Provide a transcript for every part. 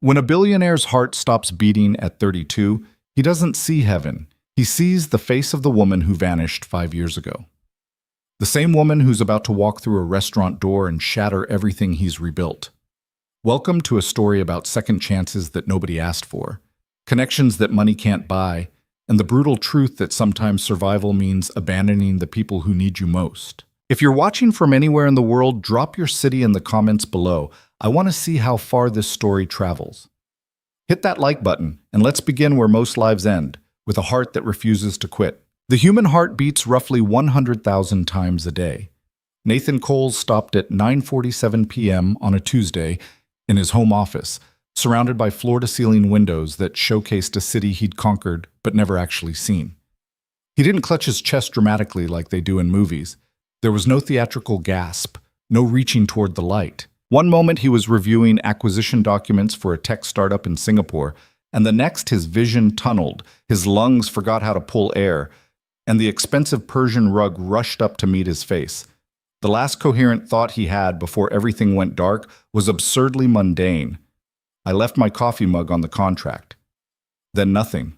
When a billionaire's heart stops beating at 32, he doesn't see heaven. He sees the face of the woman who vanished 5 years ago. The same woman who's about to walk through a restaurant door and shatter everything he's rebuilt. Welcome to a story about second chances that nobody asked for, connections that money can't buy, and the brutal truth that sometimes survival means abandoning the people who need you most. If you're watching from anywhere in the world, drop your city in the comments below. I want to see how far this story travels. Hit that like button, and let's begin where most lives end, with a heart that refuses to quit. The human heart beats roughly 100,000 times a day. Nathan Coles stopped at 9:47 p.m. on a Tuesday in his home office, surrounded by floor-to-ceiling windows that showcased a city he'd conquered but never actually seen. He didn't clutch his chest dramatically like they do in movies. There was no theatrical gasp, no reaching toward the light. One moment he was reviewing acquisition documents for a tech startup in Singapore, and the next his vision tunneled, his lungs forgot how to pull air, and the expensive Persian rug rushed up to meet his face. The last coherent thought he had before everything went dark was absurdly mundane. I left my coffee mug on the contract. Then nothing.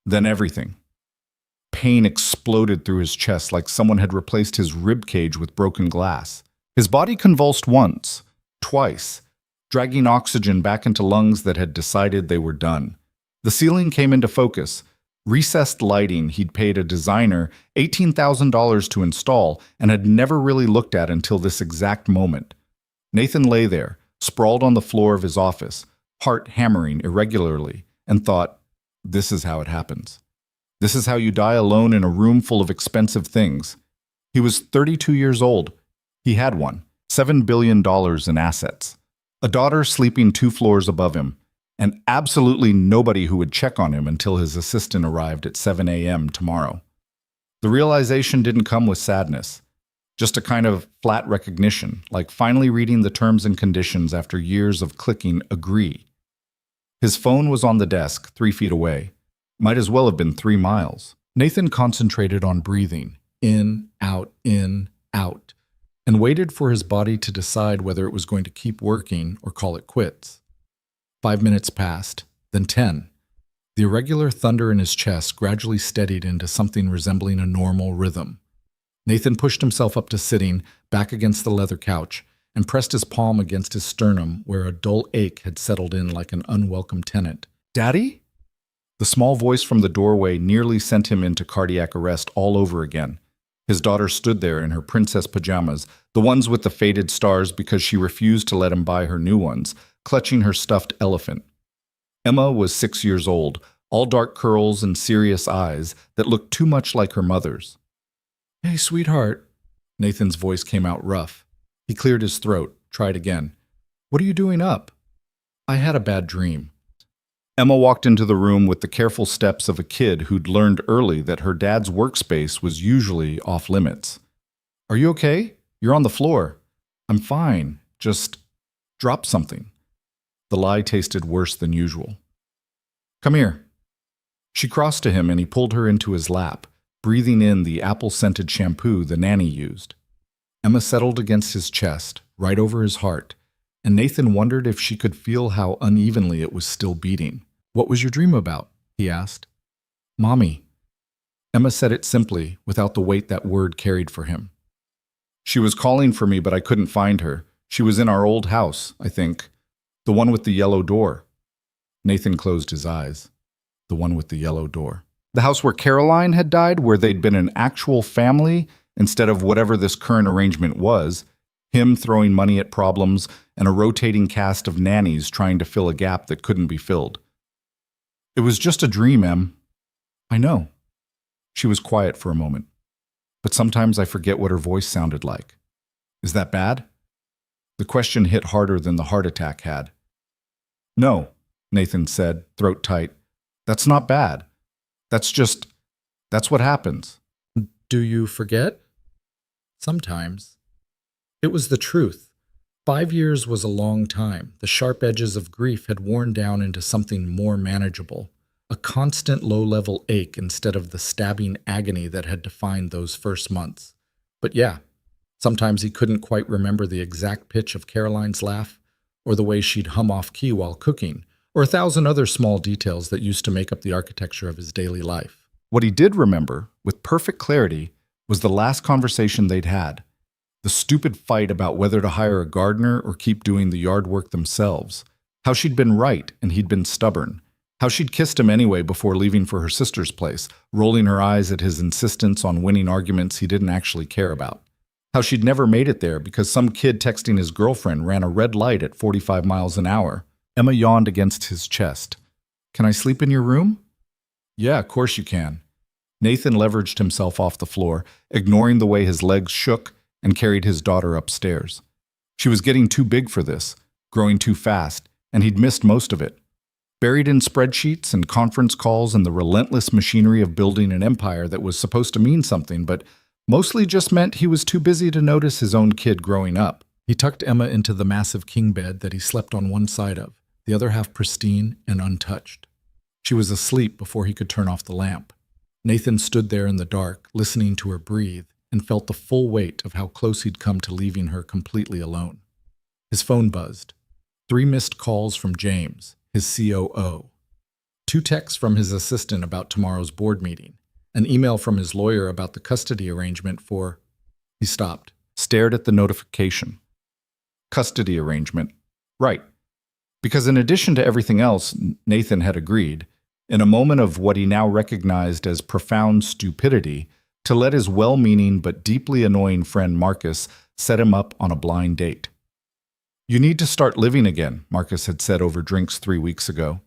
Then everything. Pain exploded through his chest like someone had replaced his rib cage with broken glass. His body convulsed once, twice, dragging oxygen back into lungs that had decided they were done. The ceiling came into focus. Recessed lighting he'd paid a designer $18,000 to install and had never really looked at until this exact moment. Nathan lay there, sprawled on the floor of his office, heart hammering irregularly, and thought, this is how it happens. This is how you die alone in a room full of expensive things. He was 32 years old. He had one, $7 billion in assets. A daughter sleeping 2 floors above him, and absolutely nobody who would check on him until his assistant arrived at 7 a.m. tomorrow. The realization didn't come with sadness, just a kind of flat recognition, like finally reading the terms and conditions after years of clicking agree. His phone was on the desk, 3 feet away. Might as well have been 3 miles. Nathan concentrated on breathing, in, out, and waited for his body to decide whether it was going to keep working or call it quits. 5 minutes passed, then 10. The irregular thunder in his chest gradually steadied into something resembling a normal rhythm. Nathan pushed himself up to sitting, back against the leather couch, and pressed his palm against his sternum where a dull ache had settled in like an unwelcome tenant. "Daddy?" The small voice from the doorway nearly sent him into cardiac arrest all over again. His daughter stood there in her princess pajamas, the ones with the faded stars because she refused to let him buy her new ones, clutching her stuffed elephant. Emma was 6 years old, all dark curls and serious eyes that looked too much like her mother's. "Hey, sweetheart." Nathan's voice came out rough. He cleared his throat, tried again. "What are you doing up?" "I had a bad dream." Emma walked into the room with the careful steps of a kid who'd learned early that her dad's workspace was usually off limits. "Are you okay? You're on the floor." "I'm fine. Just drop something." The lie tasted worse than usual. "Come here." She crossed to him and he pulled her into his lap, breathing in the apple-scented shampoo the nanny used. Emma settled against his chest, right over his heart, and Nathan wondered if she could feel how unevenly it was still beating. "What was your dream about?" he asked. "Mommy." Emma said it simply, without the weight that word carried for him. "She was calling for me, but I couldn't find her. She was in our old house, I think. The one with the yellow door." Nathan closed his eyes. The one with the yellow door. The house where Caroline had died, where they'd been an actual family instead of whatever this current arrangement was, him throwing money at problems and a rotating cast of nannies trying to fill a gap that couldn't be filled. "It was just a dream, Em." "I know." She was quiet for a moment. "But sometimes I forget what her voice sounded like." "Is that bad?" The question hit harder than the heart attack had. "No," Nathan said, throat tight. "That's not bad. That's what happens." "Do you forget?" "Sometimes." It was the truth. 5 years was a long time. The sharp edges of grief had worn down into something more manageable, a constant low-level ache instead of the stabbing agony that had defined those first months. But yeah, sometimes he couldn't quite remember the exact pitch of Caroline's laugh, or the way she'd hum off key while cooking, or 1,000 other small details that used to make up the architecture of his daily life. What he did remember, with perfect clarity, was the last conversation they'd had. The stupid fight about whether to hire a gardener or keep doing the yard work themselves. How she'd been right and he'd been stubborn. How she'd kissed him anyway before leaving for her sister's place, rolling her eyes at his insistence on winning arguments he didn't actually care about. How she'd never made it there because some kid texting his girlfriend ran a red light at 45 miles an hour. Emma yawned against his chest. "Can I sleep in your room?" "Yeah, of course you can." Nathan leveraged himself off the floor, ignoring the way his legs shook, and carried his daughter upstairs. She was getting too big for this, growing too fast, and he'd missed most of it. Buried in spreadsheets and conference calls and the relentless machinery of building an empire that was supposed to mean something, but mostly just meant he was too busy to notice his own kid growing up. He tucked Emma into the massive king bed that he slept on one side of, the other half pristine and untouched. She was asleep before he could turn off the lamp. Nathan stood there in the dark, listening to her breathe, and felt the full weight of how close he'd come to leaving her completely alone. His phone buzzed. 3 missed calls from James, his COO. 2 texts from his assistant about tomorrow's board meeting. An email from his lawyer about the custody arrangement for... He stopped, stared at the notification. Custody arrangement. Right. Because in addition to everything else, Nathan had agreed, in a moment of what he now recognized as profound stupidity, to let his well-meaning but deeply annoying friend Marcus set him up on a blind date. "You need to start living again," Marcus had said over drinks 3 weeks ago.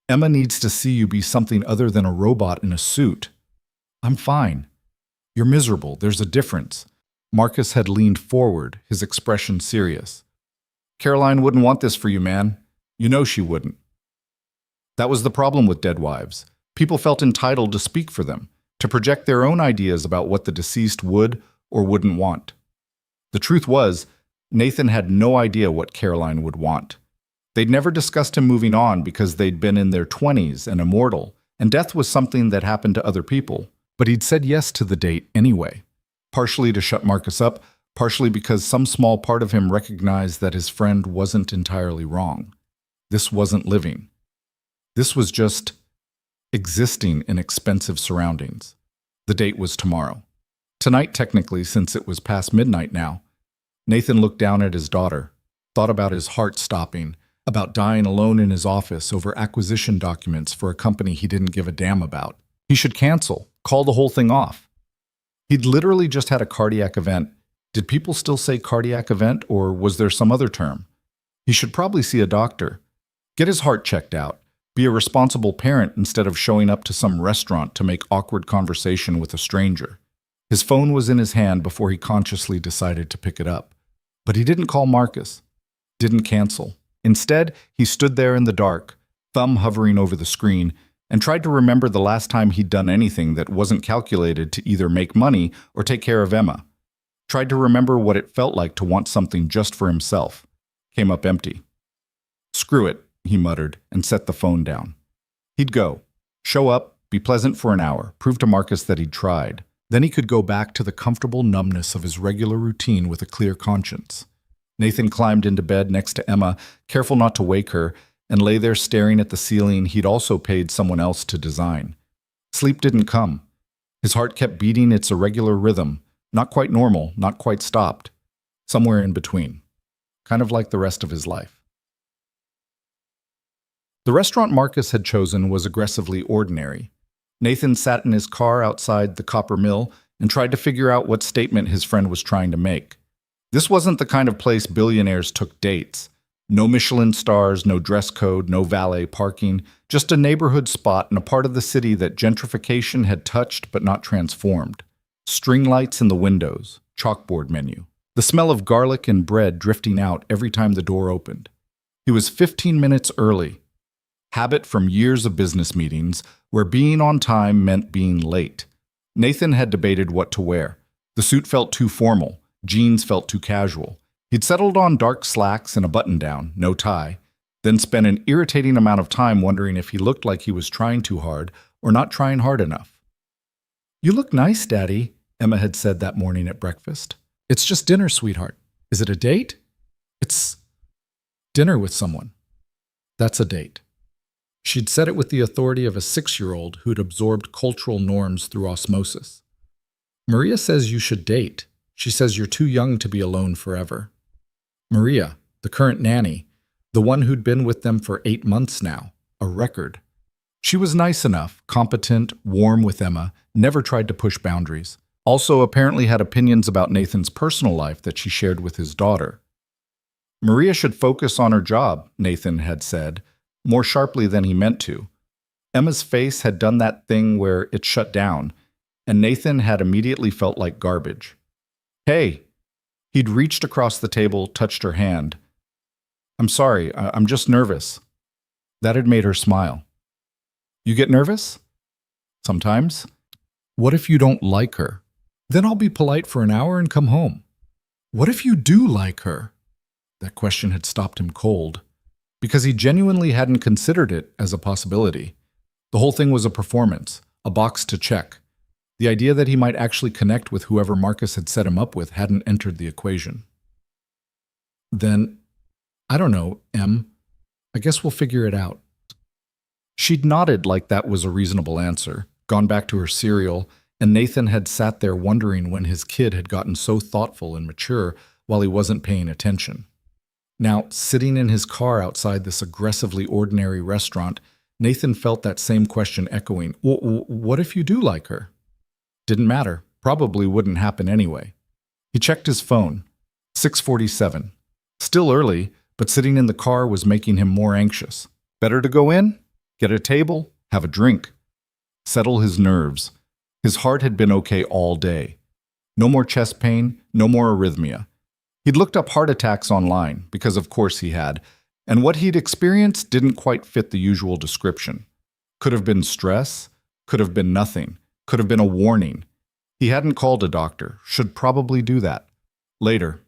"Emma needs to see you be something other than a robot in a suit." "I'm fine." "You're miserable. There's a difference." Marcus had leaned forward, his expression serious. "Caroline wouldn't want this for you, man. You know she wouldn't." That was the problem with dead wives. People felt entitled to speak for them, to project their own ideas about what the deceased would or wouldn't want. The truth was, Nathan had no idea what Caroline would want. They'd never discussed him moving on because they'd been in their 20s and immortal, and death was something that happened to other people. But he'd said yes to the date anyway, partially to shut Marcus up, partially because some small part of him recognized that his friend wasn't entirely wrong. This wasn't living. This was just existing in expensive surroundings. The date was tomorrow. Tonight, technically, since it was past midnight now. Nathan looked down at his daughter, thought about his heart stopping, about dying alone in his office over acquisition documents for a company he didn't give a damn about. He should cancel, call the whole thing off. He'd literally just had a cardiac event. Did people still say cardiac event, or was there some other term? He should probably see a doctor. Get his heart checked out. Be a responsible parent instead of showing up to some restaurant to make awkward conversation with a stranger. His phone was in his hand before he consciously decided to pick it up. But he didn't call Marcus. Didn't cancel. Instead, he stood there in the dark, thumb hovering over the screen, and tried to remember the last time he'd done anything that wasn't calculated to either make money or take care of Emma. Tried to remember what it felt like to want something just for himself. Came up empty. "Screw it," he muttered, and set the phone down. He'd go, show up, be pleasant for an hour, prove to Marcus that he'd tried. Then he could go back to the comfortable numbness of his regular routine with a clear conscience. Nathan climbed into bed next to Emma, careful not to wake her, and lay there staring at the ceiling he'd also paid someone else to design. Sleep didn't come. His heart kept beating its irregular rhythm, not quite normal, not quite stopped, somewhere in between, kind of like the rest of his life. The restaurant Marcus had chosen was aggressively ordinary. Nathan sat in his car outside the copper mill and tried to figure out what statement his friend was trying to make. This wasn't the kind of place billionaires took dates. No Michelin stars, no dress code, no valet parking, just a neighborhood spot in a part of the city that gentrification had touched but not transformed. String lights in the windows, chalkboard menu. The smell of garlic and bread drifting out every time the door opened. He was 15 minutes early. Habit from years of business meetings where being on time meant being late. Nathan had debated what to wear. The suit felt too formal. Jeans felt too casual. He'd settled on dark slacks and a button-down, no tie, then spent an irritating amount of time wondering if he looked like he was trying too hard or not trying hard enough. "You look nice, Daddy," Emma had said that morning at breakfast. "It's just dinner, sweetheart." "Is it a date?" "It's dinner with someone." "That's a date." She'd said it with the authority of a 6-year-old who'd absorbed cultural norms through osmosis. Maria says you should date. She says you're too young to be alone forever. Maria, the current nanny, the one who'd been with them for 8 months now, a record. She was nice enough, competent, warm with Emma, never tried to push boundaries. Also apparently had opinions about Nathan's personal life that she shared with his daughter. Maria should focus on her job, Nathan had said, more sharply than he meant to. Emma's face had done that thing where it shut down, and Nathan had immediately felt like garbage. Hey! He'd reached across the table, touched her hand. I'm sorry, I'm just nervous. That had made her smile. You get nervous? Sometimes. What if you don't like her? Then I'll be polite for an hour and come home. What if you do like her? That question had stopped him cold, because he genuinely hadn't considered it as a possibility. The whole thing was a performance, a box to check. The idea that he might actually connect with whoever Marcus had set him up with hadn't entered the equation. Then, I don't know, Em. I guess we'll figure it out. She'd nodded like that was a reasonable answer, gone back to her cereal, and Nathan had sat there wondering when his kid had gotten so thoughtful and mature while he wasn't paying attention. Now, sitting in his car outside this aggressively ordinary restaurant, Nathan felt that same question echoing. What if you do like her? Didn't matter. Probably wouldn't happen anyway. He checked his phone. 6:47. Still early, but sitting in the car was making him more anxious. Better to go in? Get a table? Have a drink? Settle his nerves. His heart had been okay all day. No more chest pain, no more arrhythmia. He'd looked up heart attacks online, because of course he had, and what he'd experienced didn't quite fit the usual description. Could have been stress, could have been nothing, could have been a warning. He hadn't called a doctor, should probably do that. Later.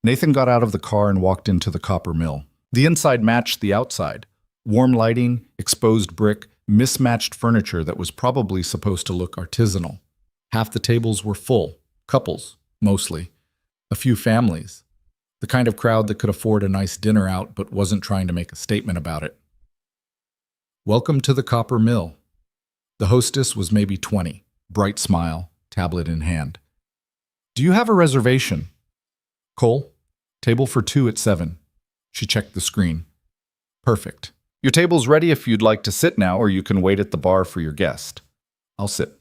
Nathan got out of the car and walked into the copper mill. The inside matched the outside. Warm lighting, exposed brick, mismatched furniture that was probably supposed to look artisanal. Half the tables were full, couples, mostly. A few families. The kind of crowd that could afford a nice dinner out but wasn't trying to make a statement about it. Welcome to the copper mill. The hostess was maybe 20, bright smile, tablet in hand. Do you have a reservation? Cole, table for 2 at 7. She checked the screen. Perfect. Your table's ready if you'd like to sit now, or you can wait at the bar for your guest. I'll sit.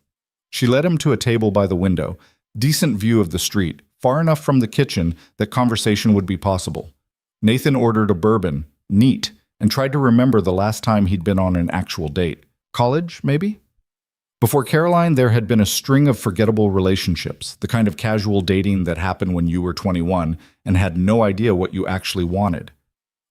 She led him to a table by the window, decent view of the street, far enough from the kitchen that conversation would be possible. Nathan ordered a bourbon, neat, and tried to remember the last time he'd been on an actual date. College, maybe? Before Caroline, there had been a string of forgettable relationships, the kind of casual dating that happened when you were 21 and had no idea what you actually wanted.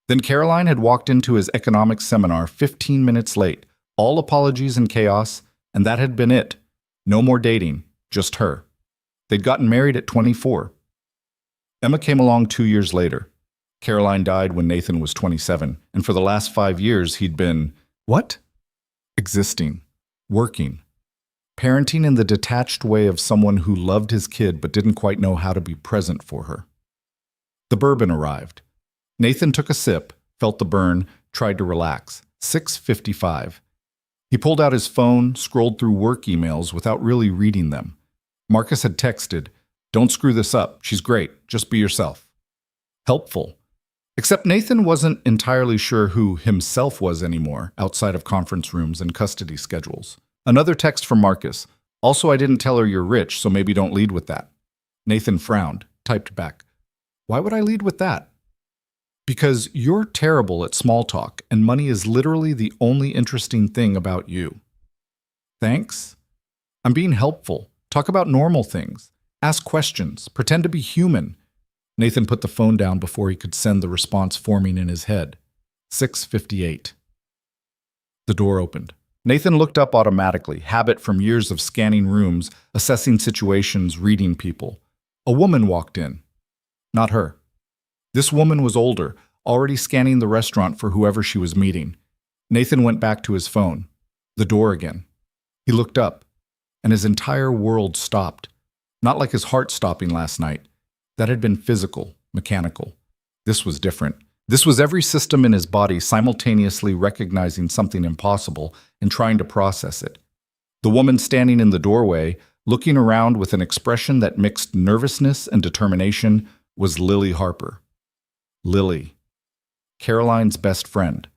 Then Caroline had walked into his economics seminar 15 minutes late, all apologies and chaos, and that had been it. No more dating, just her. They'd gotten married at 24. Emma came along 2 years later. Caroline died when Nathan was 27, and for the last 5 years he'd been, what? Existing, working, parenting in the detached way of someone who loved his kid but didn't quite know how to be present for her. The bourbon arrived. Nathan took a sip, felt the burn, tried to relax. 6:55. He pulled out his phone, scrolled through work emails without really reading them. Marcus had texted, "Don't screw this up. She's great. Just be yourself." Helpful. Except Nathan wasn't entirely sure who himself was anymore, outside of conference rooms and custody schedules. Another text from Marcus. Also, I didn't tell her you're rich, so maybe don't lead with that. Nathan frowned, typed back. Why would I lead with that? Because you're terrible at small talk, and money is literally the only interesting thing about you. Thanks. I'm being helpful. Talk about normal things. Ask questions. Pretend to be human. Nathan put the phone down before he could send the response forming in his head. 6:58. The door opened. Nathan looked up automatically, habit from years of scanning rooms, assessing situations, reading people. A woman walked in. Not her. This woman was older, already scanning the restaurant for whoever she was meeting. Nathan went back to his phone. The door again. He looked up, and his entire world stopped. Not like his heart stopping last night. That had been physical, mechanical. This was different. This was every system in his body simultaneously recognizing something impossible and trying to process it. The woman standing in the doorway, looking around with an expression that mixed nervousness and determination, was Lily Harper. Lily, Caroline's best friend.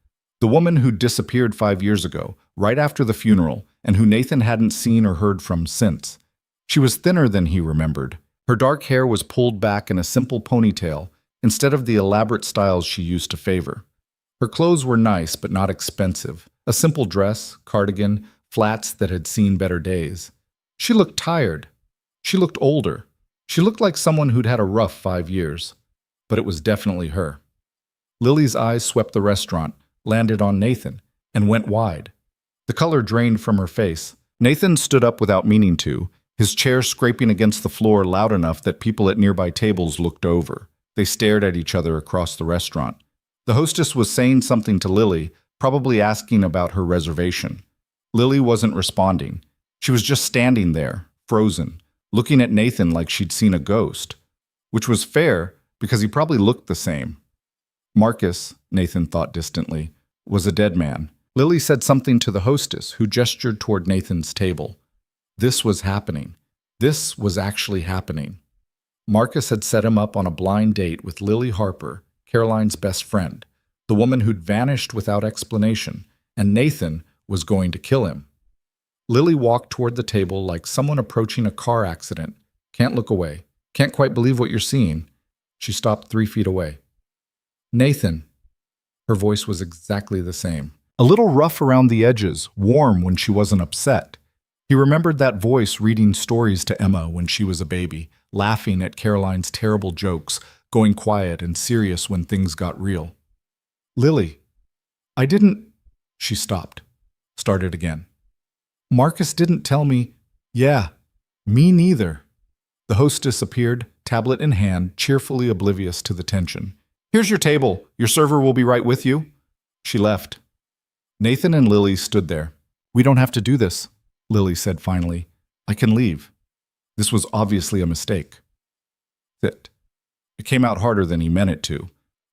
The woman who disappeared 5 years ago, right after the funeral, and who Nathan hadn't seen or heard from since. She was thinner than he remembered. Her dark hair was pulled back in a simple ponytail, instead of the elaborate styles she used to favor. Her clothes were nice but not expensive. A simple dress, cardigan, flats that had seen better days. She looked tired. She looked older. She looked like someone who'd had a rough 5 years. But it was definitely her. Lily's eyes swept the restaurant, landed on Nathan, and went wide. The color drained from her face. Nathan stood up without meaning to, his chair scraping against the floor loud enough that people at nearby tables looked over. They stared at each other across the restaurant. The hostess was saying something to Lily, probably asking about her reservation. Lily wasn't responding. She was just standing there, frozen, looking at Nathan like she'd seen a ghost. Which was fair, because he probably looked the same. Marcus, Nathan thought distantly, was a dead man. Lily said something to the hostess, who gestured toward Nathan's table. This was happening. This was actually happening. Marcus had set him up on a blind date with Lily Harper, Caroline's best friend, the woman who'd vanished without explanation, and Nathan was going to kill him. Lily walked toward the table like someone approaching a car accident. Can't look away. Can't quite believe what you're seeing. She stopped 3 feet away. Nathan. Her voice was exactly the same. A little rough around the edges, warm when she wasn't upset. He remembered that voice reading stories to Emma when she was a baby, laughing at Caroline's terrible jokes, going quiet and serious when things got real. Lily. I didn't... She stopped. Started again. Marcus didn't tell me... Yeah, me neither. The hostess appeared, tablet in hand, cheerfully oblivious to the tension. Here's your table. Your server will be right with you. She left. Nathan and Lily stood there. We don't have to do this, Lily said finally. I can leave. This was obviously a mistake. It came out harder than he meant it to.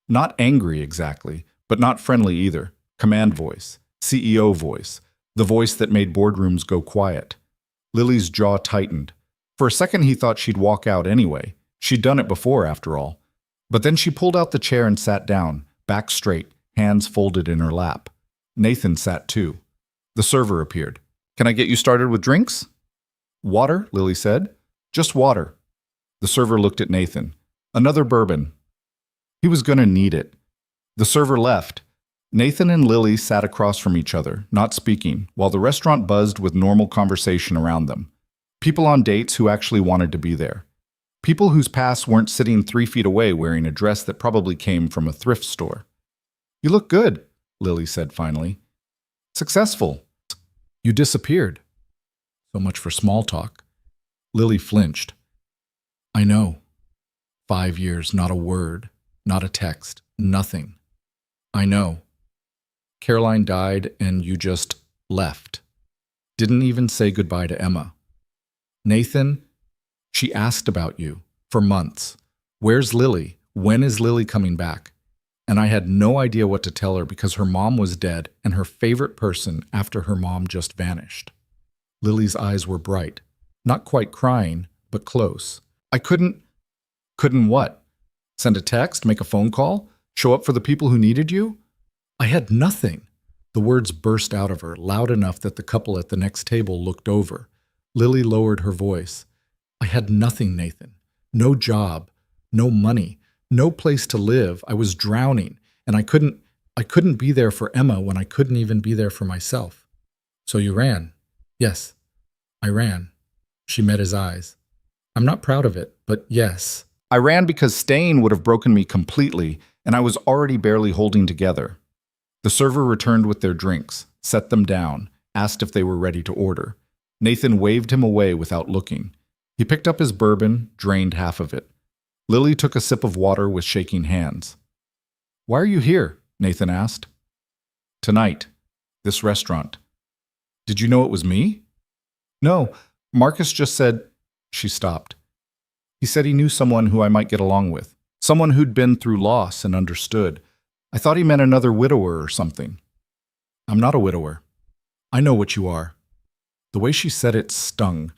Not angry exactly, but not friendly either. Command voice, CEO voice, the voice that made boardrooms go quiet. Lily's jaw tightened. For a second he thought she'd walk out anyway. She'd done it before, after all. But then she pulled out the chair and sat down, back straight, hands folded in her lap. Nathan sat too. The server appeared. Can I get you started with drinks? Water, Lily said. Just water. The server looked at Nathan. Another bourbon. He was going to need it. The server left. Nathan and Lily sat across from each other, not speaking, while the restaurant buzzed with normal conversation around them. People on dates who actually wanted to be there. People whose pasts weren't sitting 3 feet away wearing a dress that probably came from a thrift store. You look good, Lily said finally. Successful. You disappeared. So much for small talk. Lily flinched. I know. 5 years, not a word, not a text, nothing. I know. Caroline died and you just left. Didn't even say goodbye to Emma. Nathan, she asked about you for months. Where's Lily? When is Lily coming back? And I had no idea what to tell her because her mom was dead and her favorite person after her mom just vanished. Lily's eyes were bright, not quite crying, but close. I couldn't what? Send a text, make a phone call, show up for the people who needed you? I had nothing. The words burst out of her, loud enough that the couple at the next table looked over. Lily lowered her voice. I had nothing, Nathan. No job, no money, no place to live. I was drowning, and I couldn't be there for Emma when I couldn't even be there for myself. So you ran? Yes, I ran. She met his eyes. I'm not proud of it, but yes. I ran because staying would have broken me completely, and I was already barely holding together. The server returned with their drinks, set them down, asked if they were ready to order. Nathan waved him away without looking. He picked up his bourbon, drained half of it. Lily took a sip of water with shaking hands. Why are you here? Nathan asked. Tonight. This restaurant. Did you know it was me? No, Marcus just said... She stopped. He said he knew someone who I might get along with. Someone who'd been through loss and understood. I thought he meant another widower or something. I'm not a widower. I know what you are. The way she said it stung,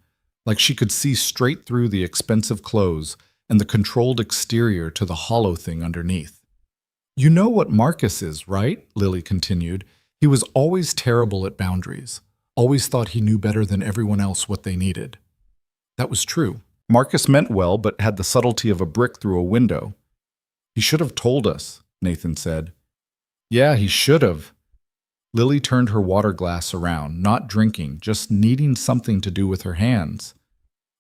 like she could see straight through the expensive clothes and the controlled exterior to the hollow thing underneath. You know what Marcus is, right? Lily continued. He was always terrible at boundaries, always thought he knew better than everyone else what they needed. That was true. Marcus meant well, but had the subtlety of a brick through a window. He should have told us, Nathan said. Yeah, he should have. Lily turned her water glass around, not drinking, just needing something to do with her hands.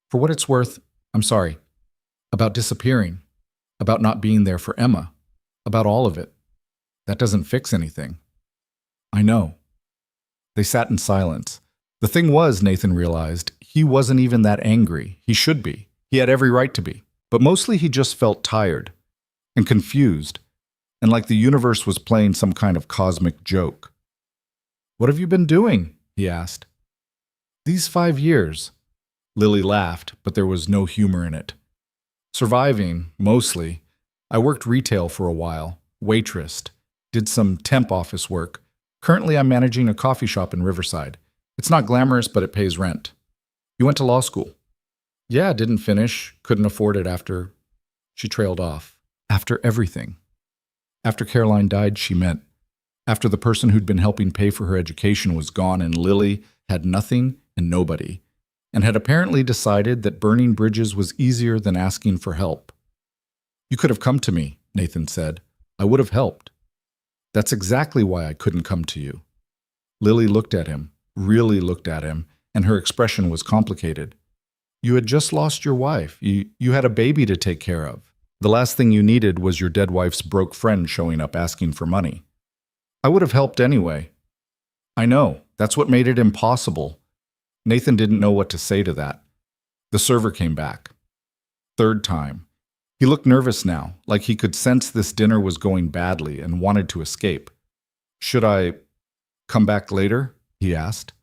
For what it's worth, I'm sorry. About disappearing. About not being there for Emma. About all of it. That doesn't fix anything. I know. They sat in silence. The thing was, Nathan realized, he wasn't even that angry. He should be. He had every right to be. But mostly he just felt tired and confused, and like the universe was playing some kind of cosmic joke. What have you been doing? He asked. These 5 years. Lily laughed, but there was no humor in it. Surviving, mostly. I worked retail for a while, waitressed, did some temp office work. Currently I'm managing a coffee shop in Riverside. It's not glamorous, but it pays rent. You went to law school. Yeah, didn't finish, couldn't afford it after... She trailed off. After everything. After Caroline died, she meant. After the person who'd been helping pay for her education was gone and Lily had nothing and nobody, and had apparently decided that burning bridges was easier than asking for help. You could have come to me, Nathan said. I would have helped. That's exactly why I couldn't come to you. Lily looked at him, really looked at him, and her expression was complicated. You had just lost your wife. You had a baby to take care of. The last thing you needed was your dead wife's broke friend showing up asking for money. I would have helped anyway. I know. That's what made it impossible. Nathan didn't know what to say to that. The server came back. Third time. He looked nervous now, like he could sense this dinner was going badly and wanted to escape. Should I come back later? He asked.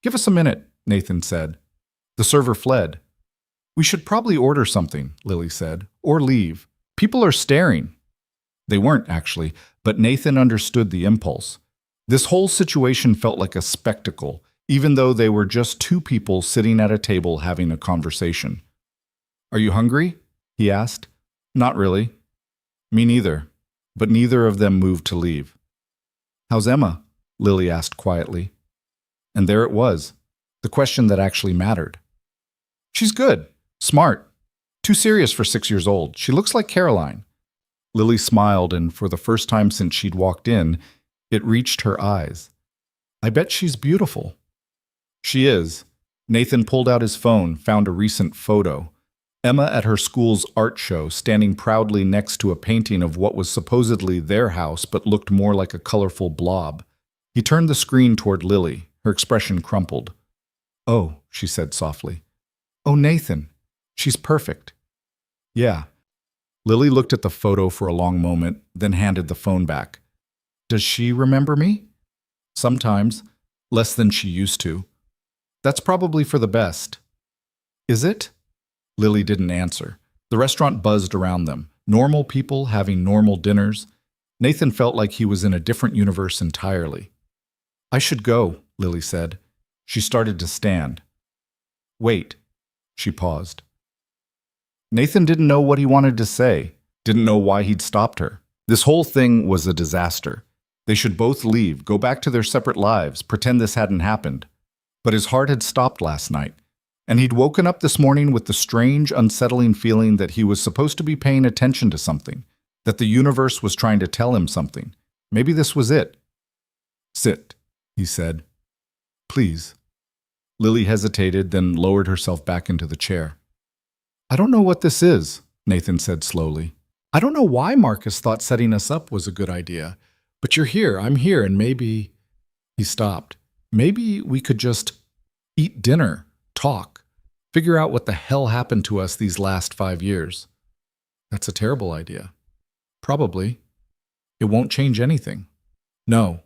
Give us a minute, Nathan said. The server fled. We should probably order something, Lily said, or leave. People are staring. They weren't, actually, but Nathan understood the impulse. This whole situation felt like a spectacle, even though they were just two people sitting at a table having a conversation. Are you hungry? He asked. Not really. Me neither. But neither of them moved to leave. How's Emma? Lily asked quietly. And there it was, the question that actually mattered. She's good, smart, too serious for 6 years old. She looks like Caroline. Lily smiled, and for the first time since she'd walked in, it reached her eyes. I bet she's beautiful. She is. Nathan pulled out his phone, found a recent photo. Emma at her school's art show, standing proudly next to a painting of what was supposedly their house but looked more like a colorful blob. He turned the screen toward Lily. Her expression crumpled. Oh, she said softly. Oh, Nathan. She's perfect. Yeah. Lily looked at the photo for a long moment, then handed the phone back. Does she remember me? Sometimes. Less than she used to. That's probably for the best. Is it? Lily didn't answer. The restaurant buzzed around them. Normal people having normal dinners. Nathan felt like he was in a different universe entirely. I should go, Lily said. She started to stand. Wait. She paused. Nathan didn't know what he wanted to say, didn't know why he'd stopped her. This whole thing was a disaster. They should both leave, go back to their separate lives, pretend this hadn't happened. But his heart had stopped last night, and he'd woken up this morning with the strange, unsettling feeling that he was supposed to be paying attention to something, that the universe was trying to tell him something. Maybe this was it. Sit, he said. Please. Lily hesitated, then lowered herself back into the chair. I don't know what this is, Nathan said slowly. I don't know why Marcus thought setting us up was a good idea, but you're here, I'm here, and maybe... He stopped. Maybe we could just eat dinner, talk, figure out what the hell happened to us these last 5 years. That's a terrible idea. Probably. It won't change anything. No.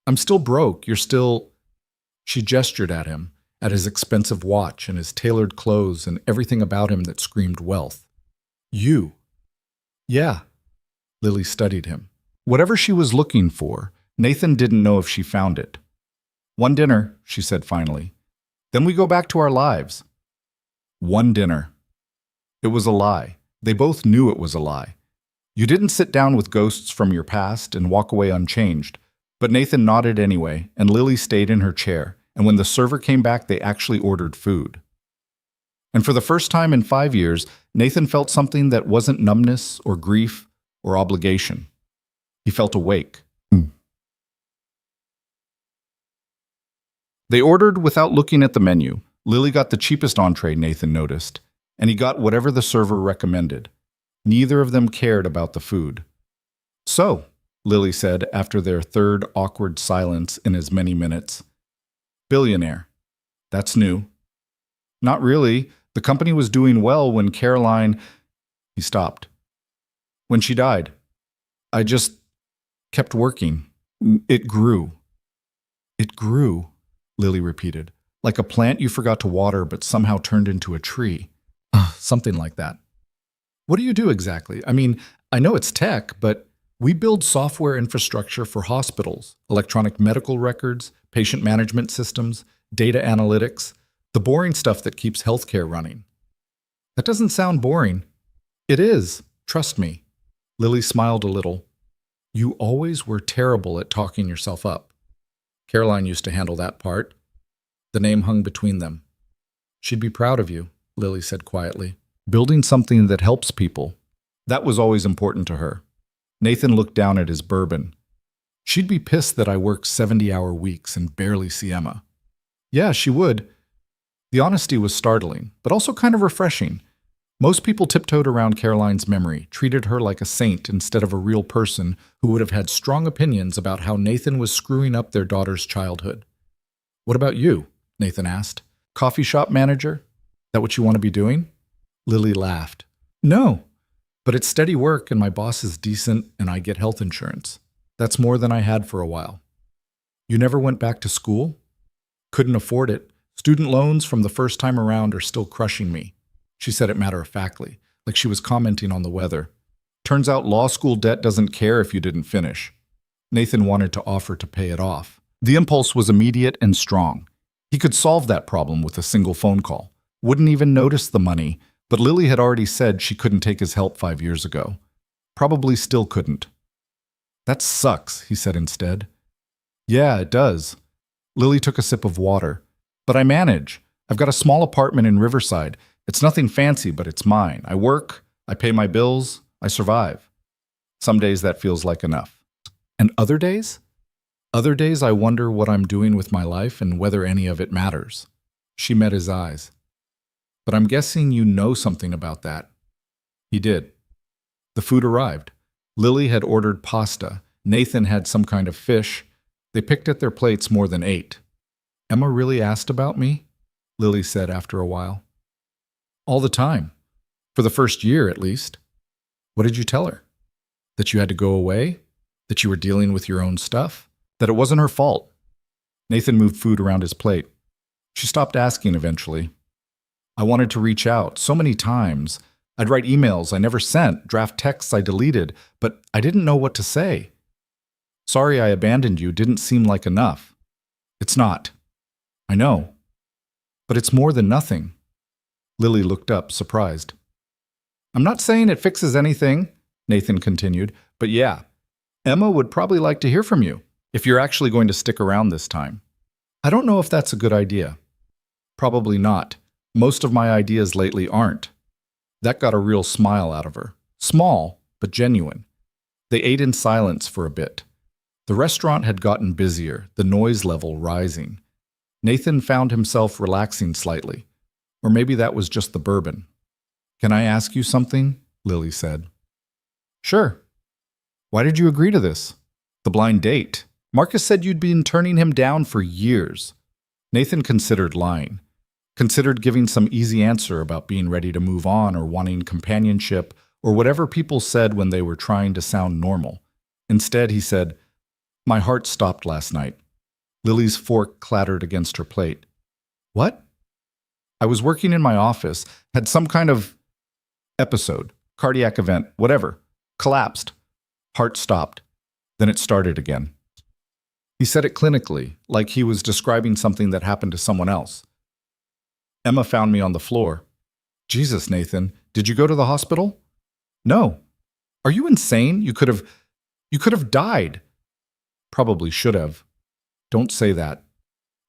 I'm still broke. You're still... She gestured at him, at his expensive watch and his tailored clothes and everything about him that screamed wealth. You. Yeah. Lily studied him. Whatever she was looking for, Nathan didn't know if she found it. "One dinner," she said finally. "Then we go back to our lives." One dinner. It was a lie. They both knew it was a lie. You didn't sit down with ghosts from your past and walk away unchanged. But Nathan nodded anyway, and Lily stayed in her chair, and when the server came back, they actually ordered food. And for the first time in 5 years, Nathan felt something that wasn't numbness or grief or obligation. He felt awake. They ordered without looking at the menu. Lily got the cheapest entree, Nathan noticed, and he got whatever the server recommended. Neither of them cared about the food. "So," Lily said after their third awkward silence in as many minutes. "Billionaire. That's new." "Not really. The company was doing well when Caroline—" He stopped. "When she died. I just kept working. It grew." "It grew," Lily repeated, "like a plant you forgot to water but somehow turned into a tree." Something like that. "What do you do exactly? I mean, I know it's tech, but we build software infrastructure for hospitals, electronic medical records, patient management systems, data analytics, the boring stuff that keeps healthcare running." "That doesn't sound boring." "It is. Trust me." Lily smiled a little. "You always were terrible at talking yourself up. Caroline used to handle that part." The name hung between them. "She'd be proud of you," Lily said quietly. "Building something that helps people. That was always important to her." Nathan looked down at his bourbon. "She'd be pissed that I work 70-hour weeks and barely see Emma." "Yeah, she would." The honesty was startling, but also kind of refreshing. Most people tiptoed around Caroline's memory, treated her like a saint instead of a real person who would have had strong opinions about how Nathan was screwing up their daughter's childhood. "What about you?" Nathan asked. "Coffee shop manager? That what you want to be doing?" Lily laughed. "No, but it's steady work and my boss is decent and I get health insurance. That's more than I had for a while." "You never went back to school?" "Couldn't afford it. Student loans from the first time around are still crushing me." She said it matter-of-factly, like she was commenting on the weather. "Turns out law school debt doesn't care if you didn't finish." Nathan wanted to offer to pay it off. The impulse was immediate and strong. He could solve that problem with a single phone call. Wouldn't even notice the money, but Lily had already said she couldn't take his help 5 years ago. Probably still couldn't. "That sucks," he said instead. "Yeah, it does." Lily took a sip of water. "But I manage. I've got a small apartment in Riverside. It's nothing fancy, but it's mine. I work, I pay my bills, I survive. Some days that feels like enough." "And other days?" "Other days I wonder what I'm doing with my life and whether any of it matters." She met his eyes. "But I'm guessing you know something about that." He did. The food arrived. Lily had ordered pasta. Nathan had some kind of fish. They picked at their plates more than 8. "Emma really asked about me?" Lily said after a while. "All the time. For the first year, at least." "What did you tell her?" "That you had to go away? That you were dealing with your own stuff? That it wasn't her fault?" Nathan moved food around his plate. She stopped asking eventually. "I wanted to reach out so many times. I'd write emails I never sent, draft texts I deleted, but I didn't know what to say. Sorry I abandoned you didn't seem like enough." "It's not." "I know. But it's more than nothing." Lily looked up, surprised. "I'm not saying it fixes anything," Nathan continued, "but yeah, Emma would probably like to hear from you, if you're actually going to stick around this time." "I don't know if that's a good idea." "Probably not. Most of my ideas lately aren't." That got a real smile out of her. Small, but genuine. They ate in silence for a bit. The restaurant had gotten busier, the noise level rising. Nathan found himself relaxing slightly. Or maybe that was just the bourbon. "Can I ask you something?" Lily said. "Sure." "Why did you agree to this? The blind date. Marcus said you'd been turning him down for years." Nathan considered lying. Considered giving some easy answer about being ready to move on or wanting companionship or whatever people said when they were trying to sound normal. Instead, he said, "My heart stopped last night." Lily's fork clattered against her plate. "What?" "I was working in my office, had some kind of episode, cardiac event, whatever. Collapsed. Heart stopped. Then it started again. He said it clinically, like he was describing something that happened to someone else. Emma found me on the floor. Jesus, Nathan, did you go to the hospital? No. Are you insane? You could have died. Probably should have. Don't say that.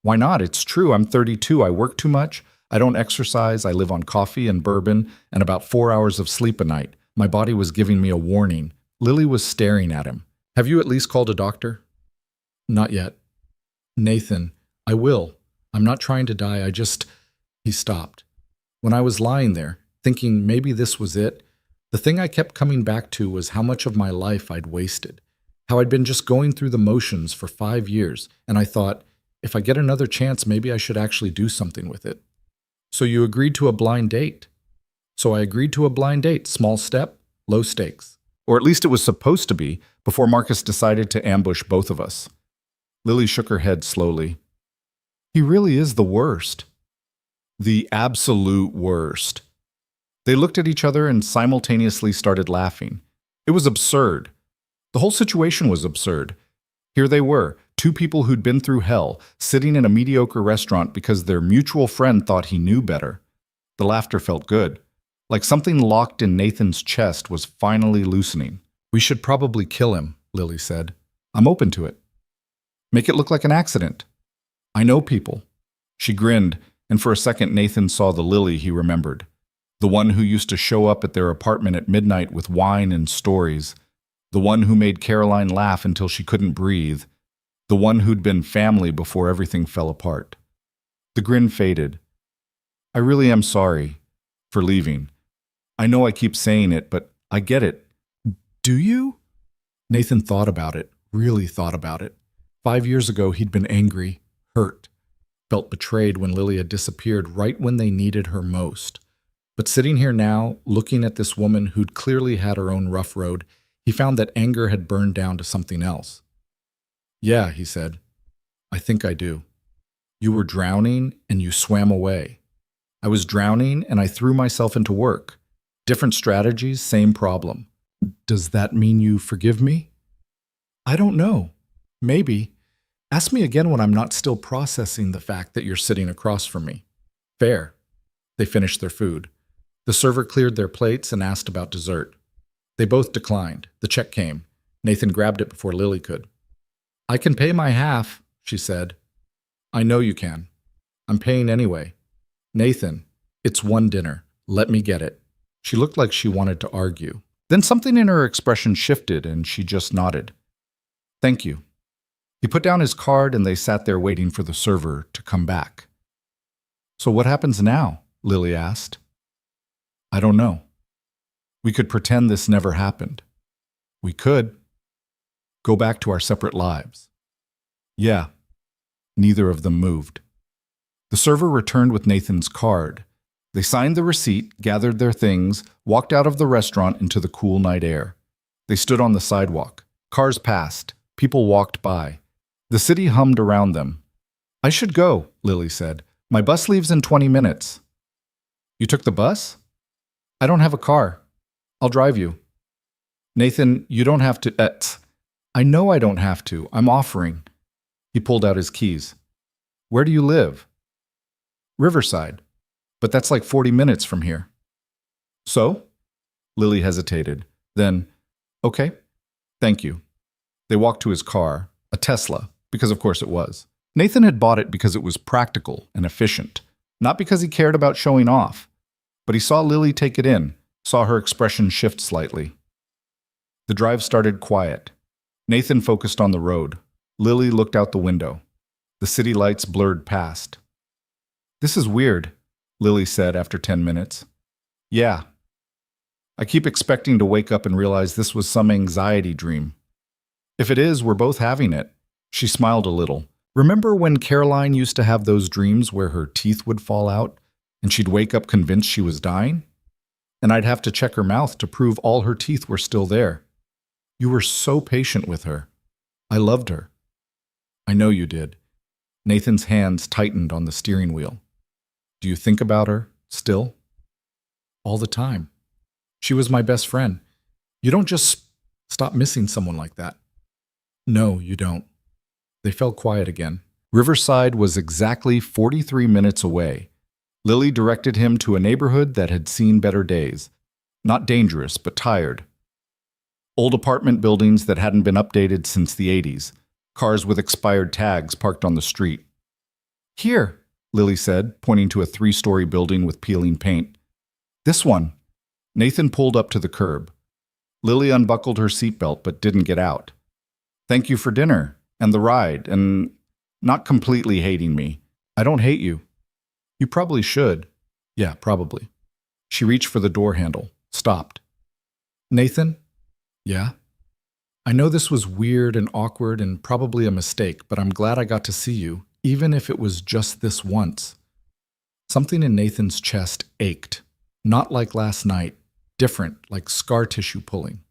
Why not? It's true. I'm 32. I work too much. I don't exercise. I live on coffee and bourbon and about 4 hours of sleep a night. My body was giving me a warning. Lily was staring at him. Have you at least called a doctor? Not yet. Nathan, I will. I'm not trying to die. He stopped. When I was lying there, thinking maybe this was it, the thing I kept coming back to was how much of my life I'd wasted. How I'd been just going through the motions for 5 years, and I thought, if I get another chance, maybe I should actually do something with it. So you agreed to a blind date. So I agreed to a blind date. Small step, low stakes. Or at least it was supposed to be, before Marcus decided to ambush both of us. Lily shook her head slowly. He really is the worst. The absolute worst. They looked at each other and simultaneously started laughing. It was absurd. The whole situation was absurd. Here they were, two people who'd been through hell, sitting in a mediocre restaurant because their mutual friend thought he knew better. The laughter felt good. Like something locked in Nathan's chest was finally loosening. We should probably kill him, Lily said. I'm open to it. Make it look like an accident. I know people. She grinned, and for a second Nathan saw the Lily he remembered. The one who used to show up at their apartment at midnight with wine and stories. The one who made Caroline laugh until she couldn't breathe. The one who'd been family before everything fell apart. The grin faded. I really am sorry for leaving. I know I keep saying it, but I get it. Do you? Nathan thought about it, really thought about it. 5 years ago, he'd been angry, hurt, felt betrayed when Lily had disappeared right when they needed her most. But sitting here now, looking at this woman who'd clearly had her own rough road, he found that anger had burned down to something else. Yeah, he said. I think I do. You were drowning and you swam away. I was drowning and I threw myself into work. Different strategies, same problem. Does that mean you forgive me? I don't know. Maybe. Ask me again when I'm not still processing the fact that you're sitting across from me. Fair. They finished their food. The server cleared their plates and asked about dessert. They both declined. The check came. Nathan grabbed it before Lily could. I can pay my half, she said. I know you can. I'm paying anyway. Nathan, it's one dinner. Let me get it. She looked like she wanted to argue. Then something in her expression shifted and she just nodded. Thank you. He put down his card and they sat there waiting for the server to come back. So what happens now? Lily asked. I don't know. We could pretend this never happened. We could. Go back to our separate lives. Yeah. Neither of them moved. The server returned with Nathan's card. They signed the receipt, gathered their things, walked out of the restaurant into the cool night air. They stood on the sidewalk. Cars passed. People walked by. The city hummed around them. I should go, Lily said. My bus leaves in 20 minutes. You took the bus? I don't have a car. I'll drive you. Nathan, you don't have to. I know I don't have to. I'm offering. He pulled out his keys. Where do you live? Riverside. But that's like 40 minutes from here. So? Lily hesitated. Then, okay, thank you. They walked to his car, a Tesla, because of course it was. Nathan had bought it because it was practical and efficient, not because he cared about showing off. But he saw Lily take it in, saw her expression shift slightly. The drive started quiet. Nathan focused on the road. Lily looked out the window. The city lights blurred past. This is weird, Lily said after 10 minutes. Yeah. I keep expecting to wake up and realize this was some anxiety dream. If it is, we're both having it. She smiled a little. Remember when Caroline used to have those dreams where her teeth would fall out and she'd wake up convinced she was dying? And I'd have to check her mouth to prove all her teeth were still there. You were so patient with her. I loved her. I know you did. Nathan's hands tightened on the steering wheel. Do you think about her, still? All the time. She was my best friend. You don't just stop missing someone like that. No, you don't. They fell quiet again. Riverside was exactly 43 minutes away. Lily directed him to a neighborhood that had seen better days. Not dangerous, but tired. Old apartment buildings that hadn't been updated since the 80s. Cars with expired tags parked on the street. Here, Lily said, pointing to a 3-story building with peeling paint. This one. Nathan pulled up to the curb. Lily unbuckled her seatbelt but didn't get out. Thank you for dinner, and the ride, and not completely hating me. I don't hate you. You probably should. Yeah, probably. She reached for the door handle, stopped. Nathan? Yeah? I know this was weird and awkward and probably a mistake, but I'm glad I got to see you, even if it was just this once. Something in Nathan's chest ached. Not like last night, different, like scar tissue pulling.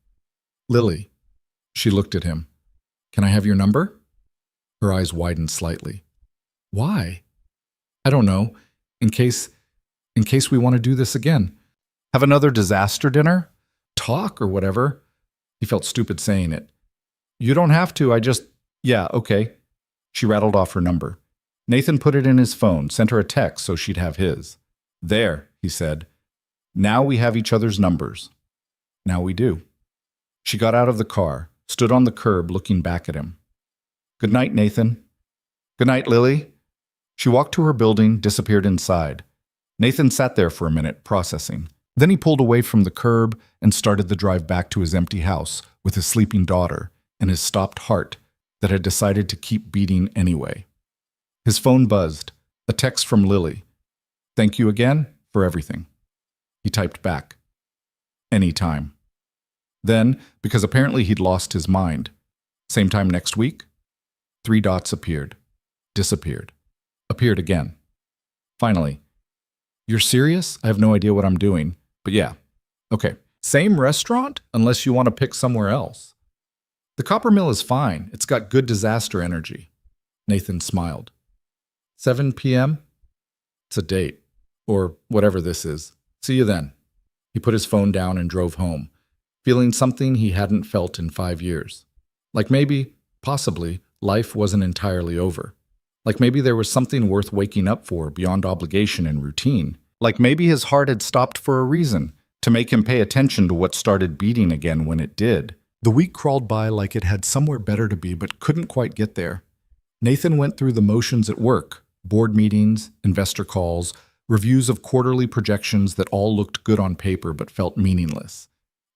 Lily. She looked at him. Can I have your number? Her eyes widened slightly. Why? I don't know. In case we want to do this again. Have another disaster dinner? Talk or whatever. He felt stupid saying it. You don't have to, Yeah, okay. She rattled off her number. Nathan put it in his phone, sent her a text so she'd have his. There, he said. Now we have each other's numbers. Now we do. She got out of the car, stood on the curb looking back at him. Good night, Nathan. Good night, Lily. She walked to her building, disappeared inside. Nathan sat there for a minute, processing. Then he pulled away from the curb and started the drive back to his empty house with his sleeping daughter and his stopped heart that had decided to keep beating anyway. His phone buzzed, a text from Lily. Thank you again for everything. He typed back. Anytime. Then, because apparently he'd lost his mind, same time next week, 3 dots appeared, disappeared, appeared again. Finally, you're serious? I have no idea what I'm doing, but yeah. Okay, same restaurant unless you want to pick somewhere else. The Copper Mill is fine. It's got good disaster energy. Nathan smiled. 7 p.m.? It's a date, or whatever this is. See you then. He put his phone down and drove home, feeling something he hadn't felt in 5 years. Like maybe, possibly, life wasn't entirely over. Like maybe there was something worth waking up for beyond obligation and routine. Like maybe his heart had stopped for a reason, to make him pay attention to what started beating again when it did. The week crawled by like it had somewhere better to be but couldn't quite get there. Nathan went through the motions at work, board meetings, investor calls, reviews of quarterly projections that all looked good on paper but felt meaningless.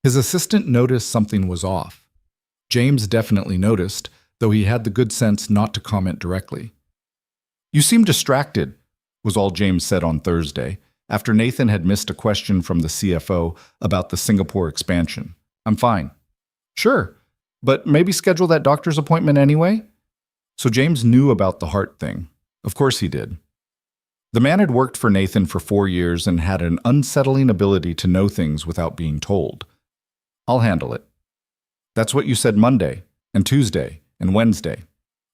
His assistant noticed something was off. James definitely noticed, though he had the good sense not to comment directly. You seem distracted, was all James said on Thursday, after Nathan had missed a question from the CFO about the Singapore expansion. I'm fine. Sure, but maybe schedule that doctor's appointment anyway? So James knew about the heart thing. Of course he did. The man had worked for Nathan for 4 years and had an unsettling ability to know things without being told. I'll handle it. That's what you said Monday, and Tuesday, and Wednesday.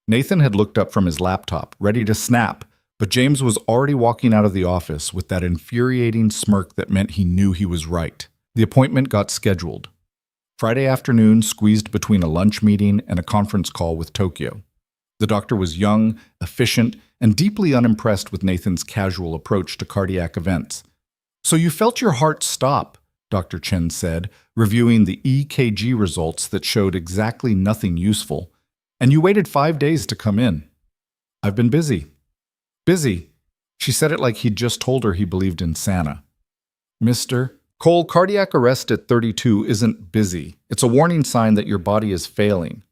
Nathan had looked up from his laptop, ready to snap, but James was already walking out of the office with that infuriating smirk that meant he knew he was right. The appointment got scheduled. Friday afternoon squeezed between a lunch meeting and a conference call with Tokyo. The doctor was young, efficient, and deeply unimpressed with Nathan's casual approach to cardiac events. So you felt your heart stop, Dr. Chen said, reviewing the EKG results that showed exactly nothing useful, and you waited 5 days to come in. I've been busy. Busy. She said it like he'd just told her he believed in Santa. Mr. Cole, cardiac arrest at 32 isn't busy. It's a warning sign that your body is failing.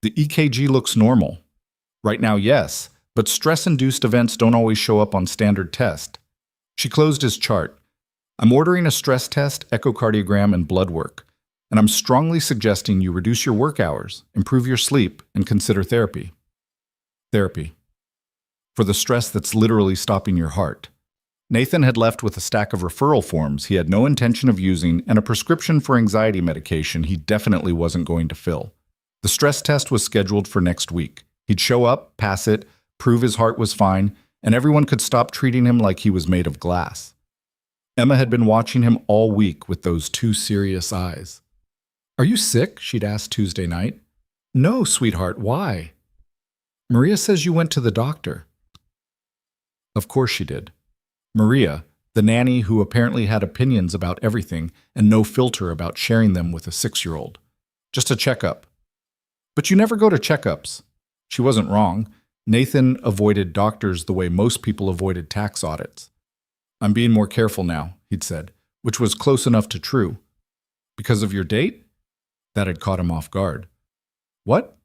The EKG looks normal. Right now, yes, but stress-induced events don't always show up on standard test. She closed his chart. I'm ordering a stress test, echocardiogram, and blood work, and I'm strongly suggesting you reduce your work hours, improve your sleep, and consider therapy. Therapy. For the stress that's literally stopping your heart. Nathan had left with a stack of referral forms he had no intention of using and a prescription for anxiety medication he definitely wasn't going to fill. The stress test was scheduled for next week. He'd show up, pass it, prove his heart was fine, and everyone could stop treating him like he was made of glass. Emma had been watching him all week with those 2 serious eyes. Are you sick? She'd asked Tuesday night. No, sweetheart, why? Maria says you went to the doctor. Of course she did. Maria, the nanny who apparently had opinions about everything and no filter about sharing them with a 6-year-old. Just a checkup. But you never go to checkups. She wasn't wrong. Nathan avoided doctors the way most people avoided tax audits. I'm being more careful now, he'd said, which was close enough to true. Because of your date? That had caught him off guard. What?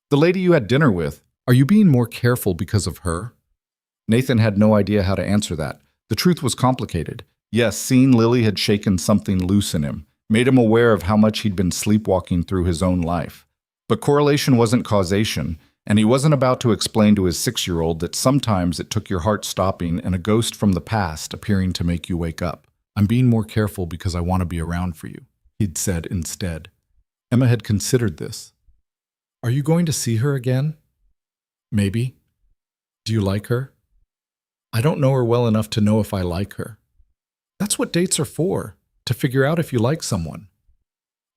The lady you had dinner with. Are you being more careful because of her? Nathan had no idea how to answer that. The truth was complicated. Yes, seeing Lily had shaken something loose in him, made him aware of how much he'd been sleepwalking through his own life. But correlation wasn't causation, and he wasn't about to explain to his 6-year-old that sometimes it took your heart stopping and a ghost from the past appearing to make you wake up. I'm being more careful because I want to be around for you, he'd said instead. Emma had considered this. Are you going to see her again? Maybe. Do you like her? I don't know her well enough to know if I like her. That's what dates are for, to figure out if you like someone.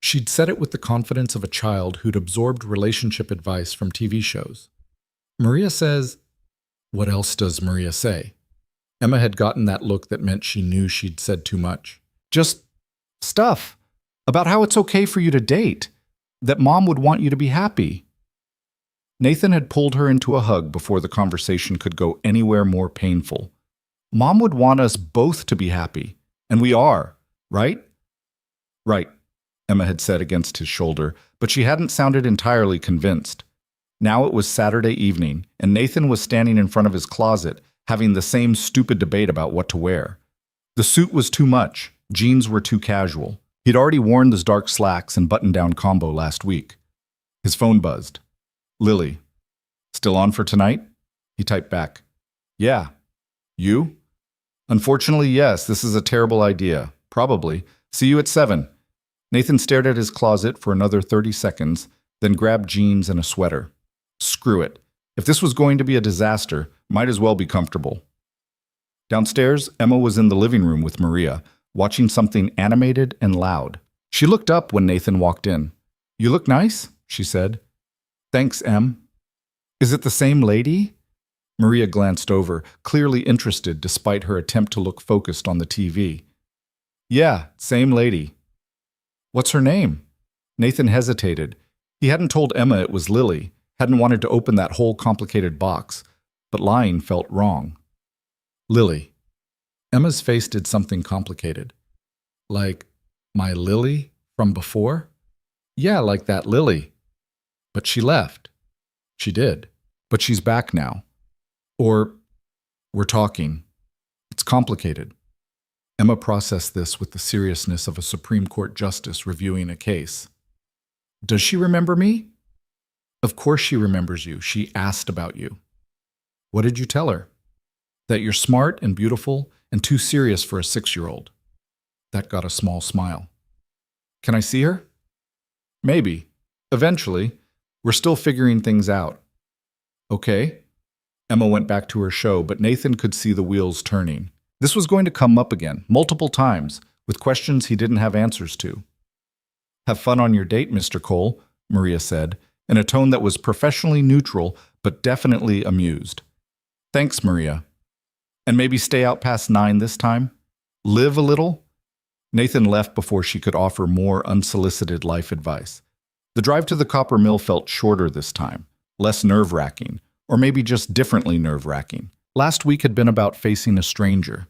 She'd said it with the confidence of a child who'd absorbed relationship advice from TV shows. Maria says, what else does Maria say? Emma had gotten that look that meant she knew she'd said too much. Just stuff about how it's okay for you to date, that mom would want you to be happy. Nathan had pulled her into a hug before the conversation could go anywhere more painful. Mom would want us both to be happy, and we are, right? Right, Emma had said against his shoulder, but she hadn't sounded entirely convinced. Now it was Saturday evening, and Nathan was standing in front of his closet, having the same stupid debate about what to wear. The suit was too much, jeans were too casual. He'd already worn those dark slacks and button-down combo last week. His phone buzzed. Lily. Still on for tonight? He typed back. Yeah. You? Unfortunately, yes, this is a terrible idea. Probably. See you at 7. Nathan stared at his closet for another 30 seconds, then grabbed jeans and a sweater. Screw it. If this was going to be a disaster, might as well be comfortable. Downstairs, Emma was in the living room with Maria, watching something animated and loud. She looked up when Nathan walked in. You look nice, she said. Thanks, Em. Is it the same lady? Maria glanced over, clearly interested despite her attempt to look focused on the TV. Yeah, same lady. What's her name? Nathan hesitated. He hadn't told Emma it was Lily, hadn't wanted to open that whole complicated box, but lying felt wrong. Lily. Emma's face did something complicated. Like, my Lily from before? Yeah, like that Lily. But she left. She did. But she's back now. Or, we're talking. It's complicated. Emma processed this with the seriousness of a Supreme Court justice reviewing a case. Does she remember me? Of course she remembers you. She asked about you. What did you tell her? That you're smart and beautiful and too serious for a 6-year-old. That got a small smile. Can I see her? Maybe. Eventually. We're still figuring things out. Okay. Emma went back to her show, but Nathan could see the wheels turning. This was going to come up again, multiple times, with questions he didn't have answers to. Have fun on your date, Mr. Cole, Maria said, in a tone that was professionally neutral, but definitely amused. Thanks, Maria. And maybe stay out past 9 this time? Live a little? Nathan left before she could offer more unsolicited life advice. The drive to the copper mill felt shorter this time, less nerve-wracking, or maybe just differently nerve-wracking. Last week had been about facing a stranger.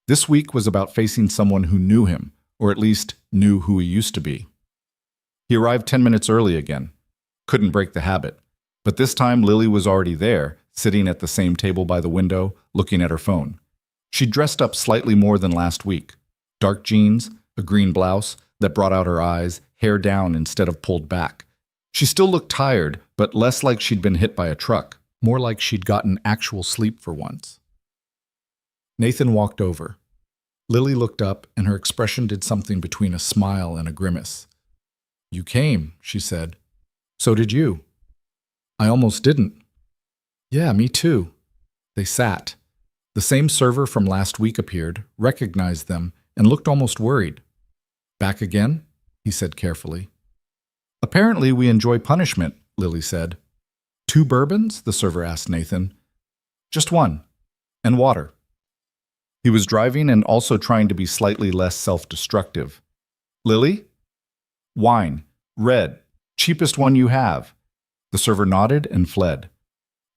This week was about facing someone who knew him, or at least knew who he used to be. He arrived 10 minutes early again. Couldn't break the habit. But this time Lily was already there, sitting at the same table by the window, looking at her phone. She dressed up slightly more than last week. Dark jeans, a green blouse that brought out her eyes, hair down instead of pulled back. She still looked tired, but less like she'd been hit by a truck, more like she'd gotten actual sleep for once. Nathan walked over. Lily looked up, and her expression did something between a smile and a grimace. You came, she said. So did you. I almost didn't. Yeah, me too. They sat. The same server from last week appeared, recognized them, and looked almost worried. Back again? He said carefully. Apparently, we enjoy punishment, Lily said. 2 bourbons? The server asked Nathan. Just 1. And water. He was driving and also trying to be slightly less self-destructive. Lily? Wine. Red. Cheapest one you have. The server nodded and fled.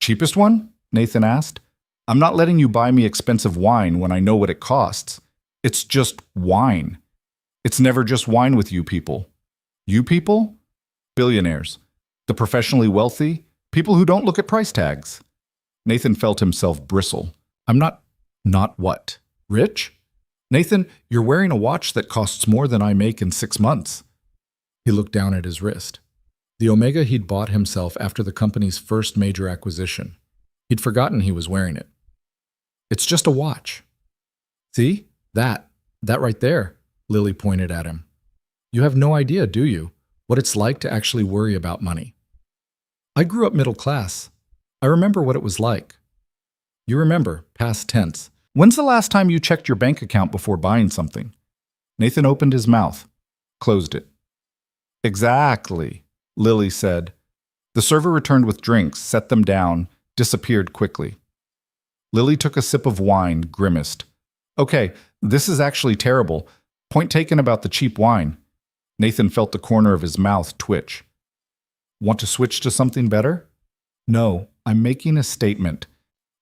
Cheapest one? Nathan asked. I'm not letting you buy me expensive wine when I know what it costs. It's just wine. It's never just wine with you people. You people? Billionaires. The professionally wealthy. People who don't look at price tags. Nathan felt himself bristle. I'm not... Not what? Rich? Nathan, you're wearing a watch that costs more than I make in 6 months. He looked down at his wrist. The Omega he'd bought himself after the company's first major acquisition. He'd forgotten he was wearing it. It's just a watch. See? That right there, Lily pointed at him. You have no idea, do you, what it's like to actually worry about money? I grew up middle class. I remember what it was like. You remember, past tense. When's the last time you checked your bank account before buying something? Nathan opened his mouth, closed it. Exactly, Lily said. The server returned with drinks, set them down, disappeared quickly. Lily took a sip of wine, grimaced. Okay, this is actually terrible. Point taken about the cheap wine. Nathan felt the corner of his mouth twitch. Want to switch to something better? No, I'm making a statement.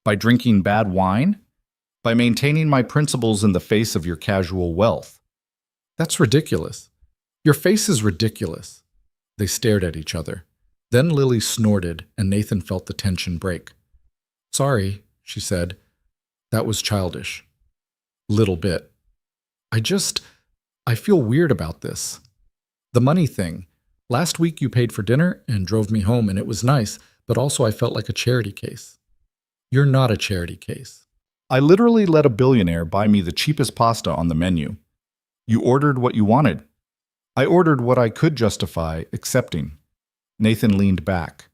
By drinking bad wine? By maintaining my principles in the face of your casual wealth. That's ridiculous. Your face is ridiculous. They stared at each other. Then Lily snorted, and Nathan felt the tension break. Sorry, she said. That was childish. Little bit. I feel weird about this. The money thing. Last week you paid for dinner and drove me home, and it was nice, but also I felt like a charity case. You're not a charity case. I literally let a billionaire buy me the cheapest pasta on the menu. You ordered what you wanted. I ordered what I could justify accepting. Nathan leaned back.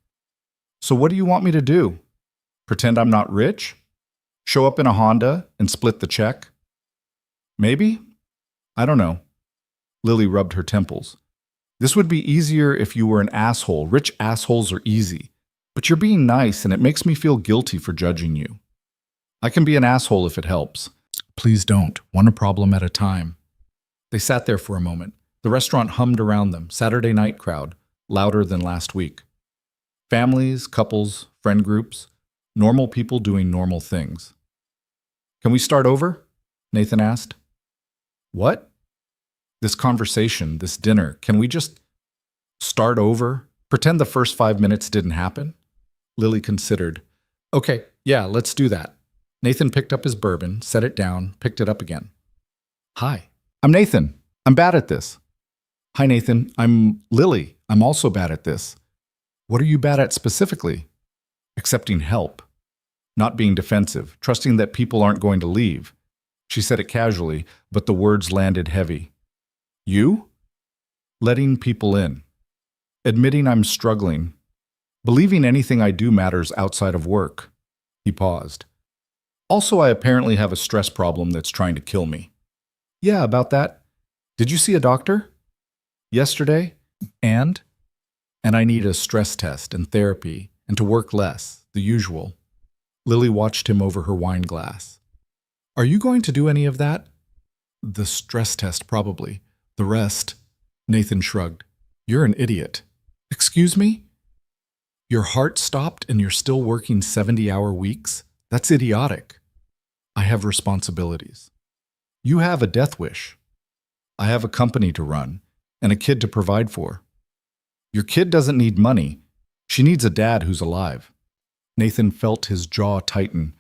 So what do you want me to do? Pretend I'm not rich? Show up in a Honda and split the check? Maybe? I don't know. Lily rubbed her temples. This would be easier if you were an asshole. Rich assholes are easy. But you're being nice, and it makes me feel guilty for judging you. I can be an asshole if it helps. Please don't. One problem at a time. They sat there for a moment. The restaurant hummed around them, Saturday night crowd, louder than last week. Families, couples, friend groups, normal people doing normal things. Can we start over? Nathan asked. What? This conversation, this dinner, can we just start over? Pretend the first 5 minutes didn't happen? Lily considered. Okay, yeah, let's do that. Nathan picked up his bourbon, set it down, picked it up again. Hi, I'm Nathan. I'm bad at this. Hi, Nathan. I'm Lily. I'm also bad at this. What are you bad at specifically? Accepting help. Not being defensive, trusting that people aren't going to leave. She said it casually, but the words landed heavy. You? Letting people in. Admitting I'm struggling. Believing anything I do matters outside of work. He paused. Also, I apparently have a stress problem that's trying to kill me. Yeah, about that. Did you see a doctor? Yesterday? And I need a stress test and therapy and to work less, the usual. Lily watched him over her wine glass. Are you going to do any of that? The stress test, probably. The rest. Nathan shrugged. You're an idiot. Excuse me? Your heart stopped and you're still working 70-hour weeks? That's idiotic. I have responsibilities. You have a death wish. I have a company to run and a kid to provide for. Your kid doesn't need money. She needs a dad who's alive. Nathan felt his jaw tighten.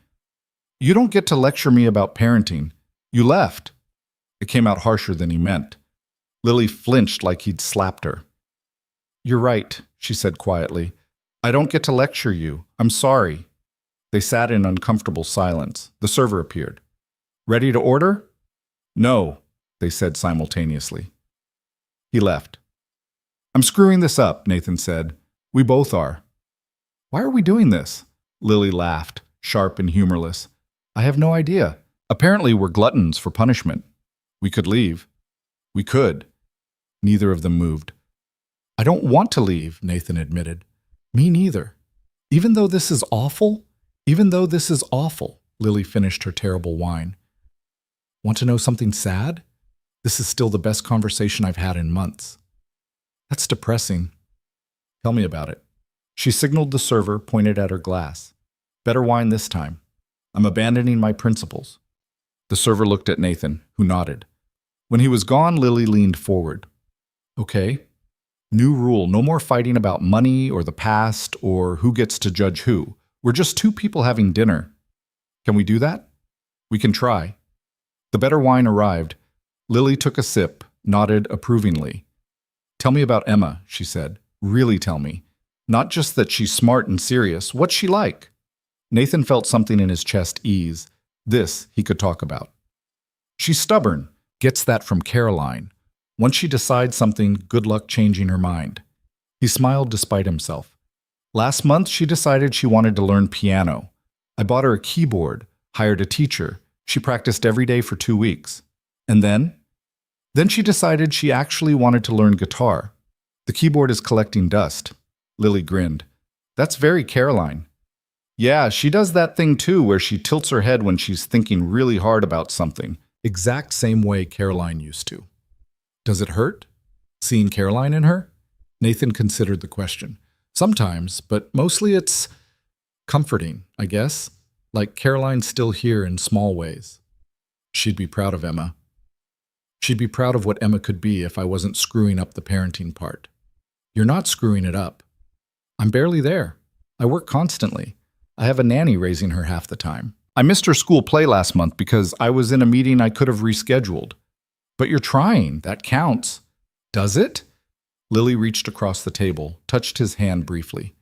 You don't get to lecture me about parenting. You left. It came out harsher than he meant. Lily flinched like he'd slapped her. You're right, she said quietly. I don't get to lecture you. I'm sorry. They sat in uncomfortable silence. The server appeared. Ready to order? No, they said simultaneously. He left. I'm screwing this up, Nathan said. We both are. Why are we doing this? Lily laughed, sharp and humorless. I have no idea. Apparently we're gluttons for punishment. We could leave. We could. Neither of them moved. I don't want to leave, Nathan admitted. Me neither. Even though this is awful, Lily finished her terrible whine. Want to know something sad? This is still the best conversation I've had in months. That's depressing. Tell me about it. She signaled the server, pointed at her glass. Better wine this time. I'm abandoning my principles. The server looked at Nathan, who nodded. When he was gone, Lily leaned forward. Okay. New rule, no more fighting about money or the past or who gets to judge who. We're just two people having dinner. Can we do that? We can try. The better wine arrived. Lily took a sip, nodded approvingly. Tell me about Emma, she said. Really tell me. Not just that she's smart and serious. What's she like? Nathan felt something in his chest ease. This he could talk about. She's stubborn. Gets that from Caroline. Once she decides something, good luck changing her mind. He smiled despite himself. Last month, she decided she wanted to learn piano. I bought her a keyboard, hired a teacher. She practiced every day for 2 weeks. And then? Then she decided she actually wanted to learn guitar. The keyboard is collecting dust. Lily grinned. That's very Caroline. Yeah, she does that thing too where she tilts her head when she's thinking really hard about something. Exact same way Caroline used to. Does it hurt? Seeing Caroline in her? Nathan considered the question. Sometimes, but mostly it's comforting, I guess. Like Caroline's still here in small ways. She'd be proud of Emma. She'd be proud of what Emma could be if I wasn't screwing up the parenting part. You're not screwing it up. I'm barely there. I work constantly. I have a nanny raising her half the time. I missed her school play last month because I was in a meeting I could have rescheduled. But you're trying. That counts. Does it? Lily reached across the table, touched his hand briefly.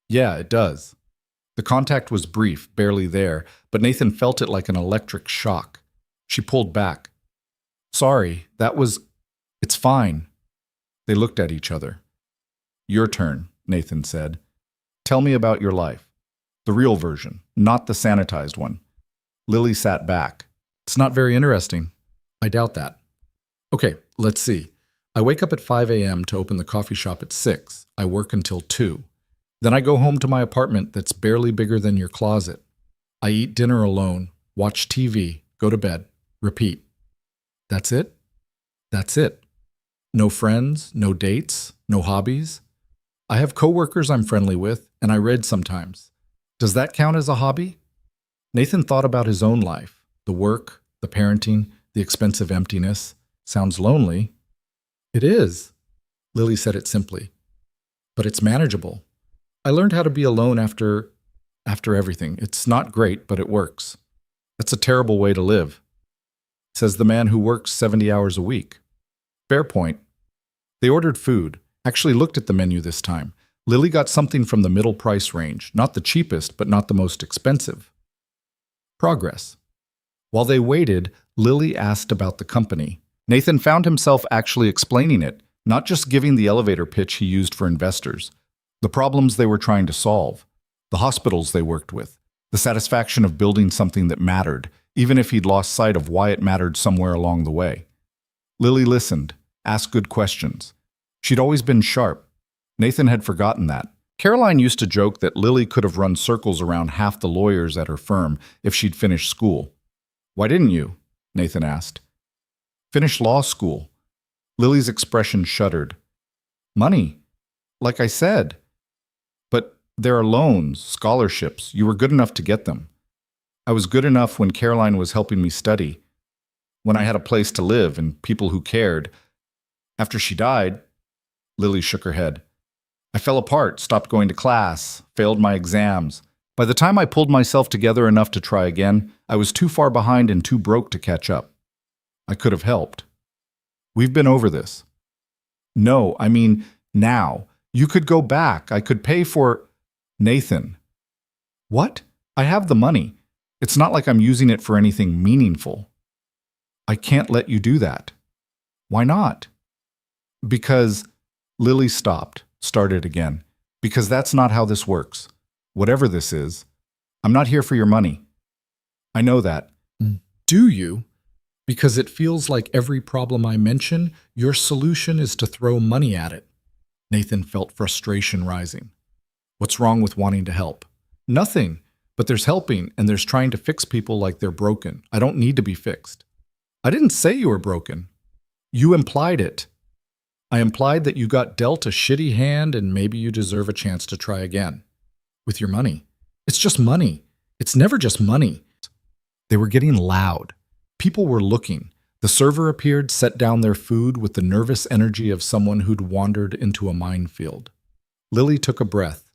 Yeah, it does. The contact was brief, barely there, but Nathan felt it like an electric shock. She pulled back. Sorry, it's fine. They looked at each other. Your turn, Nathan said. Tell me about your life. The real version, not the sanitized one. Lily sat back. It's not very interesting. I doubt that. Okay, let's see. I wake up at 5 a.m. to open the coffee shop at 6. I work until 2. Then I go home to my apartment that's barely bigger than your closet. I eat dinner alone, watch TV, go to bed, repeat. That's it? That's it. No friends, no dates, no hobbies. I have coworkers I'm friendly with, and I read sometimes. Does that count as a hobby? Nathan thought about his own life, the work, the parenting, the expensive emptiness. Sounds lonely. It is. Lily said it simply. But it's manageable. I learned how to be alone after everything. It's not great, but it works. That's a terrible way to live, says the man who works 70 hours a week. Fair point. They ordered food, actually looked at the menu this time. Lily got something from the middle price range, not the cheapest, but not the most expensive. Progress. While they waited, Lily asked about the company. Nathan found himself actually explaining it, not just giving the elevator pitch he used for investors, the problems they were trying to solve, the hospitals they worked with, the satisfaction of building something that mattered, even if he'd lost sight of why it mattered somewhere along the way. Lily listened, asked good questions. She'd always been sharp. Nathan had forgotten that. Caroline used to joke that Lily could have run circles around half the lawyers at her firm if she'd finished school. Why didn't you? Nathan asked. Finish law school. Lily's expression shuddered. Money. Like I said. But there are loans, scholarships. You were good enough to get them. I was good enough when Caroline was helping me study, when I had a place to live and people who cared. After she died, Lily shook her head. I fell apart, stopped going to class, failed my exams. By the time I pulled myself together enough to try again, I was too far behind and too broke to catch up. I could have helped. We've been over this. No, I mean, now. You could go back. I could pay for... Nathan. What? I have the money. It's not like I'm using it for anything meaningful. I can't let you do that. Why not? Because... Lily stopped, started again. Because that's not how this works. Whatever this is, I'm not here for your money. I know that. Do you? Because it feels like every problem I mention, your solution is to throw money at it. Nathan felt frustration rising. What's wrong with wanting to help? Nothing, but there's helping and there's trying to fix people like they're broken. I don't need to be fixed. I didn't say you were broken. You implied it. I implied that you got dealt a shitty hand and maybe you deserve a chance to try again. With your money. It's just money. It's never just money. They were getting loud. People were looking. The server appeared, set down their food with the nervous energy of someone who'd wandered into a minefield. Lily took a breath.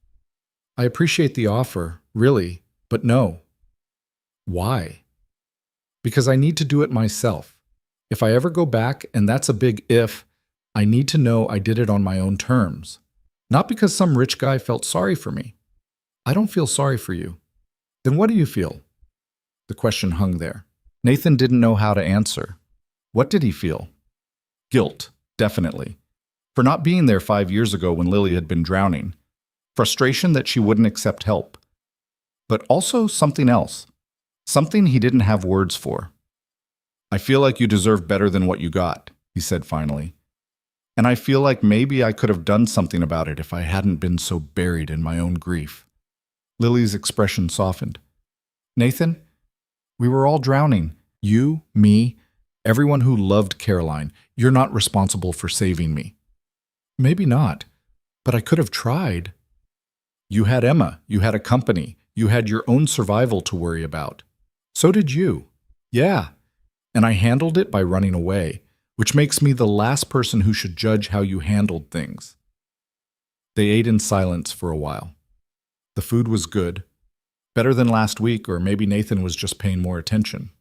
I appreciate the offer, really, but no. Why? Because I need to do it myself. If I ever go back, and that's a big if, I need to know I did it on my own terms. Not because some rich guy felt sorry for me. I don't feel sorry for you. Then what do you feel? The question hung there. Nathan didn't know how to answer. What did he feel? Guilt, definitely. For not being there 5 years ago when Lily had been drowning. Frustration that she wouldn't accept help. But also something else. Something he didn't have words for. I feel like you deserve better than what you got, he said finally. And I feel like maybe I could have done something about it if I hadn't been so buried in my own grief. Lily's expression softened. Nathan, we were all drowning. You, me, everyone who loved Caroline. You're not responsible for saving me. Maybe not, but I could have tried. You had Emma, you had a company, you had your own survival to worry about. So did you. Yeah, and I handled it by running away, which makes me the last person who should judge how you handled things. They ate in silence for a while. The food was good. Better than last week, or maybe Nathan was just paying more attention.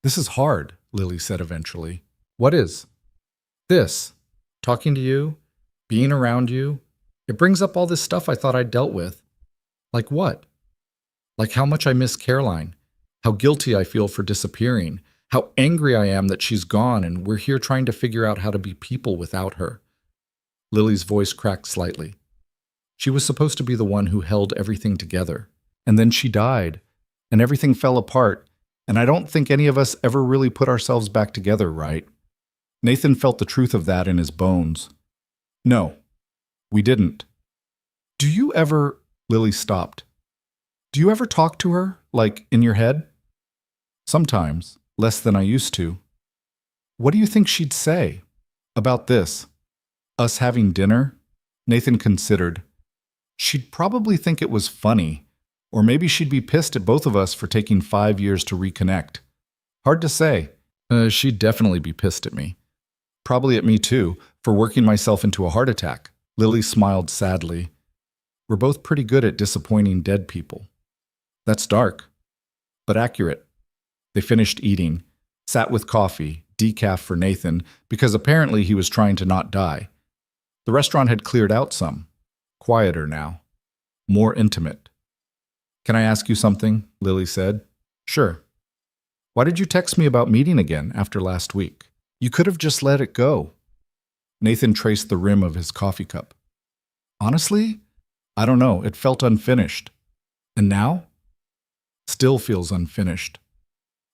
This is hard, Lily said eventually. What is? This. Talking to you, being around you. It brings up all this stuff I thought I'd dealt with. Like what? Like how much I miss Caroline, how guilty I feel for disappearing, how angry I am that she's gone and we're here trying to figure out how to be people without her. Lily's voice cracked slightly. She was supposed to be the one who held everything together. And then she died, and everything fell apart, and I don't think any of us ever really put ourselves back together, right? Nathan felt the truth of that in his bones. No, we didn't. Do you ever... Lily stopped. Do you ever talk to her, like in your head? Sometimes, less than I used to. What do you think she'd say about this? Us having dinner? Nathan considered. She'd probably think it was funny. Or maybe she'd be pissed at both of us for taking 5 years to reconnect. Hard to say. She'd definitely be pissed at me. Probably at me too, for working myself into a heart attack. Lily smiled sadly. We're both pretty good at disappointing dead people. That's dark, but accurate. They finished eating, sat with coffee, decaf for Nathan, because apparently he was trying to not die. The restaurant had cleared out some. Quieter now. More intimate. Can I ask you something? Lily said. Sure. Why did you text me about meeting again after last week? You could have just let it go. Nathan traced the rim of his coffee cup. Honestly, I don't know. It felt unfinished. And now? Still feels unfinished.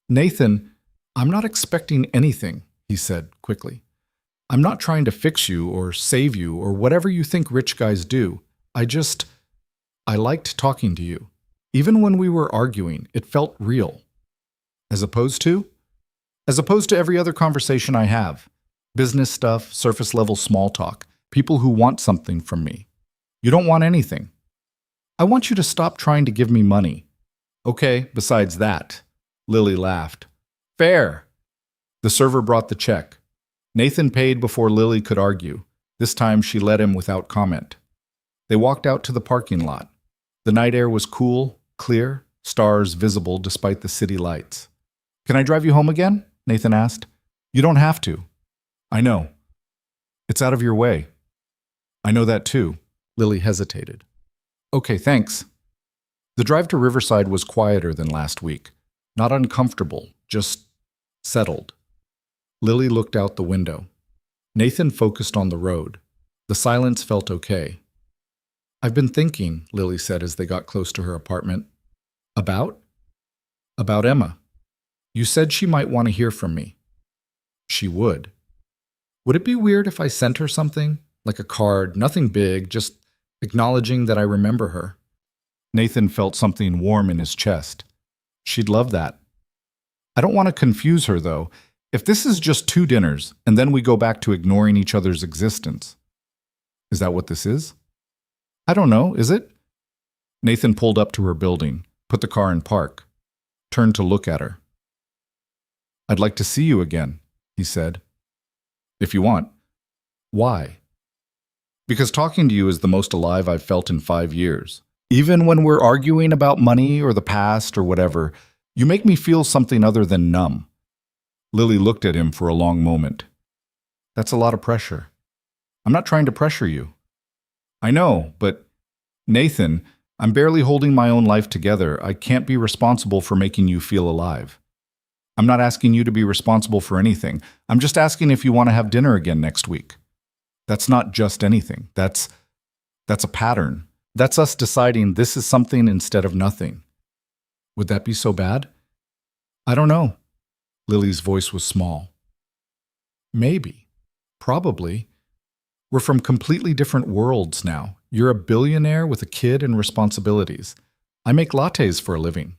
Nathan, I'm not expecting anything, he said quickly. I'm not trying to fix you or save you or whatever you think rich guys do. I liked talking to you. Even when we were arguing, it felt real. As opposed to? As opposed to every other conversation I have. Business stuff, surface-level small talk, people who want something from me. You don't want anything. I want you to stop trying to give me money. Okay, besides that. Lily laughed. Fair. The server brought the check. Nathan paid before Lily could argue. This time she let him without comment. They walked out to the parking lot. The night air was cool, clear, stars visible despite the city lights. Can I drive you home again? Nathan asked. You don't have to. I know. It's out of your way. I know that too. Lily hesitated. Okay, thanks. The drive to Riverside was quieter than last week. Not uncomfortable, just settled. Lily looked out the window. Nathan focused on the road. The silence felt okay. I've been thinking, Lily said as they got close to her apartment. About? About Emma. You said she might want to hear from me. She would. Would it be weird if I sent her something? like a card, nothing big, just acknowledging that I remember her. Nathan felt something warm in his chest. She'd love that. I don't want to confuse her, though. If this is just 2 dinners, and then we go back to ignoring each other's existence. Is that what this is? I don't know, is it? Nathan pulled up to her building, put the car in park, turned to look at her. I'd like to see you again, he said. If you want. Why? Because talking to you is the most alive I've felt in 5 years. Even when we're arguing about money or the past or whatever, you make me feel something other than numb. Lily looked at him for a long moment. That's a lot of pressure. I'm not trying to pressure you. I know, but Nathan, I'm barely holding my own life together. I can't be responsible for making you feel alive. I'm not asking you to be responsible for anything. I'm just asking if you want to have dinner again next week. That's not just anything. That's a pattern. That's us deciding this is something instead of nothing. Would that be so bad? I don't know. Lily's voice was small. Maybe. Probably. We're from completely different worlds now. You're a billionaire with a kid and responsibilities. I make lattes for a living.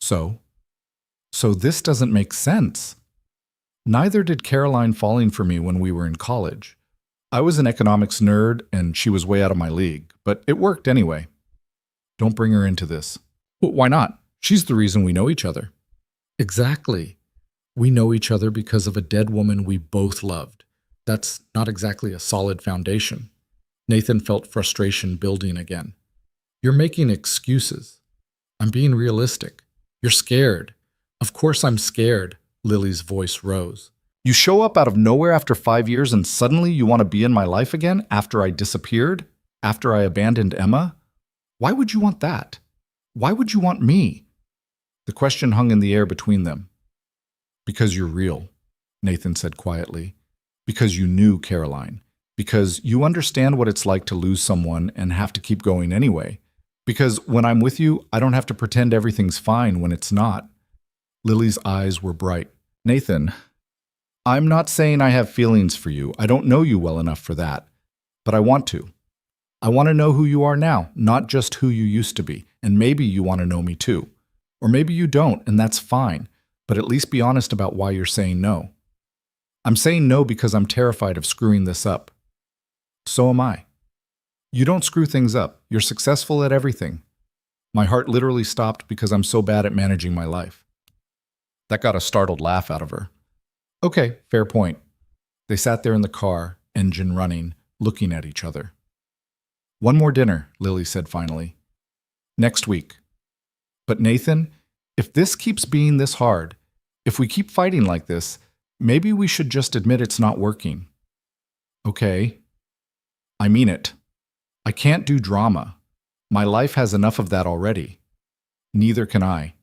So this doesn't make sense. Neither did Caroline falling for me when we were in college. I was an economics nerd and she was way out of my league, but it worked anyway. Don't bring her into this. Well, why not? She's the reason we know each other. Exactly. We know each other because of a dead woman we both loved. That's not exactly a solid foundation. Nathan felt frustration building again. You're making excuses. I'm being realistic. You're scared. Of course I'm scared. Lily's voice rose. You show up out of nowhere after 5 years and suddenly you want to be in my life again after I disappeared? After I abandoned Emma? Why would you want that? Why would you want me? The question hung in the air between them. Because you're real, Nathan said quietly. Because you knew Caroline. Because you understand what it's like to lose someone and have to keep going anyway. Because when I'm with you, I don't have to pretend everything's fine when it's not. Lily's eyes were bright. Nathan, I'm not saying I have feelings for you. I don't know you well enough for that. But I want to. I want to know who you are now, not just who you used to be. And maybe you want to know me too. Or maybe you don't, and that's fine. But at least be honest about why you're saying no. I'm saying no because I'm terrified of screwing this up. So am I. You don't screw things up. You're successful at everything. My heart literally stopped because I'm so bad at managing my life. That got a startled laugh out of her. Okay, fair point. They sat there in the car, engine running, looking at each other. One more dinner, Lily said finally. Next week. But Nathan, if this keeps being this hard, if we keep fighting like this, maybe we should just admit it's not working. Okay. I mean it. I can't do drama. My life has enough of that already. Neither can I.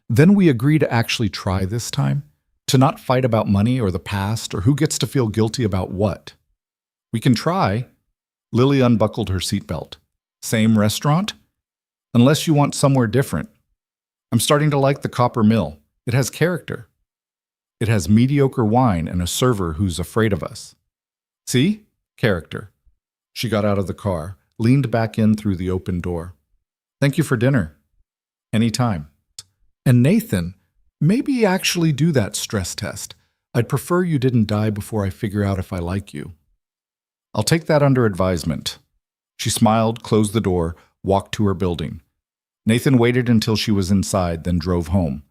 Then we agree to actually try this time, to not fight about money or the past or who gets to feel guilty about what. We can try. Lily unbuckled her seatbelt. Same restaurant? Unless you want somewhere different. I'm starting to like the Copper Mill. It has character. It has mediocre wine and a server who's afraid of us. See? Character. She got out of the car, leaned back in through the open door. Thank you for dinner. Anytime. And Nathan, maybe actually do that stress test. I'd prefer you didn't die before I figure out if I like you. I'll take that under advisement. She smiled, closed the door, walked to her building. Nathan waited until she was inside, then drove home.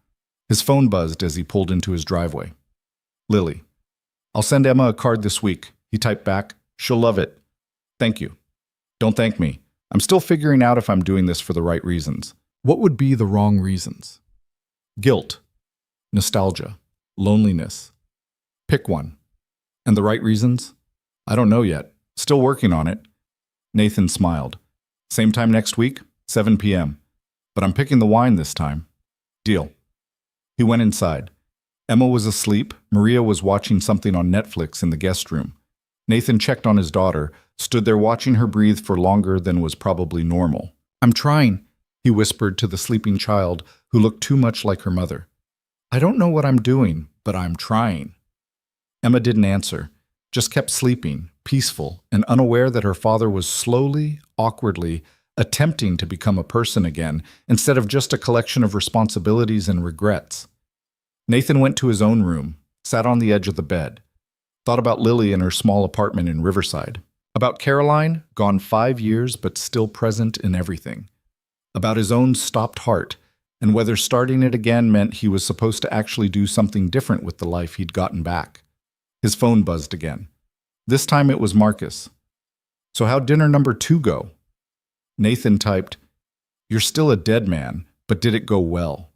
His phone buzzed as he pulled into his driveway. Lily. I'll send Emma a card this week. He typed back. She'll love it. Thank you. Don't thank me. I'm still figuring out if I'm doing this for the right reasons. What would be the wrong reasons? Guilt. Nostalgia. Loneliness. Pick one. And the right reasons? I don't know yet. Still working on it. Nathan smiled. Same time next week, 7 p.m. But I'm picking the wine this time. Deal. He went inside. Emma was asleep. Maria was watching something on Netflix in the guest room. Nathan checked on his daughter, stood there watching her breathe for longer than was probably normal. I'm trying, he whispered to the sleeping child who looked too much like her mother. I don't know what I'm doing, but I'm trying. Emma didn't answer, just kept sleeping, peaceful, and unaware that her father was slowly, awkwardly, attempting to become a person again instead of just a collection of responsibilities and regrets. Nathan went to his own room, sat on the edge of the bed, thought about Lily in her small apartment in Riverside, about Caroline, gone 5 years but still present in everything, about his own stopped heart, and whether starting it again meant he was supposed to actually do something different with the life he'd gotten back. His phone buzzed again. This time it was Marcus. "So how'd dinner number 2 go?" Nathan typed, "You're still a dead man, but did it go well?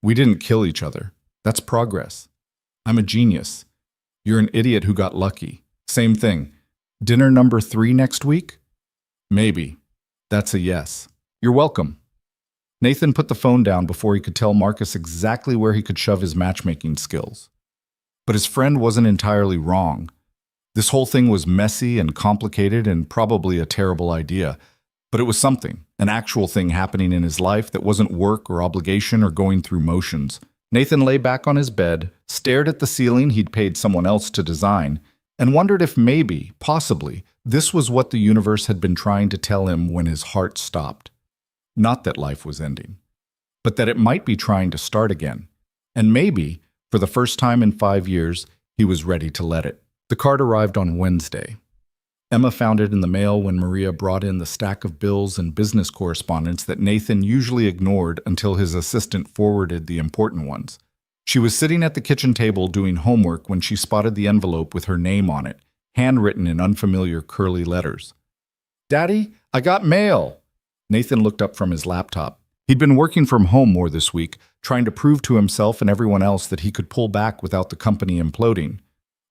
We didn't kill each other. That's progress. I'm a genius. You're an idiot who got lucky. Same thing. Dinner number 3 next week? Maybe. That's a yes. You're welcome." Nathan put the phone down before he could tell Marcus exactly where he could shove his matchmaking skills. But his friend wasn't entirely wrong. This whole thing was messy and complicated and probably a terrible idea, but it was something, an actual thing happening in his life that wasn't work or obligation or going through motions. Nathan lay back on his bed, stared at the ceiling he'd paid someone else to design, and wondered if maybe, possibly, this was what the universe had been trying to tell him when his heart stopped. Not that life was ending, but that it might be trying to start again. And maybe, for the first time in 5 years, he was ready to let it. The card arrived on Wednesday. Emma found it in the mail when Maria brought in the stack of bills and business correspondence that Nathan usually ignored until his assistant forwarded the important ones. She was sitting at the kitchen table doing homework when she spotted the envelope with her name on it, handwritten in unfamiliar curly letters. "Daddy, I got mail!" Nathan looked up from his laptop. He'd been working from home more this week, trying to prove to himself and everyone else that he could pull back without the company imploding.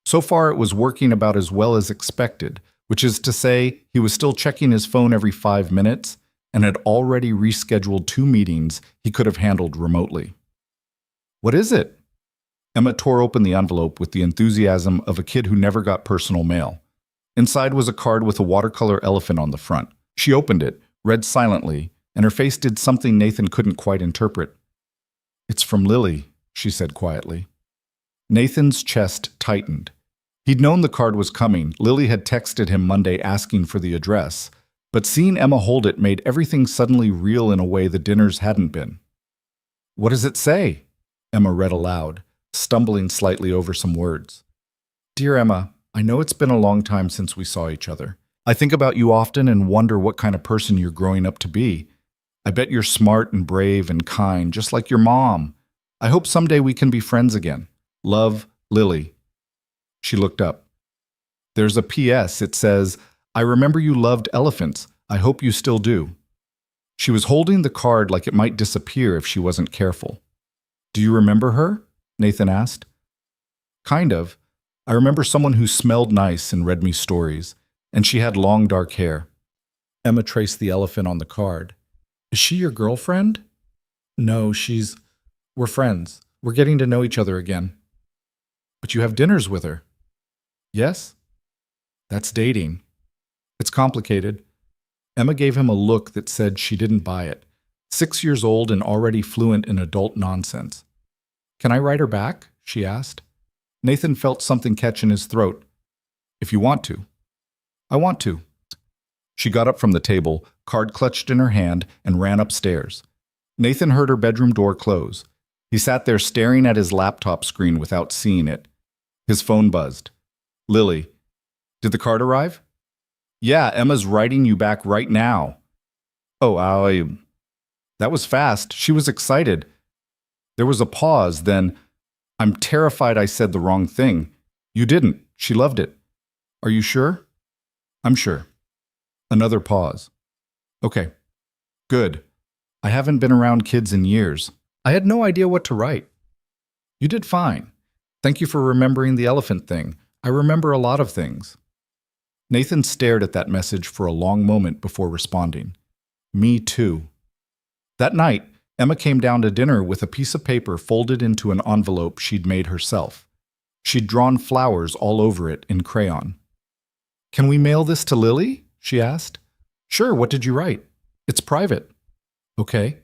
So far, it was working about as well as expected, which is to say he was still checking his phone every 5 minutes and had already rescheduled 2 meetings he could have handled remotely. "What is it?" Emma tore open the envelope with the enthusiasm of a kid who never got personal mail. Inside was a card with a watercolor elephant on the front. She opened it, read silently, and her face did something Nathan couldn't quite interpret. "It's from Lily," she said quietly. Nathan's chest tightened. He'd known the card was coming. Lily had texted him Monday asking for the address, but seeing Emma hold it made everything suddenly real in a way the dinners hadn't been. "What does it say?" Emma read aloud, stumbling slightly over some words. "Dear Emma, I know it's been a long time since we saw each other. I think about you often and wonder what kind of person you're growing up to be. I bet you're smart and brave and kind, just like your mom. I hope someday we can be friends again. Love, Lily." She looked up. There's a P.S. It says, "I remember you loved elephants. I hope you still do." She was holding the card like it might disappear if she wasn't careful. "Do you remember her?" Nathan asked. "Kind of. I remember someone who smelled nice and read me stories, and she had long dark hair." Emma traced the elephant on the card. "Is she your girlfriend?" "No, we're friends. We're getting to know each other again." "But you have dinners with her." "Yes." "That's dating." "It's complicated." Emma gave him a look that said she didn't buy it. 6 years old and already fluent in adult nonsense. "Can I write her back?" she asked. Nathan felt something catch in his throat. "If you want to." "I want to." She got up from the table, card clutched in her hand, and ran upstairs. Nathan heard her bedroom door close. He sat there staring at his laptop screen without seeing it. His phone buzzed. "Lily, did the card arrive?" "Yeah, Emma's writing you back right now." "Oh, that was fast." She was excited. There was a pause, then, "I'm terrified I said the wrong thing." "You didn't. She loved it." "Are you sure?" "I'm sure." Another pause. "Okay. Good. I haven't been around kids in years. I had no idea what to write." "You did fine. Thank you for remembering the elephant thing. I remember a lot of things." Nathan stared at that message for a long moment before responding. "Me too." That night, Emma came down to dinner with a piece of paper folded into an envelope she'd made herself. She'd drawn flowers all over it in crayon. "Can we mail this to Lily?" she asked. "Sure, what did you write?" "It's private." "Okay."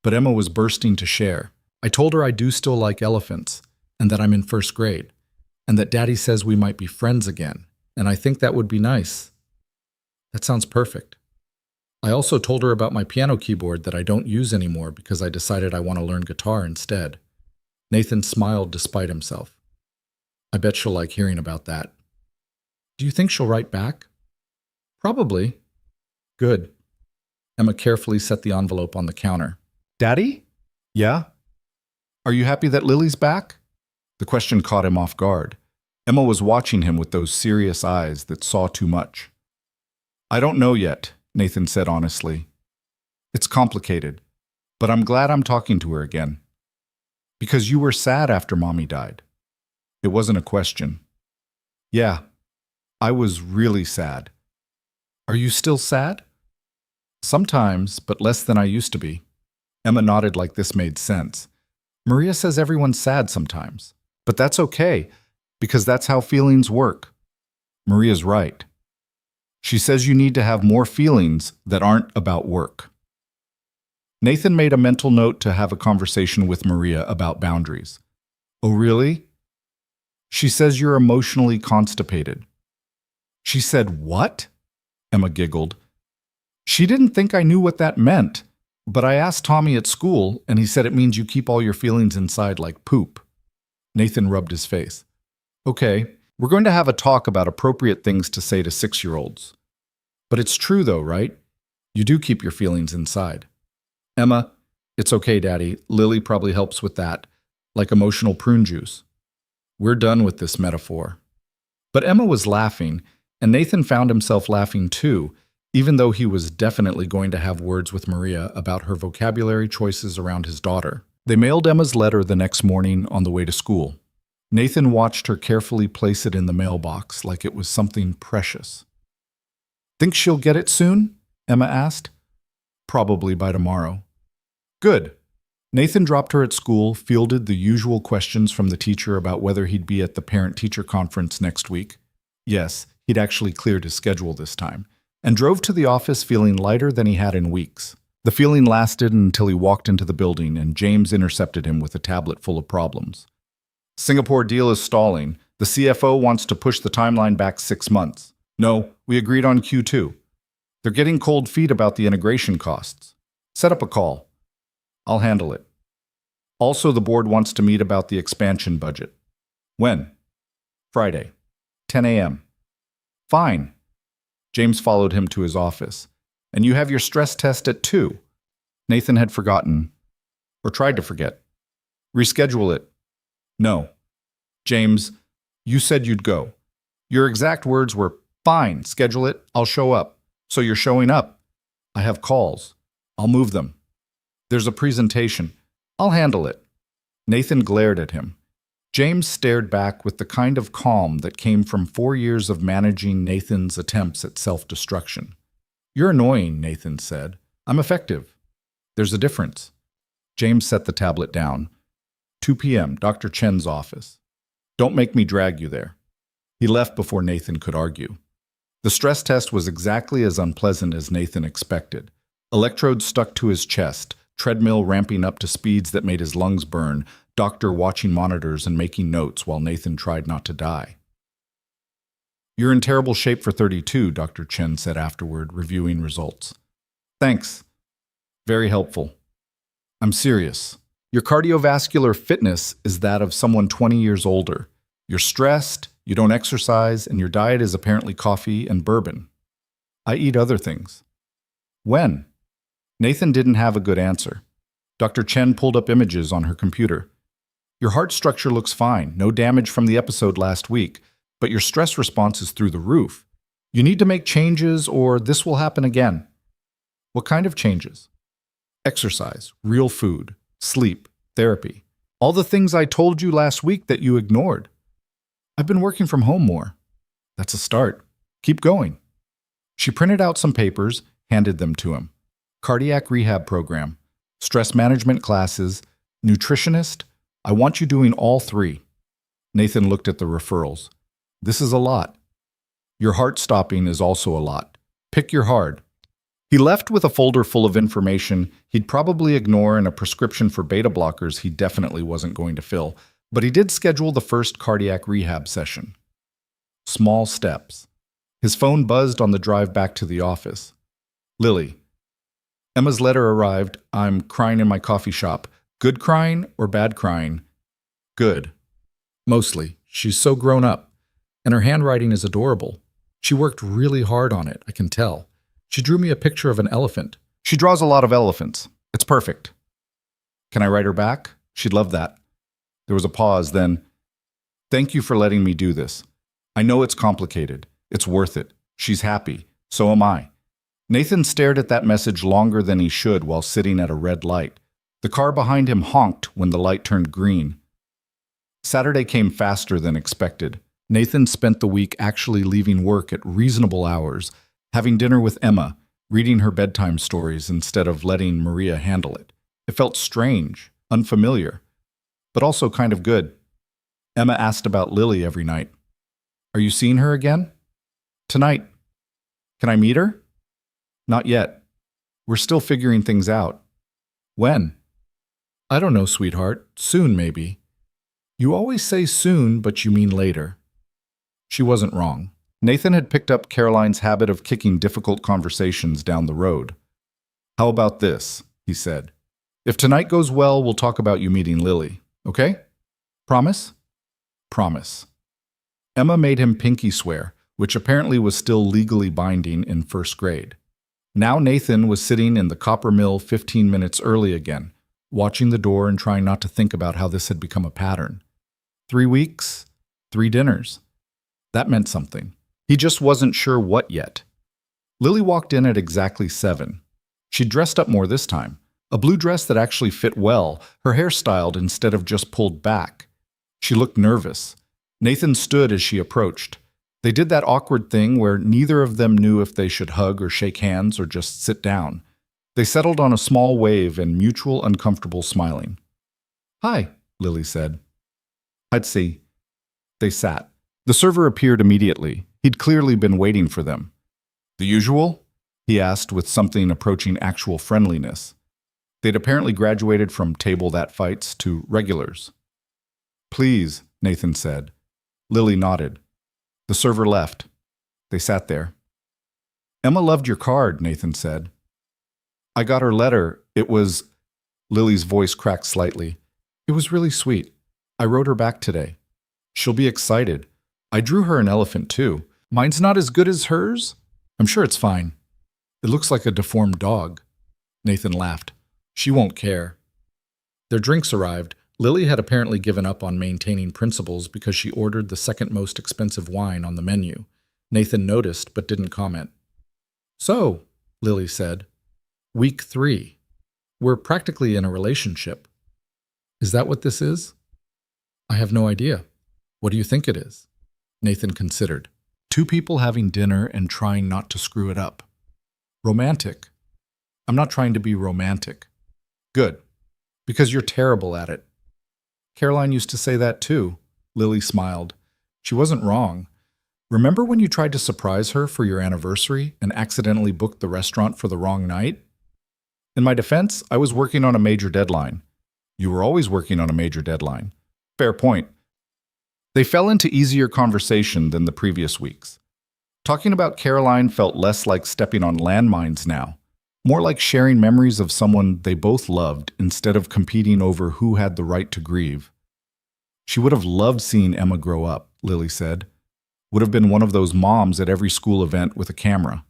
But Emma was bursting to share. "I told her I do still like elephants, and that I'm in 1st grade. and that Daddy says we might be friends again, and I think that would be nice. That sounds perfect. I also told her about my piano keyboard that I don't use anymore because I decided I want to learn guitar instead. Nathan smiled despite himself. I bet she'll like hearing about that. Do you think she'll write back? Probably. Good. Emma carefully set the envelope on the counter. Daddy? Yeah? Are you happy that Lily's back? The question caught him off guard. Emma was watching him with those serious eyes that saw too much. I don't know yet, Nathan said honestly. It's complicated, but I'm glad I'm talking to her again. Because you were sad after Mommy died. It wasn't a question. Yeah, I was really sad. Are you still sad? Sometimes, but less than I used to be. Emma nodded like this made sense. Maria says everyone's sad sometimes. But that's okay, because that's how feelings work. Maria's right. She says you need to have more feelings that aren't about work. Nathan made a mental note to have a conversation with Maria about boundaries. Oh, really? She says you're emotionally constipated. She said, what? Emma giggled. She didn't think I knew what that meant, but I asked Tommy at school, and he said it means you keep all your feelings inside like poop. Nathan rubbed his face. Okay, we're going to have a talk about appropriate things to say to 6-year-olds. But it's true though, right? You do keep your feelings inside. Emma, it's okay, Daddy. Lily probably helps with that, like emotional prune juice. We're done with this metaphor. But Emma was laughing, and Nathan found himself laughing too, even though he was definitely going to have words with Maria about her vocabulary choices around his daughter. They mailed Emma's letter the next morning on the way to school. Nathan watched her carefully place it in the mailbox like it was something precious. Think she'll get it soon? Emma asked. Probably by tomorrow. Good. Nathan dropped her at school, fielded the usual questions from the teacher about whether he'd be at the parent-teacher conference next week. Yes, he'd actually cleared his schedule this time, and drove to the office feeling lighter than he had in weeks. The feeling lasted until he walked into the building and James intercepted him with a tablet full of problems. Singapore deal is stalling. The CFO wants to push the timeline back 6 months. No, we agreed on Q2. They're getting cold feet about the integration costs. Set up a call. I'll handle it. Also, the board wants to meet about the expansion budget. When? Friday, 10 a.m. Fine. James followed him to his office. And you have your stress test at 2. Nathan had forgotten, or tried to forget. Reschedule it. No. James, you said you'd go. Your exact words were, fine, schedule it, I'll show up. So you're showing up. I have calls. I'll move them. There's a presentation. I'll handle it. Nathan glared at him. James stared back with the kind of calm that came from 4 years of managing Nathan's attempts at self-destruction. You're annoying, Nathan said. I'm effective. There's a difference. James set the tablet down. 2 p.m., Dr. Chen's office. Don't make me drag you there. He left before Nathan could argue. The stress test was exactly as unpleasant as Nathan expected. Electrodes stuck to his chest, treadmill ramping up to speeds that made his lungs burn, doctor watching monitors and making notes while Nathan tried not to die. You're in terrible shape for 32, Dr. Chen said afterward, reviewing results. Thanks. Very helpful. I'm serious. Your cardiovascular fitness is that of someone 20 years older. You're stressed, you don't exercise, and your diet is apparently coffee and bourbon. I eat other things. When? Nathan didn't have a good answer. Dr. Chen pulled up images on her computer. Your heart structure looks fine, no damage from the episode last week, but your stress response is through the roof. You need to make changes or this will happen again. What kind of changes? Exercise, real food, sleep, therapy. All the things I told you last week that you ignored. I've been working from home more. That's a start. Keep going. She printed out some papers, handed them to him. Cardiac rehab program, stress management classes, nutritionist. I want you doing all 3. Nathan looked at the referrals. This is a lot. Your heart stopping is also a lot. Pick your hard. He left with a folder full of information he'd probably ignore and a prescription for beta blockers he definitely wasn't going to fill, But he did schedule the first cardiac rehab session. Small steps. His phone buzzed on the drive back to the office. Lily. Emma's letter arrived. I'm crying in my coffee shop. Good crying or bad crying? Good. Mostly. She's so grown up. And her handwriting is adorable. She worked really hard on it, I can tell. She drew me a picture of an elephant. She draws a lot of elephants. It's perfect. Can I write her back? She'd love that. There was a pause, then, thank you for letting me do this. I know it's complicated. It's worth it. She's happy. So am I. Nathan stared at that message longer than he should while sitting at a red light. The car behind him honked when the light turned green. Saturday came faster than expected. Nathan spent the week actually leaving work at reasonable hours, having dinner with Emma, reading her bedtime stories instead of letting Maria handle it. It felt strange, unfamiliar, but also kind of good. Emma asked about Lily every night. Are you seeing her again? Tonight. Can I meet her? Not yet. We're still figuring things out. When? I don't know, sweetheart. Soon, maybe. You always say soon, but you mean later. She wasn't wrong. Nathan had picked up Caroline's habit of kicking difficult conversations down the road. How about this? He said. If tonight goes well, we'll talk about you meeting Lily. Okay? Promise? Promise. Emma made him pinky swear, which apparently was still legally binding in first grade. Now Nathan was sitting in the copper mill 15 minutes early again, watching the door and trying not to think about how this had become a pattern. 3 weeks, 3 dinners. That meant something. He just wasn't sure what yet. Lily walked in at exactly 7. She dressed up more this time. A blue dress that actually fit well, her hair styled instead of just pulled back. She looked nervous. Nathan stood as she approached. They did that awkward thing where neither of them knew if they should hug or shake hands or just sit down. They settled on a small wave and mutual uncomfortable smiling. Hi, Lily said. I'd see. They sat. The server appeared immediately. He'd clearly been waiting for them. The usual? He asked with something approaching actual friendliness. They'd apparently graduated from table that fights to regulars. Please, Nathan said. Lily nodded. The server left. They sat there. Emma loved your card, Nathan said. I got her letter. It was... Lily's voice cracked slightly. It was really sweet. I wrote her back today. She'll be excited. I drew her an elephant, too. Mine's not as good as hers? I'm sure it's fine. It looks like a deformed dog. Nathan laughed. She won't care. Their drinks arrived. Lily had apparently given up on maintaining principles because she ordered the second most expensive wine on the menu. Nathan noticed but didn't comment. So, Lily said, week 3. We're practically in a relationship. Is that what this is? I have no idea. What do you think it is? Nathan considered. 2 people having dinner and trying not to screw it up. Romantic. I'm not trying to be romantic. Good. Because you're terrible at it. Caroline used to say that too. Lily smiled. She wasn't wrong. Remember when you tried to surprise her for your anniversary and accidentally booked the restaurant for the wrong night? In my defense, I was working on a major deadline. You were always working on a major deadline. Fair point. They fell into easier conversation than the previous weeks. Talking about Caroline felt less like stepping on landmines now, more like sharing memories of someone they both loved instead of competing over who had the right to grieve. She would have loved seeing Emma grow up, Lily said. Would have been one of those moms at every school event with a camera.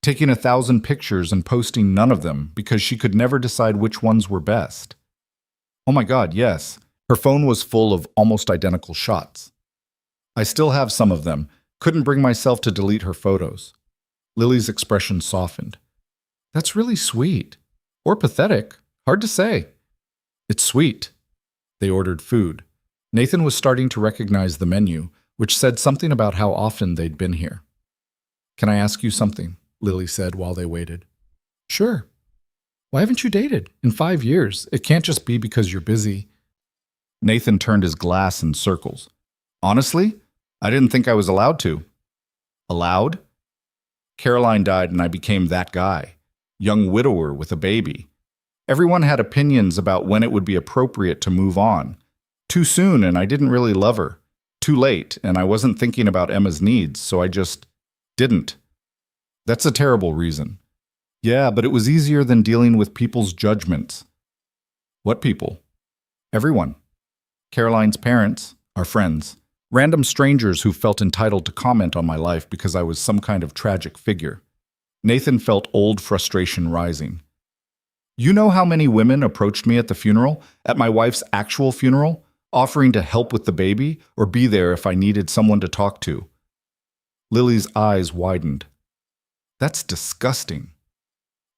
Taking 1,000 pictures and posting none of them because she could never decide which ones were best. Oh my God, yes. Her phone was full of almost identical shots. I still have some of them. Couldn't bring myself to delete her photos. Lily's expression softened. That's really sweet. Or pathetic. Hard to say. It's sweet. They ordered food. Nathan was starting to recognize the menu, which said something about how often they'd been here. Can I ask you something? Lily said while they waited. Sure. Why haven't you dated? In 5 years. It can't just be because you're busy. Nathan turned his glass in circles. Honestly, I didn't think I was allowed to. Allowed? Caroline died and I became that guy. Young widower with a baby. Everyone had opinions about when it would be appropriate to move on. Too soon, and I didn't really love her. Too late, and I wasn't thinking about Emma's needs, so I just didn't. That's a terrible reason. Yeah, but it was easier than dealing with people's judgments. What people? Everyone. Caroline's parents, our friends, random strangers who felt entitled to comment on my life because I was some kind of tragic figure. Nathan felt old frustration rising. You know how many women approached me at the funeral, at my wife's actual funeral, offering to help with the baby or be there if I needed someone to talk to? Lily's eyes widened. That's disgusting.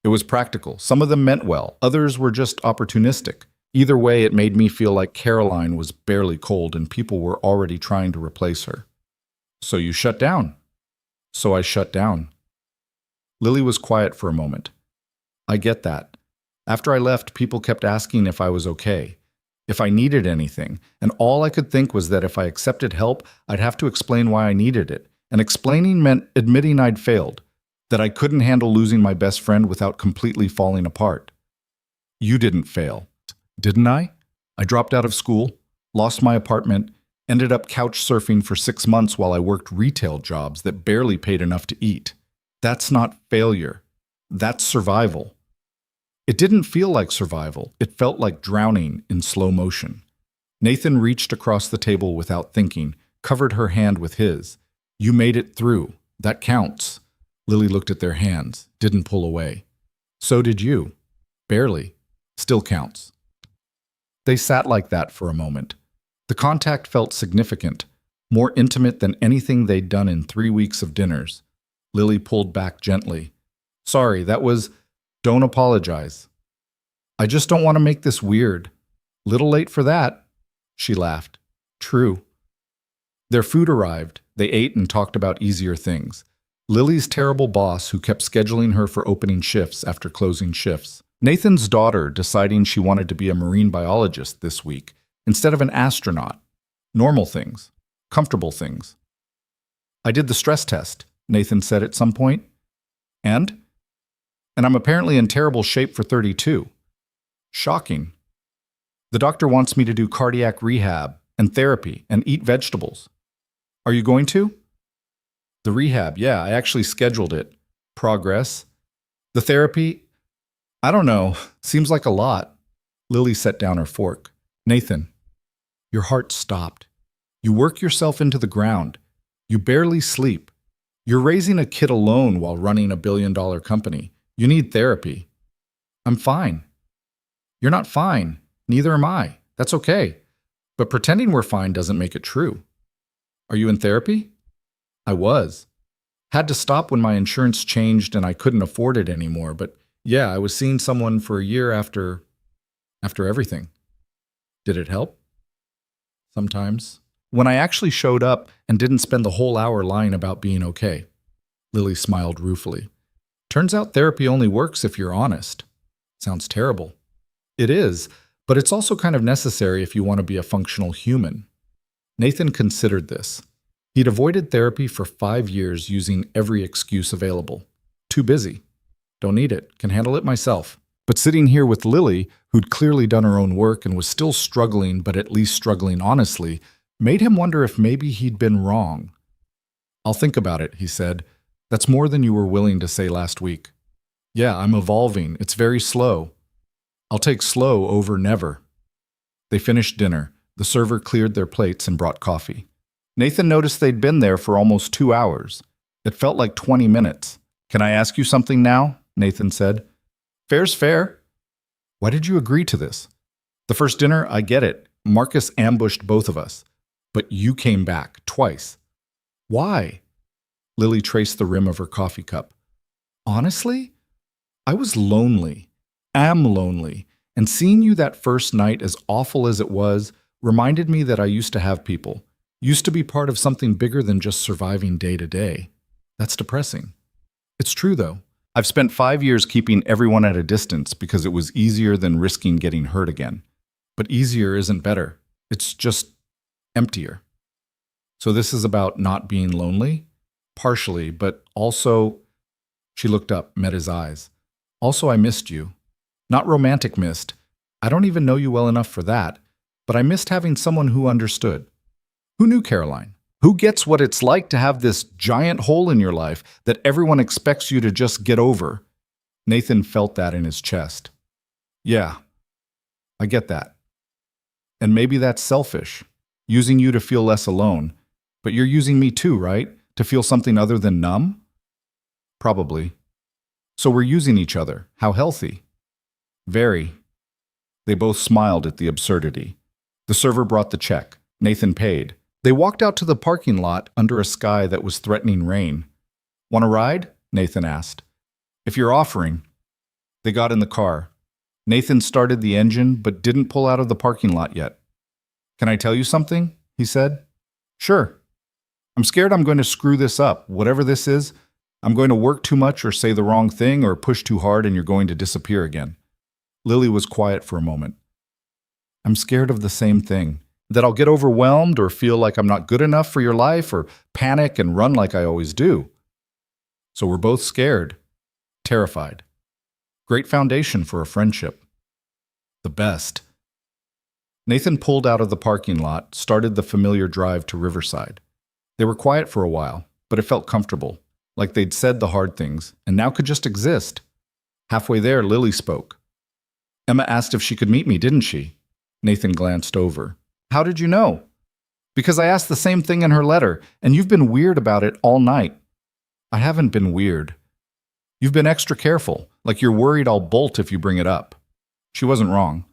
It was practical. Some of them meant well. Others were just opportunistic. Either way, it made me feel like Caroline was barely cold and people were already trying to replace her. So you shut down. So I shut down. Lily was quiet for a moment. I get that. After I left, people kept asking if I was okay, if I needed anything, and all I could think was that if I accepted help, I'd have to explain why I needed it. And explaining meant admitting I'd failed, that I couldn't handle losing my best friend without completely falling apart. You didn't fail, didn't I? I dropped out of school, lost my apartment, ended up couch surfing for 6 months while I worked retail jobs that barely paid enough to eat. That's not failure. That's survival. It didn't feel like survival. It felt like drowning in slow motion. Nathan reached across the table without thinking, covered her hand with his. You made it through. That counts. Lily looked at their hands, didn't pull away. So did you. Barely. Still counts. They sat like that for a moment. The contact felt significant, more intimate than anything they'd done in 3 weeks of dinners. Lily pulled back gently. Sorry, that was... Don't apologize. I just don't want to make this weird. Little late for that. She laughed. True. Their food arrived. They ate and talked about easier things. Lily's terrible boss who kept scheduling her for opening shifts after closing shifts. Nathan's daughter deciding she wanted to be a marine biologist this week instead of an astronaut. Normal things. Comfortable things. I did the stress test, Nathan said at some point. And I'm apparently in terrible shape for 32. Shocking. The doctor wants me to do cardiac rehab and therapy and eat vegetables. Are you going to? The rehab, yeah, I actually scheduled it. Progress. The therapy, I don't know, seems like a lot. Lily set down her fork. Nathan, your heart stopped. You work yourself into the ground. You barely sleep. You're raising a kid alone while running a billion-dollar company. You need therapy. I'm fine. You're not fine. Neither am I. That's okay. But pretending we're fine doesn't make it true. Are you in therapy? I was. Had to stop when my insurance changed and I couldn't afford it anymore. But yeah, I was seeing someone for a year after everything. Did it help? Sometimes. When I actually showed up and didn't spend the whole hour lying about being okay. Lily smiled ruefully. Turns out therapy only works if you're honest. Sounds terrible. It is, but it's also kind of necessary if you want to be a functional human. Nathan considered this. He'd avoided therapy for 5 years using every excuse available. Too busy. Don't need it. Can handle it myself. But sitting here with Lily, who'd clearly done her own work and was still struggling, but at least struggling honestly, made him wonder if maybe he'd been wrong. I'll think about it, he said. That's more than you were willing to say last week. Yeah, I'm evolving. It's very slow. I'll take slow over never. They finished dinner. The server cleared their plates and brought coffee. Nathan noticed they'd been there for almost 2 hours. It felt like 20 minutes. Can I ask you something now? Nathan said. Fair's fair. Why did you agree to this? The first dinner, I get it. Marcus ambushed both of us. But you came back twice. Why? Lily traced the rim of her coffee cup. Honestly, I was lonely. Am lonely. And seeing you that first night, as awful as it was, reminded me that I used to have people. Used to be part of something bigger than just surviving day to day. That's depressing. It's true, though. I've spent 5 years keeping everyone at a distance because it was easier than risking getting hurt again. But easier isn't better. It's just emptier. So this is about not being lonely? Partially, but also... She looked up, met his eyes. Also, I missed you. Not romantic missed. I don't even know you well enough for that. but I missed having someone who understood. Who knew Caroline? Who gets what it's like to have this giant hole in your life that everyone expects you to just get over? Nathan felt that in his chest. Yeah, I get that. And maybe that's selfish, using you to feel less alone. But you're using me too, right? To feel something other than numb? Probably. So we're using each other. How healthy? Very. They both smiled at the absurdity. The server brought the check. Nathan paid. They walked out to the parking lot under a sky that was threatening rain. Want a ride? Nathan asked. If you're offering. They got in the car. Nathan started the engine but didn't pull out of the parking lot yet. Can I tell you something? He said. Sure. I'm scared I'm going to screw this up. Whatever this is, I'm going to work too much or say the wrong thing or push too hard and you're going to disappear again. Lily was quiet for a moment. I'm scared of the same thing. That I'll get overwhelmed or feel like I'm not good enough for your life or panic and run like I always do. So we're both scared, terrified. Great foundation for a friendship. The best. Nathan pulled out of the parking lot, started the familiar drive to Riverside. They were quiet for a while, but it felt comfortable, like they'd said the hard things and now could just exist. Halfway there, Lily spoke. Emma asked if she could meet me, didn't she? Nathan glanced over. How did you know? Because I asked the same thing in her letter, and you've been weird about it all night. I haven't been weird. You've been extra careful, like you're worried I'll bolt if you bring it up. She wasn't wrong.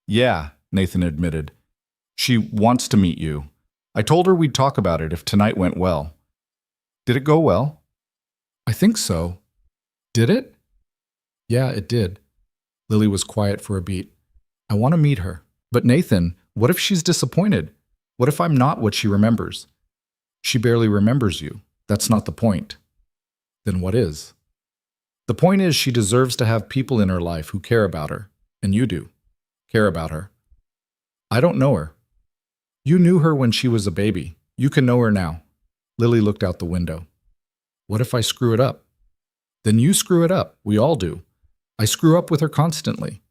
Yeah, Nathan admitted. She wants to meet you. I told her we'd talk about it if tonight went well. Did it go well? I think so. Did it? Yeah, it did. Lily was quiet for a beat. I want to meet her. But Nathan, what if she's disappointed? What if I'm not what she remembers? She barely remembers you. That's not the point. Then what is? The point is she deserves to have people in her life who care about her. And you do. Care about her. I don't know her. You knew her when she was a baby. You can know her now. Lily looked out the window. What if I screw it up? Then you screw it up. We all do. I screw up with her constantly.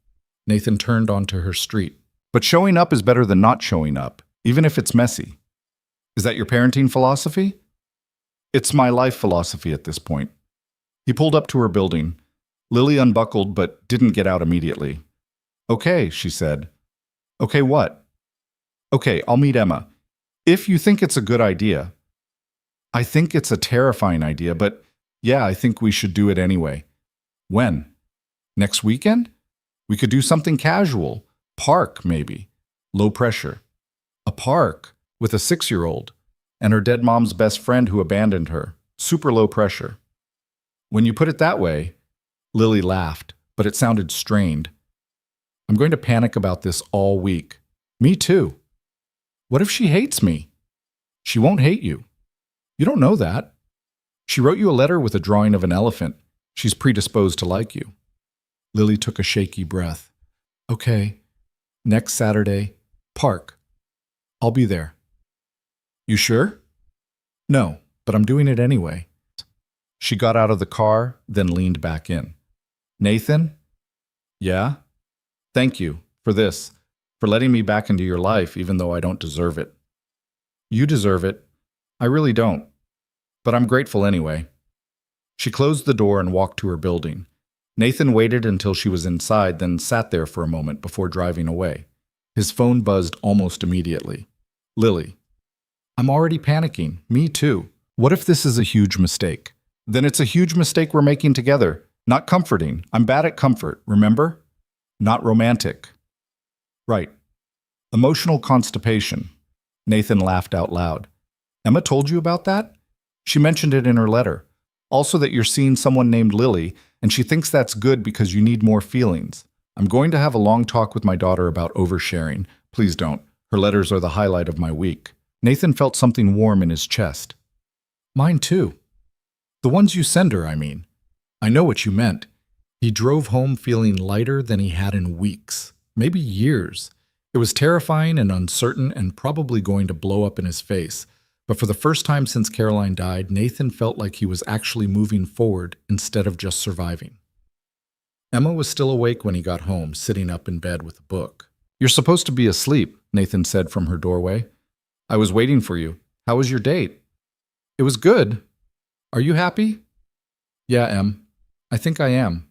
Nathan turned onto her street. But showing up is better than not showing up, even if it's messy. Is that your parenting philosophy? It's my life philosophy at this point. He pulled up to her building. Lily unbuckled but didn't get out immediately. Okay, she said. Okay, what? Okay, I'll meet Emma. If you think it's a good idea. I think it's a terrifying idea, but yeah, I think we should do it anyway. When? Next weekend? We could do something casual. Park, maybe. Low pressure. A park with a 6-year-old and her dead mom's best friend who abandoned her. Super low pressure. When you put it that way, Lily laughed, but it sounded strained. I'm going to panic about this all week. Me too. What if she hates me? She won't hate you. You don't know that. She wrote you a letter with a drawing of an elephant. She's predisposed to like you. Lily took a shaky breath. Okay. Next Saturday, park. I'll be there. You sure? No, but I'm doing it anyway. She got out of the car, then leaned back in. Nathan? Yeah? Thank you for this, for letting me back into your life even though I don't deserve it. You deserve it. I really don't. But I'm grateful anyway. She closed the door and walked to her building. Nathan waited until she was inside, then sat there for a moment before driving away. His phone buzzed almost immediately. Lily. I'm already panicking. Me too. What if this is a huge mistake? Then it's a huge mistake we're making together. Not comforting. I'm bad at comfort, remember? Not romantic. Right. Emotional constipation. Nathan laughed out loud. Emma told you about that? She mentioned it in her letter. Also that you're seeing someone named Lily, and she thinks that's good because you need more feelings. I'm going to have a long talk with my daughter about oversharing. Please don't. Her letters are the highlight of my week. Nathan felt something warm in his chest. Mine too. The ones you send her, I mean. I know what you meant. He drove home feeling lighter than he had in weeks, maybe years. It was terrifying and uncertain and probably going to blow up in his face. But for the first time since Caroline died, Nathan felt like he was actually moving forward instead of just surviving. Emma was still awake when he got home, sitting up in bed with a book. You're supposed to be asleep, Nathan said from her doorway. I was waiting for you. How was your date? It was good. Are you happy? Yeah, Em. I think I am.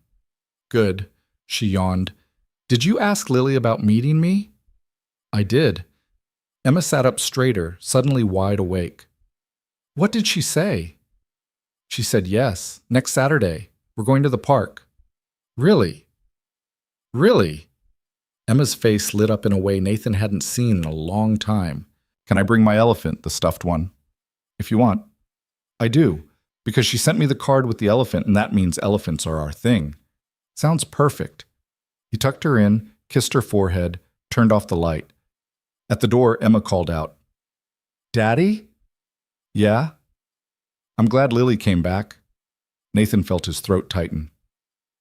Good. She yawned. Did you ask Lily about meeting me? I did. Emma sat up straighter, suddenly wide awake. What did she say? She said yes, next Saturday. We're going to the park. Really? Really? Emma's face lit up in a way Nathan hadn't seen in a long time. Can I bring my elephant, the stuffed one? If you want. I do, because she sent me the card with the elephant, and that means elephants are our thing. Sounds perfect. He tucked her in, kissed her forehead, turned off the light. At the door, Emma called out, Daddy? Yeah? I'm glad Lily came back. Nathan felt his throat tighten.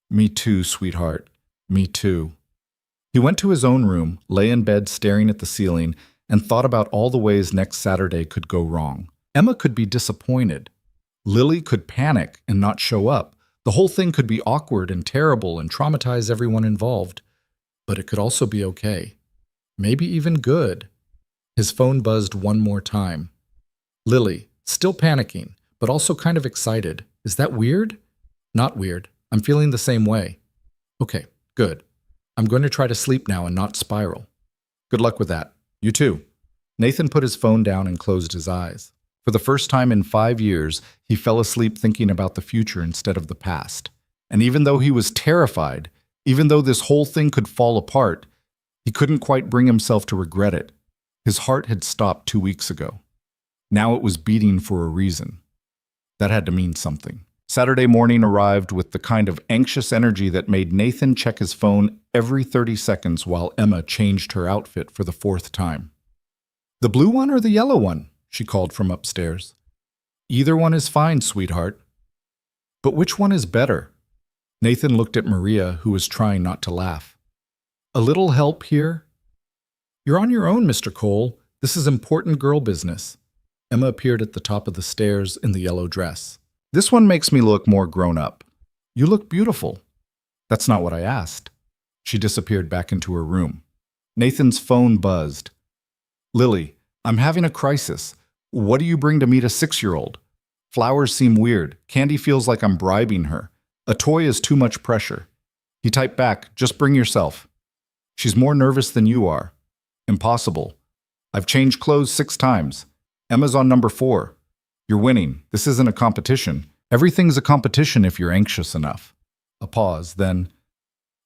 Me too, sweetheart. Me too. He went to his own room, lay in bed staring at the ceiling, and thought about all the ways next Saturday could go wrong. Emma could be disappointed. Lily could panic and not show up. The whole thing could be awkward and terrible and traumatize everyone involved. But it could also be okay. Maybe even good. His phone buzzed one more time. Lily, still panicking, but also kind of excited. Is that weird? Not weird. I'm feeling the same way. Okay, good. I'm going to try to sleep now and not spiral. Good luck with that. You too. Nathan put his phone down and closed his eyes. For the first time in 5 years, he fell asleep thinking about the future instead of the past. And even though he was terrified, even though this whole thing could fall apart, he couldn't quite bring himself to regret it. His heart had stopped 2 weeks ago. Now it was beating for a reason. That had to mean something. Saturday morning arrived with the kind of anxious energy that made Nathan check his phone every 30 seconds while Emma changed her outfit for the 4th time. The blue one or the yellow one? She called from upstairs. Either one is fine, sweetheart. But which one is better? Nathan looked at Maria, who was trying not to laugh. A little help here? You're on your own, Mr. Cole. This is important girl business. Emma appeared at the top of the stairs in the yellow dress. This one makes me look more grown up. You look beautiful. That's not what I asked. She disappeared back into her room. Nathan's phone buzzed. Lily, I'm having a crisis. What do you bring to meet a 6-year-old? Flowers seem weird. Candy feels like I'm bribing her. A toy is too much pressure. He typed back, just bring yourself. She's more nervous than you are. Impossible. I've changed clothes 6 times. Emma's on number 4. You're winning. This isn't a competition. Everything's a competition if you're anxious enough. A pause, then.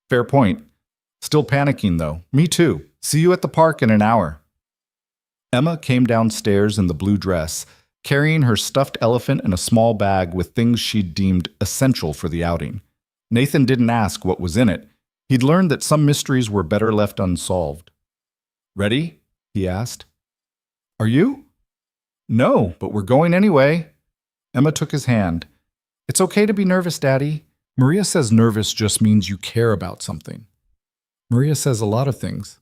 Fair point. Still panicking, though. Me too. See you at the park in an hour. Emma came downstairs in the blue dress, carrying her stuffed elephant and a small bag with things she'd deemed essential for the outing. Nathan didn't ask what was in it. He'd learned that some mysteries were better left unsolved. Ready? He asked. Are you? No, but we're going anyway. Emma took his hand. It's okay to be nervous, Daddy. Maria says nervous just means you care about something. Maria says a lot of things.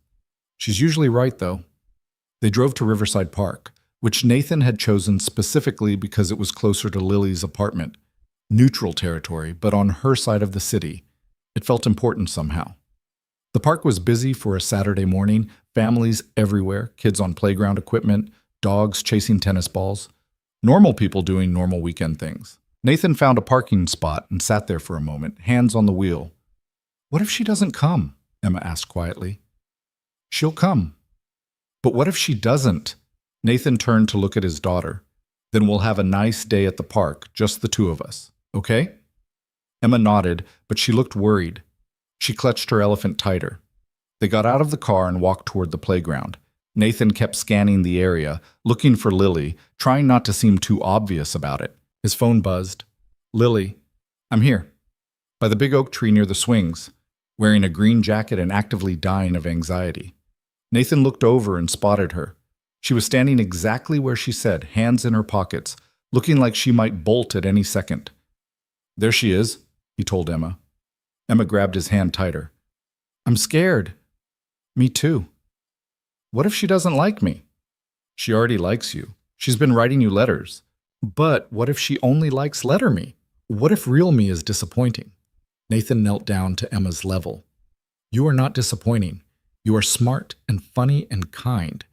She's usually right, though. They drove to Riverside Park, which Nathan had chosen specifically because it was closer to Lily's apartment. Neutral territory, but on her side of the city. It felt important somehow. The park was busy for a Saturday morning, families everywhere, kids on playground equipment, dogs chasing tennis balls, normal people doing normal weekend things. Nathan found a parking spot and sat there for a moment, hands on the wheel. What if she doesn't come? Emma asked quietly. She'll come. But what if she doesn't? Nathan turned to look at his daughter. Then we'll have a nice day at the park, just the 2 of us, okay? Emma nodded, but she looked worried. She clutched her elephant tighter. They got out of the car and walked toward the playground. Nathan kept scanning the area, looking for Lily, trying not to seem too obvious about it. His phone buzzed. Lily, I'm here. By the big oak tree near the swings, wearing a green jacket and actively dying of anxiety. Nathan looked over and spotted her. She was standing exactly where she said, hands in her pockets, looking like she might bolt at any second. There she is, he told Emma. Emma grabbed his hand tighter. I'm scared. Me too. What if she doesn't like me? She already likes you. She's been writing you letters. But what if she only likes letter me? What if real me is disappointing? Nathan knelt down to Emma's level. You are not disappointing. You are smart and funny and kind.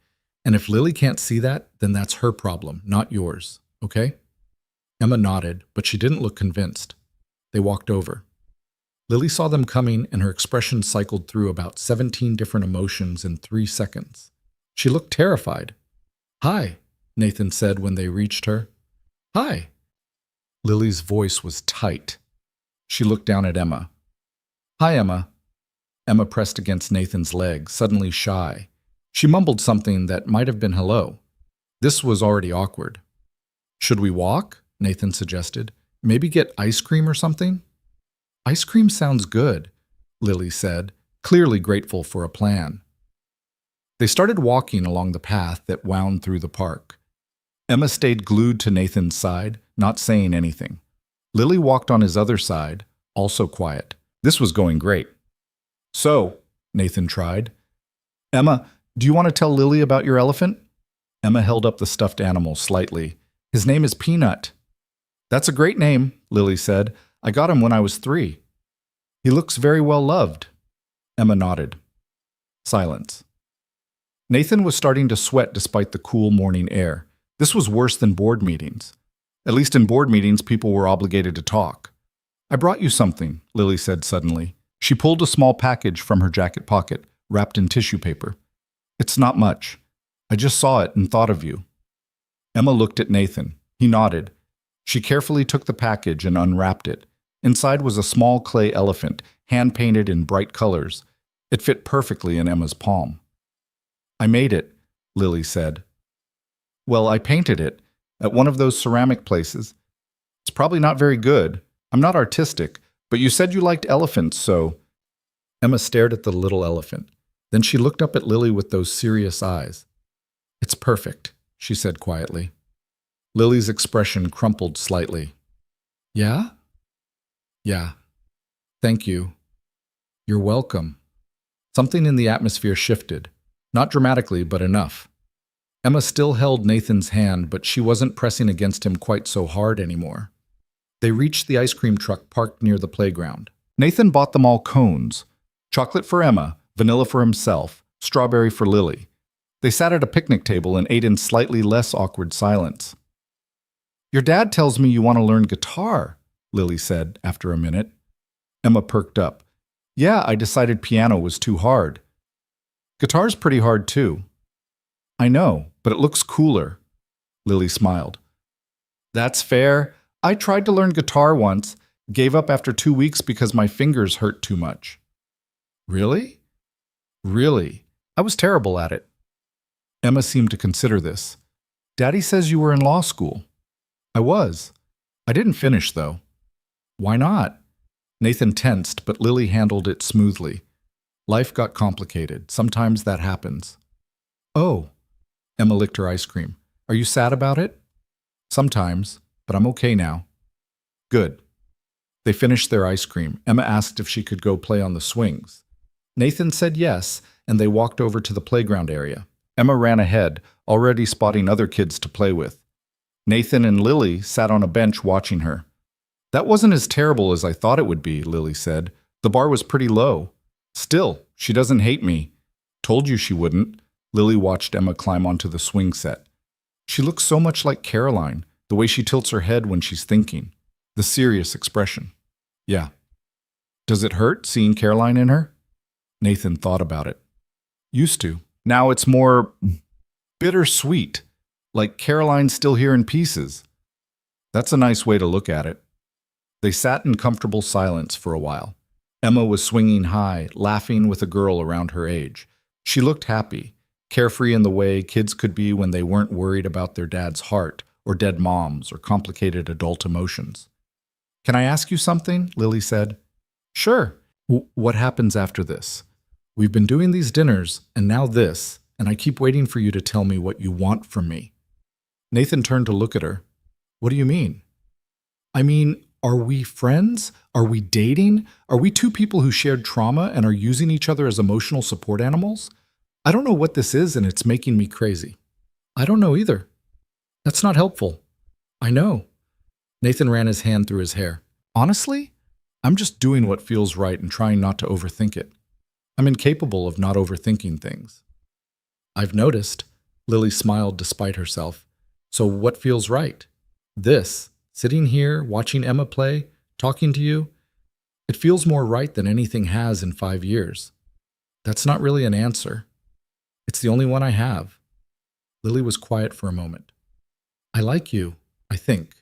And if Lily can't see that, then that's her problem, not yours, okay? Emma nodded, but she didn't look convinced. They walked over. Lily saw them coming, and her expression cycled through about 17 different emotions in 3 seconds. She looked terrified. "Hi," Nathan said when they reached her. "Hi." Lily's voice was tight. She looked down at Emma. "Hi, Emma." Emma pressed against Nathan's leg, suddenly shy. She mumbled something that might have been hello. This was already awkward. "Should we walk?" Nathan suggested. "Maybe get ice cream or something?" "Ice cream sounds good," Lily said, clearly grateful for a plan. They started walking along the path that wound through the park. Emma stayed glued to Nathan's side, not saying anything. Lily walked on his other side, also quiet. This was going great. "So," Nathan tried. "Emma, do you want to tell Lily about your elephant?" Emma held up the stuffed animal slightly. "His name is Peanut." "That's a great name," Lily said. "I got him when I was 3. He looks very well loved." Emma nodded. Silence. Nathan was starting to sweat despite the cool morning air. This was worse than board meetings. At least in board meetings, people were obligated to talk. "I brought you something," Lily said suddenly. She pulled a small package from her jacket pocket, wrapped in tissue paper. "It's not much. I just saw it and thought of you." Emma looked at Nathan. He nodded. She carefully took the package and unwrapped it. Inside was a small clay elephant, hand-painted in bright colors. It fit perfectly in Emma's palm. "I made it," Lily said. "Well, I painted it at one of those ceramic places. It's probably not very good. I'm not artistic, but you said you liked elephants, so—" Emma stared at the little elephant. Then she looked up at Lily with those serious eyes. "It's perfect," she said quietly. Lily's expression crumpled slightly. "Yeah?" "Yeah. Thank you. You're welcome." Something in the atmosphere shifted. Not dramatically, but enough. Emma still held Nathan's hand, but she wasn't pressing against him quite so hard anymore. They reached the ice cream truck parked near the playground. Nathan bought them all cones. Chocolate for Emma, vanilla for himself, strawberry for Lily. They sat at a picnic table and ate in slightly less awkward silence. "Your dad tells me you want to learn guitar," Lily said after a minute. Emma perked up. "Yeah, I decided piano was too hard." "Guitar's pretty hard too." "I know, but it looks cooler." Lily smiled. "That's fair. I tried to learn guitar once, gave up after 2 weeks because my fingers hurt too much." "Really?" "Really. I was terrible at it." Emma seemed to consider this. "Daddy says you were in law school." "I was. I didn't finish, though." "Why not?" Nathan tensed, but Lily handled it smoothly. Life got complicated. Sometimes that happens. "Oh." Emma licked her ice cream. "Are you sad about it?" "Sometimes, but I'm okay now." "Good." They finished their ice cream. Emma asked if she could go play on the swings. Nathan said yes, and they walked over to the playground area. Emma ran ahead, already spotting other kids to play with. Nathan and Lily sat on a bench watching her. "That wasn't as terrible as I thought it would be," Lily said. "The bar was pretty low. Still, she doesn't hate me." "Told you she wouldn't." Lily watched Emma climb onto the swing set. She looks so much like Caroline, the way she tilts her head when she's thinking. The serious expression. "Yeah." "Does it hurt seeing Caroline in her?" Nathan thought about it. "Used to. Now it's more bittersweet, like Caroline's still here in pieces." "That's a nice way to look at it." They sat in comfortable silence for a while. Emma was swinging high, laughing with a girl around her age. She looked happy, carefree in the way kids could be when they weren't worried about their dad's heart, or dead moms, or complicated adult emotions. "Can I ask you something?" Lily said. "Sure." What happens after this? We've been doing these dinners, and now this, and I keep waiting for you to tell me what you want from me." Nathan turned to look at her. "What do you mean?" "I mean, are we friends? Are we dating? Are we two people who shared trauma and are using each other as emotional support animals? I don't know what this is, and it's making me crazy." "I don't know either." "That's not helpful." "I know." Nathan ran his hand through his hair. "Honestly, I'm just doing what feels right and trying not to overthink it." I'm incapable of not overthinking things. I've noticed. Lily smiled despite herself. So what feels right? This, sitting here, watching Emma play, talking to you, it feels more right than anything has in 5 years. That's not really an answer. It's the only one I have. Lily was quiet for a moment. I like you, I think.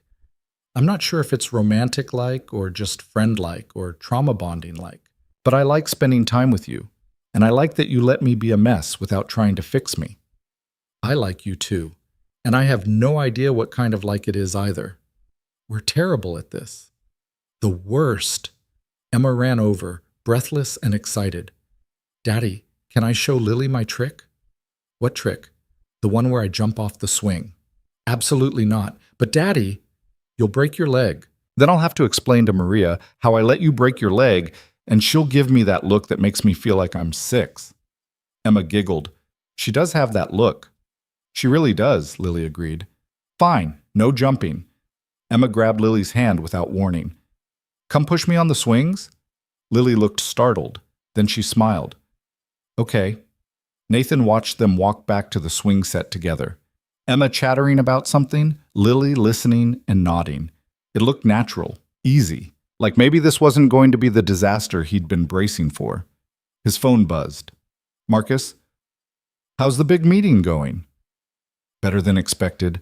I'm not sure if it's romantic-like or just friend-like or trauma bonding-like, but I like spending time with you, and I like that you let me be a mess without trying to fix me. I like you too, and I have no idea what kind of like it is either. We're terrible at this. The worst. Emma ran over, breathless and excited. Daddy, can I show Lily my trick? What trick? The one where I jump off the swing. Absolutely not. But Daddy, you'll break your leg. Then I'll have to explain to Maria how I let you break your leg, and she'll give me that look that makes me feel like I'm 6. Emma giggled. She does have that look. She really does, Lily agreed. Fine, no jumping. Emma grabbed Lily's hand without warning. Come push me on the swings? Lily looked startled. Then she smiled. Okay. Nathan watched them walk back to the swing set together. Emma chattering about something, Lily listening and nodding. It looked natural, easy, like maybe this wasn't going to be the disaster he'd been bracing for. His phone buzzed. Marcus? How's the big meeting going? Better than expected.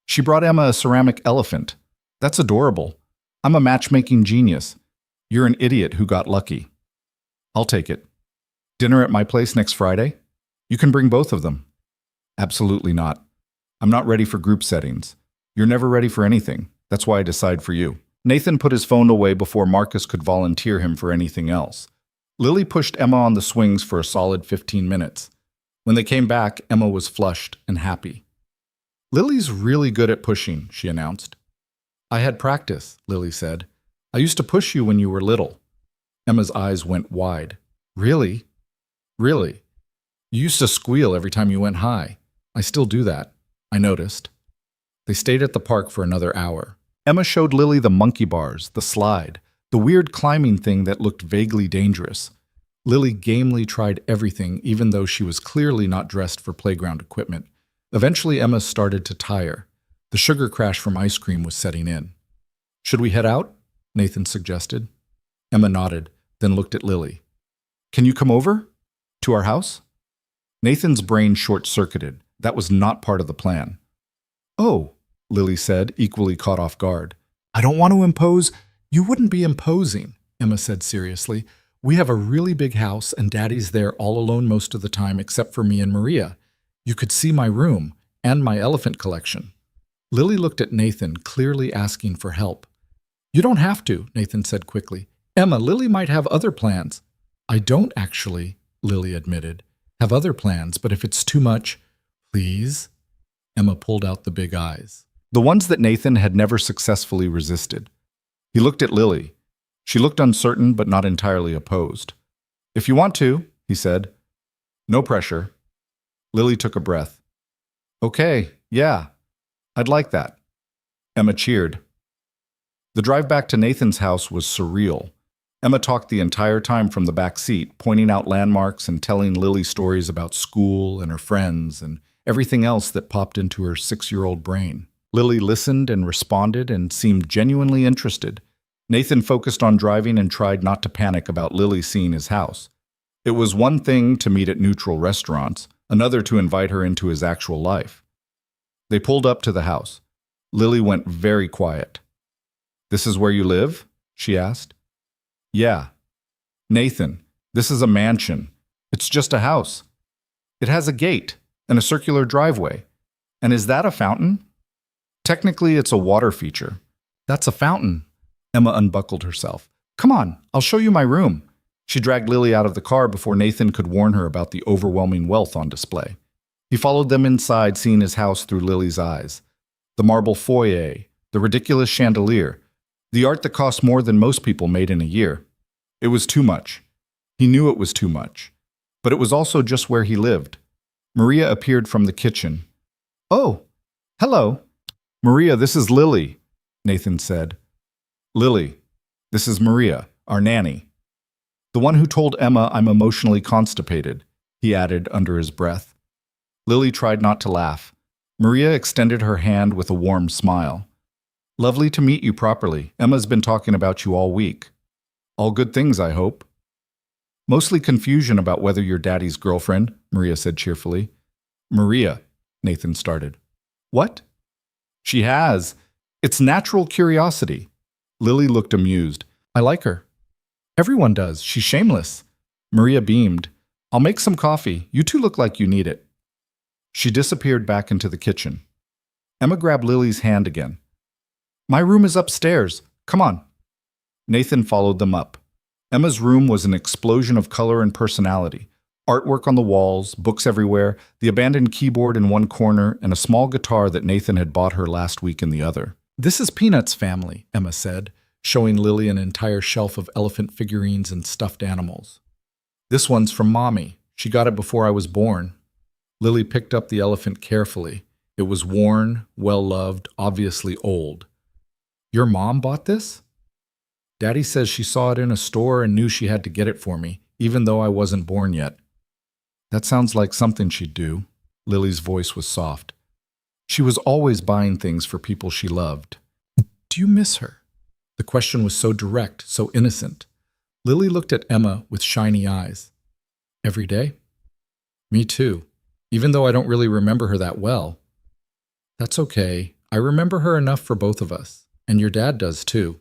She brought Emma a ceramic elephant. That's adorable. I'm a matchmaking genius. You're an idiot who got lucky. I'll take it. Dinner at my place next Friday? You can bring both of them. Absolutely not. I'm not ready for group settings. You're never ready for anything. That's why I decide for you. Nathan put his phone away before Marcus could volunteer him for anything else. Lily pushed Emma on the swings for a solid 15 minutes. When they came back, Emma was flushed and happy. Lily's really good at pushing, she announced. I had practice, Lily said. I used to push you when you were little. Emma's eyes went wide. Really? Really? You used to squeal every time you went high. I still do that, I noticed. They stayed at the park for another hour. Emma showed Lily the monkey bars, the slide, the weird climbing thing that looked vaguely dangerous. Lily gamely tried everything, even though she was clearly not dressed for playground equipment. Eventually, Emma started to tire. The sugar crash from ice cream was setting in. Should we head out? Nathan suggested. Emma nodded, then looked at Lily. Can you come over? To our house? Nathan's brain short-circuited. That was not part of the plan. Oh, Lily said, equally caught off guard. I don't want to impose. You wouldn't be imposing, Emma said seriously. We have a really big house and Daddy's there all alone most of the time except for me and Maria. You could see my room and my elephant collection. Lily looked at Nathan, clearly asking for help. You don't have to, Nathan said quickly. Emma, Lily might have other plans. I don't actually, Lily admitted, have other plans, but if it's too much, please? Emma pulled out the big eyes. The ones that Nathan had never successfully resisted. He looked at Lily. She looked uncertain but not entirely opposed. If you want to, he said. No pressure. Lily took a breath. Okay, yeah, I'd like that. Emma cheered. The drive back to Nathan's house was surreal. Emma talked the entire time from the back seat, pointing out landmarks and telling Lily stories about school and her friends and everything else that popped into her 6-year-old brain. Lily listened and responded and seemed genuinely interested. Nathan focused on driving and tried not to panic about Lily seeing his house. It was one thing to meet at neutral restaurants, another to invite her into his actual life. They pulled up to the house. Lily went very quiet. This is where you live? She asked. Yeah. Nathan, this is a mansion. It's just a house. It has a gate and a circular driveway. And is that a fountain? Technically, it's a water feature. That's a fountain. Emma unbuckled herself. Come on, I'll show you my room. She dragged Lily out of the car before Nathan could warn her about the overwhelming wealth on display. He followed them inside, seeing his house through Lily's eyes. The marble foyer, the ridiculous chandelier, the art that cost more than most people made in a year. It was too much. He knew it was too much. But it was also just where he lived. Maria appeared from the kitchen. Oh, hello. Maria, this is Lily, Nathan said. Lily, this is Maria, our nanny. The one who told Emma I'm emotionally constipated, he added under his breath. Lily tried not to laugh. Maria extended her hand with a warm smile. Lovely to meet you properly. Emma's been talking about you all week. All good things, I hope. Mostly confusion about whether you're Daddy's girlfriend, Maria said cheerfully. Maria, Nathan started. What? She has. It's natural curiosity. Lily looked amused. I like her. Everyone does. She's shameless. Maria beamed. I'll make some coffee. You two look like you need it. She disappeared back into the kitchen. Emma grabbed Lily's hand again. My room is upstairs. Come on. Nathan followed them up. Emma's room was an explosion of color and personality. Artwork on the walls, books everywhere, the abandoned keyboard in one corner, and a small guitar that Nathan had bought her last week in the other. This is Peanut's family, Emma said, showing Lily an entire shelf of elephant figurines and stuffed animals. This one's from Mommy. She got it before I was born. Lily picked up the elephant carefully. It was worn, well-loved, obviously old. Your mom bought this? Daddy says she saw it in a store and knew she had to get it for me, even though I wasn't born yet. That sounds like something she'd do. Lily's voice was soft. She was always buying things for people she loved. Do you miss her? The question was so direct, so innocent. Lily looked at Emma with shiny eyes. Every day? Me too, even though I don't really remember her that well. That's okay. I remember her enough for both of us, and your dad does too.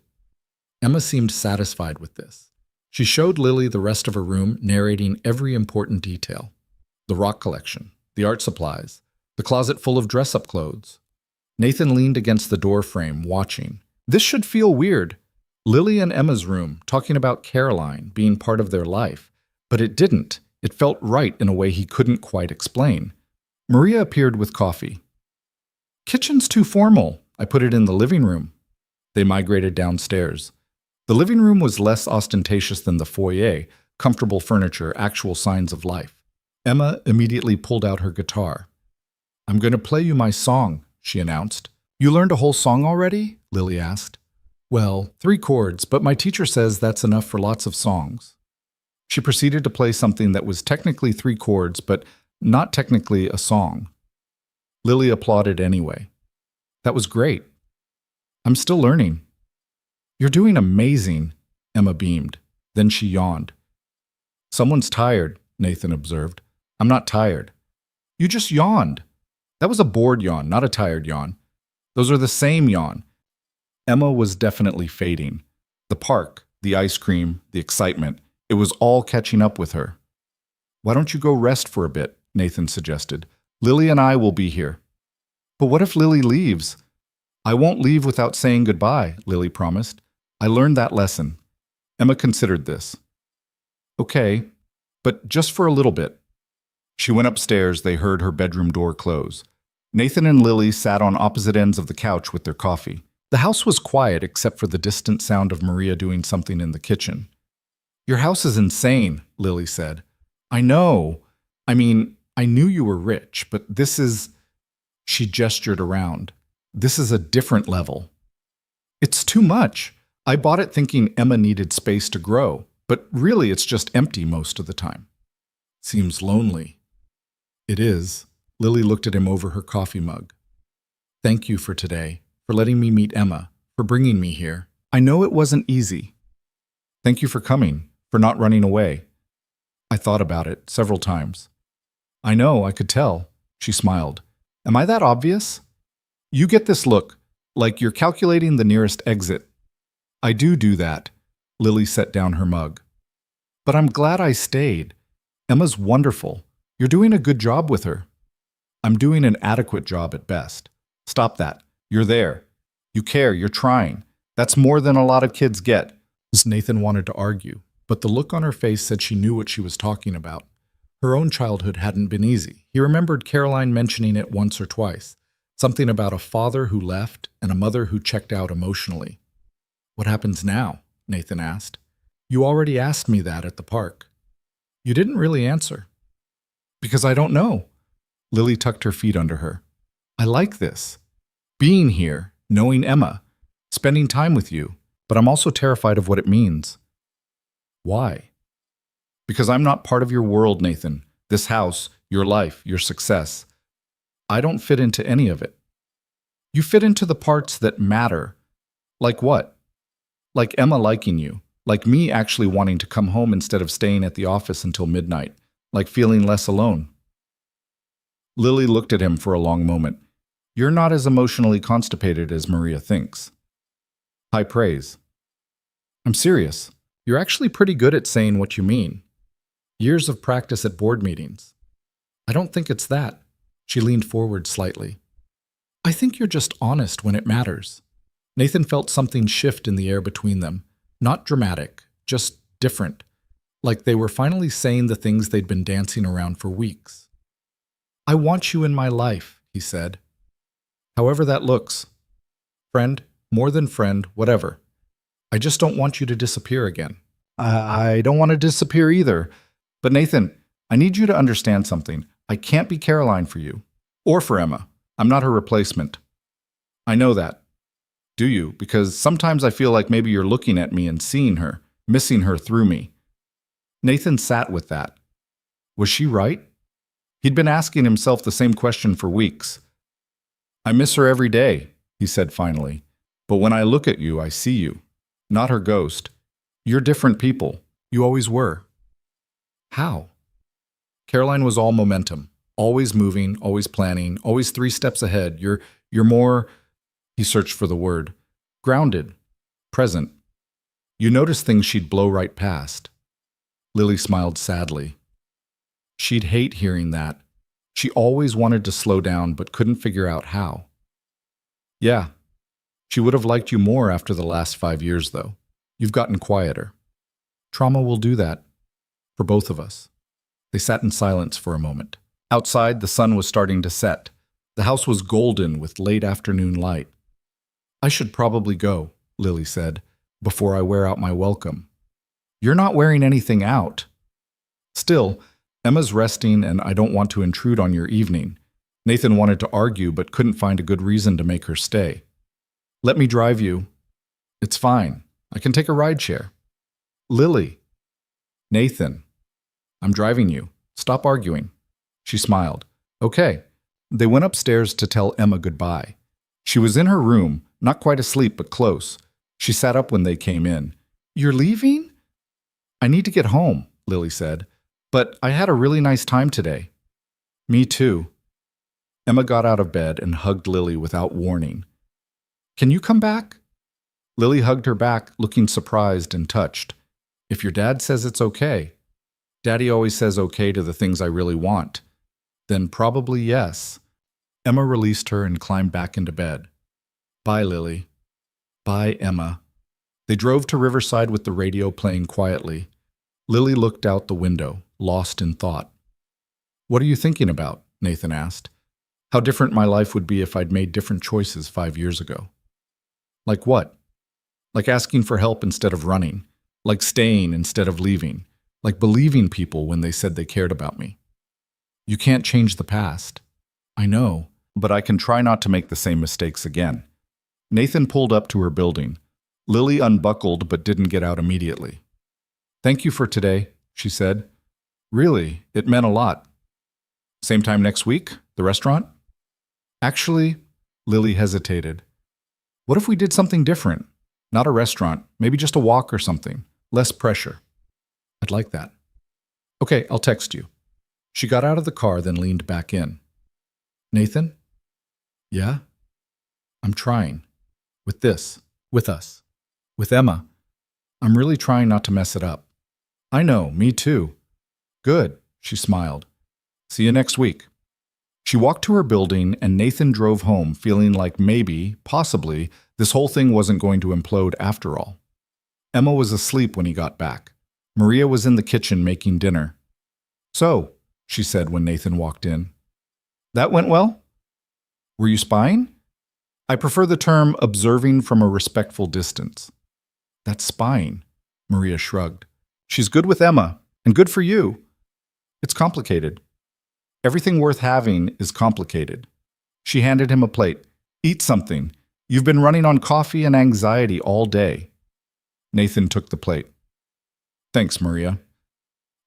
Emma seemed satisfied with this. She showed Lily the rest of her room, narrating every important detail. The rock collection, the art supplies, the closet full of dress-up clothes. Nathan leaned against the door frame, watching. This should feel weird. Lily and Emma's room, talking about Caroline being part of their life. But it didn't. It felt right in a way he couldn't quite explain. Maria appeared with coffee. Kitchen's too formal. I put it in the living room. They migrated downstairs. The living room was less ostentatious than the foyer, comfortable furniture, actual signs of life. Emma immediately pulled out her guitar. I'm going to play you my song, she announced. You learned a whole song already? Lily asked. Well, 3 chords, but my teacher says that's enough for lots of songs. She proceeded to play something that was technically 3 chords, but not technically a song. Lily applauded anyway. That was great. I'm still learning. You're doing amazing, Emma beamed. Then she yawned. Someone's tired, Nathan observed. I'm not tired. You just yawned. That was a bored yawn, not a tired yawn. Those are the same yawn. Emma was definitely fading. The park, the ice cream, the excitement, it was all catching up with her. Why don't you go rest for a bit, Nathan suggested. Lily and I will be here. But what if Lily leaves? I won't leave without saying goodbye, Lily promised. I learned that lesson. Emma considered this. Okay, but just for a little bit. She went upstairs. They heard her bedroom door close. Nathan and Lily sat on opposite ends of the couch with their coffee. The house was quiet except for the distant sound of Maria doing something in the kitchen. Your house is insane, Lily said. I know. I mean, I knew you were rich, but this is... She gestured around. This is a different level. It's too much. I bought it thinking Emma needed space to grow, but really it's just empty most of the time. Seems lonely. It is. Lily looked at him over her coffee mug. Thank you for today, for letting me meet Emma, for bringing me here. I know it wasn't easy. Thank you for coming, for not running away. I thought about it several times. I know, I could tell. She smiled. Am I that obvious? You get this look, like you're calculating the nearest exit. I do that. Lily set down her mug. But I'm glad I stayed. Emma's wonderful. You're doing a good job with her. I'm doing an adequate job at best. Stop that. You're there. You care. You're trying. That's more than a lot of kids get. Nathan wanted to argue, but the look on her face said she knew what she was talking about. Her own childhood hadn't been easy. He remembered Caroline mentioning it once or twice. Something about a father who left and a mother who checked out emotionally. What happens now? Nathan asked. You already asked me that at the park. You didn't really answer. Because I don't know. Lily tucked her feet under her. I like this. Being here, knowing Emma, spending time with you, but I'm also terrified of what it means. Why? Because I'm not part of your world, Nathan. This house, your life, your success. I don't fit into any of it. You fit into the parts that matter. Like what? Like Emma liking you. Like me actually wanting to come home instead of staying at the office until midnight. Like feeling less alone. Lily looked at him for a long moment. You're not as emotionally constipated as Maria thinks. High praise. I'm serious. You're actually pretty good at saying what you mean. Years of practice at board meetings. I don't think it's that. She leaned forward slightly. I think you're just honest when it matters. Nathan felt something shift in the air between them. Not dramatic, just different. Like they were finally saying the things they'd been dancing around for weeks. I want you in my life, he said. However that looks. Friend, more than friend, whatever. I just don't want you to disappear again. I don't want to disappear either. But Nathan, I need you to understand something. I can't be Caroline for you. Or for Emma. I'm not her replacement. I know that. Do you? Because sometimes I feel like maybe you're looking at me and seeing her, missing her through me. Nathan sat with that. Was she right? He'd been asking himself the same question for weeks. I miss her every day, he said finally. But when I look at you, I see you. Not her ghost. You're different people. You always were. How? Caroline was all momentum. Always moving, always planning, always 3 steps ahead. You're more, he searched for the word, grounded, present. You noticed things she'd blow right past. Lily smiled sadly. She'd hate hearing that. She always wanted to slow down but couldn't figure out how. Yeah, she would have liked you more after the last 5 years, though. You've gotten quieter. Trauma will do that. For both of us. They sat in silence for a moment. Outside, the sun was starting to set. The house was golden with late afternoon light. I should probably go, Lily said, before I wear out my welcome. You're not wearing anything out. Still, Emma's resting and I don't want to intrude on your evening. Nathan wanted to argue but couldn't find a good reason to make her stay. Let me drive you. It's fine. I can take a rideshare. Lily. Nathan. I'm driving you. Stop arguing. She smiled. Okay. They went upstairs to tell Emma goodbye. She was in her room, not quite asleep but close. She sat up when they came in. You're leaving? I need to get home, Lily said. But I had a really nice time today. Me too. Emma got out of bed and hugged Lily without warning. Can you come back? Lily hugged her back, looking surprised and touched. If your dad says it's okay. Daddy always says okay to the things I really want. Then probably yes. Emma released her and climbed back into bed. Bye, Lily. Bye, Emma. They drove to Riverside with the radio playing quietly. Lily looked out the window, lost in thought. What are you thinking about? Nathan asked. How different my life would be if I'd made different choices 5 years ago. Like what? Like asking for help instead of running. Like staying instead of leaving. Like believing people when they said they cared about me. You can't change the past. I know, but I can try not to make the same mistakes again. Nathan pulled up to her building. Lily unbuckled but didn't get out immediately. Thank you for today, she said. Really, it meant a lot. Same time next week? The restaurant? Actually, Lily hesitated. What if we did something different? Not a restaurant, maybe just a walk or something. Less pressure. I'd like that. Okay, I'll text you. She got out of the car, then leaned back in. Nathan? Yeah? I'm trying. With this. With us. With Emma. I'm really trying not to mess it up. I know, me too. Good, she smiled. See you next week. She walked to her building and Nathan drove home feeling like maybe, possibly, this whole thing wasn't going to implode after all. Emma was asleep when he got back. Maria was in the kitchen making dinner. So, she said when Nathan walked in. That went well? Were you spying? I prefer the term observing from a respectful distance. That's spying, Maria shrugged. She's good with Emma, and good for you. It's complicated. Everything worth having is complicated. She handed him a plate. Eat something. You've been running on coffee and anxiety all day. Nathan took the plate. Thanks, Maria.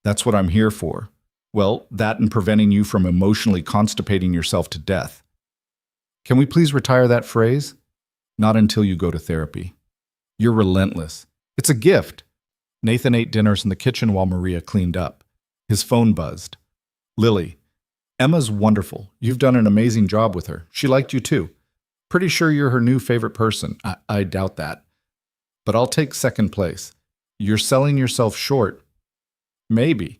That's what I'm here for. Well, that and preventing you from emotionally constipating yourself to death. Can we please retire that phrase? Not until you go to therapy. You're relentless. It's a gift. Nathan ate dinners in the kitchen while Maria cleaned up. His phone buzzed. Lily, Emma's wonderful. You've done an amazing job with her. She liked you too. Pretty sure you're her new favorite person. I doubt that. But I'll take second place. You're selling yourself short. Maybe.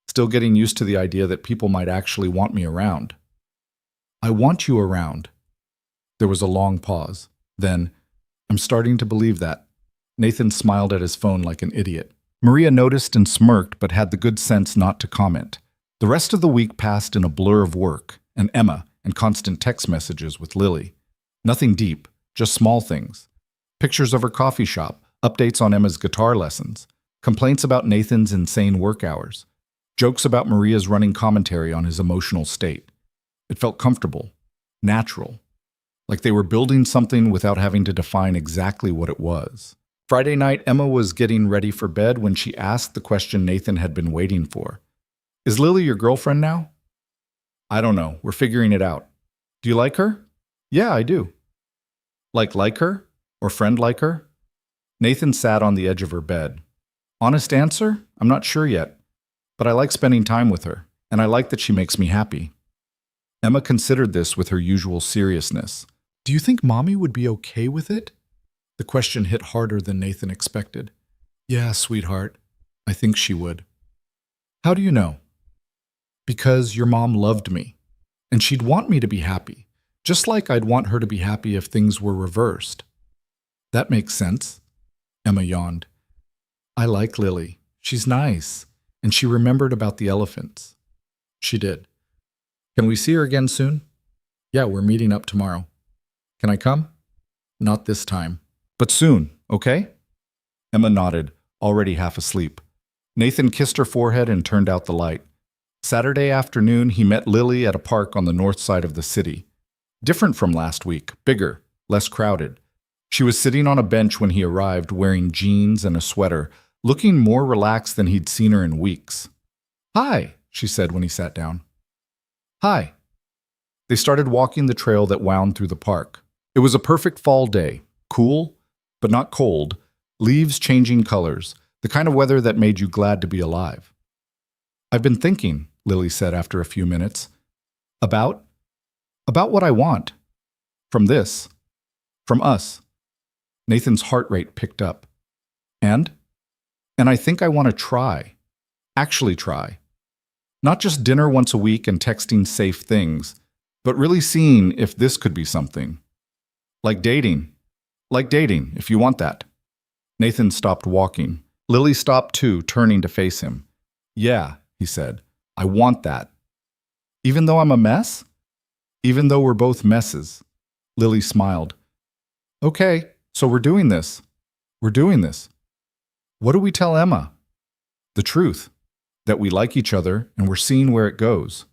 Still getting used to the idea that people might actually want me around. I want you around. There was a long pause. Then, I'm starting to believe that. Nathan smiled at his phone like an idiot. Maria noticed and smirked but had the good sense not to comment. The rest of the week passed in a blur of work, and Emma, and constant text messages with Lily. Nothing deep, just small things. Pictures of her coffee shop, updates on Emma's guitar lessons, complaints about Nathan's insane work hours, jokes about Maria's running commentary on his emotional state. It felt comfortable, natural, like they were building something without having to define exactly what it was. Friday night, Emma was getting ready for bed when she asked the question Nathan had been waiting for. Is Lily your girlfriend now? I don't know. We're figuring it out. Do you like her? Yeah, I do. Like her? Or friend like her? Nathan sat on the edge of her bed. Honest answer? I'm not sure yet. But I like spending time with her, and I like that she makes me happy. Emma considered this with her usual seriousness. Do you think Mommy would be okay with it? The question hit harder than Nathan expected. Yeah, sweetheart. I think she would. How do you know? Because your mom loved me, and she'd want me to be happy, just like I'd want her to be happy if things were reversed. That makes sense. Emma yawned. I like Lily. She's nice, and she remembered about the elephants. She did. Can we see her again soon? Yeah, we're meeting up tomorrow. Can I come? Not this time. But soon, okay? Emma nodded, already half asleep. Nathan kissed her forehead and turned out the light. Saturday afternoon, he met Lily at a park on the north side of the city. Different from last week, bigger, less crowded. She was sitting on a bench when he arrived, wearing jeans and a sweater, looking more relaxed than he'd seen her in weeks. Hi, she said when he sat down. Hi. They started walking the trail that wound through the park. It was a perfect fall day, cool, but not cold, leaves changing colors, the kind of weather that made you glad to be alive. I've been thinking, Lily said after a few minutes. About what I want. From this. From us. Nathan's heart rate picked up. And I think I want to try. Actually try. Not just dinner once a week and texting safe things, but really seeing if this could be something. Like dating. Like dating, if you want that. Nathan stopped walking. Lily stopped too, turning to face him. Yeah, he said. I want that. Even though I'm a mess? Even though we're both messes. Lily smiled. Okay, so we're doing this. We're doing this. What do we tell Emma? The truth. That we like each other and we're seeing where it goes.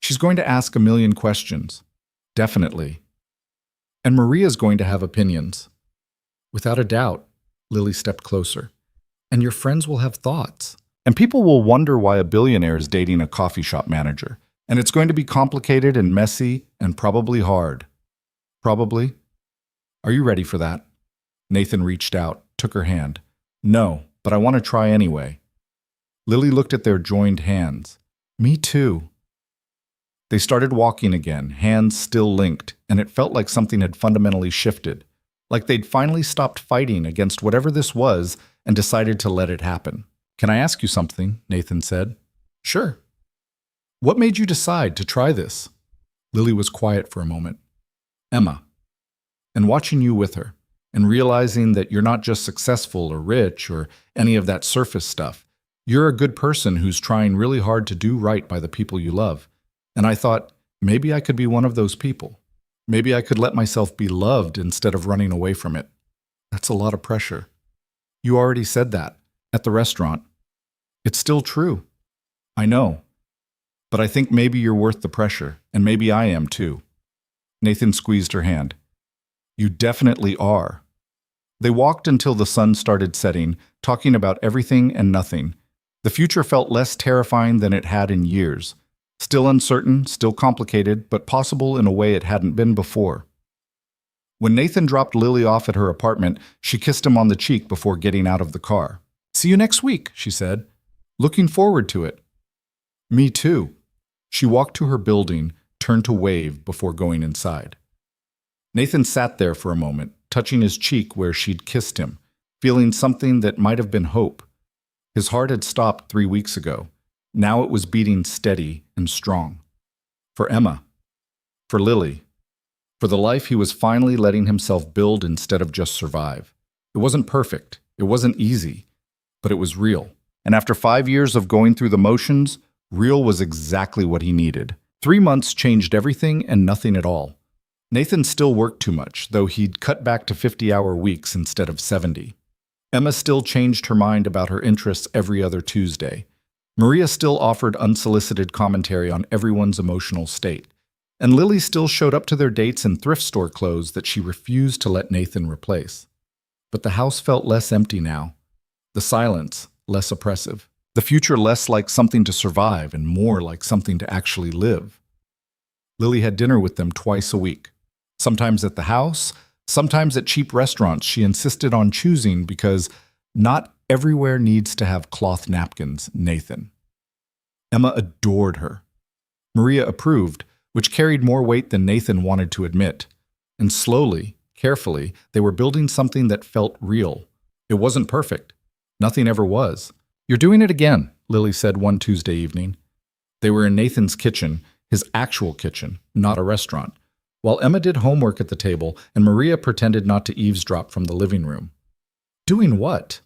She's going to ask a million questions. Definitely. And Maria's going to have opinions. Without a doubt, Lily stepped closer. And your friends will have thoughts. And people will wonder why a billionaire is dating a coffee shop manager. And it's going to be complicated and messy and probably hard. Probably. Are you ready for that? Nathan reached out, took her hand. No, but I want to try anyway. Lily looked at their joined hands. Me too. They started walking again, hands still linked, and it felt like something had fundamentally shifted, like they'd finally stopped fighting against whatever this was and decided to let it happen. Can I ask you something? Nathan said. Sure. What made you decide to try this? Lily was quiet for a moment. Emma. And watching you with her, and realizing that you're not just successful or rich or any of that surface stuff. You're a good person who's trying really hard to do right by the people you love. And I thought, maybe I could be one of those people. Maybe I could let myself be loved instead of running away from it. That's a lot of pressure. You already said that, at the restaurant. It's still true. I know. But I think maybe you're worth the pressure, and maybe I am too. Nathan squeezed her hand. You definitely are. They walked until the sun started setting, talking about everything and nothing. The future felt less terrifying than it had in years. Still uncertain, still complicated, but possible in a way it hadn't been before. When Nathan dropped Lily off at her apartment, she kissed him on the cheek before getting out of the car. "See you next week," she said. "Looking forward to it." "Me too." She walked to her building, turned to wave before going inside. Nathan sat there for a moment, touching his cheek where she'd kissed him, feeling something that might have been hope. His heart had stopped 3 weeks ago. Now it was beating steady and strong. For Emma. For Lily. For the life he was finally letting himself build instead of just survive. It wasn't perfect. It wasn't easy. But it was real. And after 5 years of going through the motions, real was exactly what he needed. 3 months changed everything and nothing at all. Nathan still worked too much, though he'd cut back to 50-hour weeks instead of 70. Emma still changed her mind about her interests every other Tuesday. Maria still offered unsolicited commentary on everyone's emotional state. And Lily still showed up to their dates in thrift store clothes that she refused to let Nathan replace. But the house felt less empty now. The silence less oppressive. The future less like something to survive and more like something to actually live. Lily had dinner with them twice a week. Sometimes at the house, sometimes at cheap restaurants she insisted on choosing because not everywhere needs to have cloth napkins, Nathan. Emma adored her. Maria approved, which carried more weight than Nathan wanted to admit. And slowly, carefully, they were building something that felt real. It wasn't perfect. Nothing ever was. "You're doing it again," Lily said one Tuesday evening. They were in Nathan's kitchen, his actual kitchen, not a restaurant, while Emma did homework at the table and Maria pretended not to eavesdrop from the living room. "Doing what?"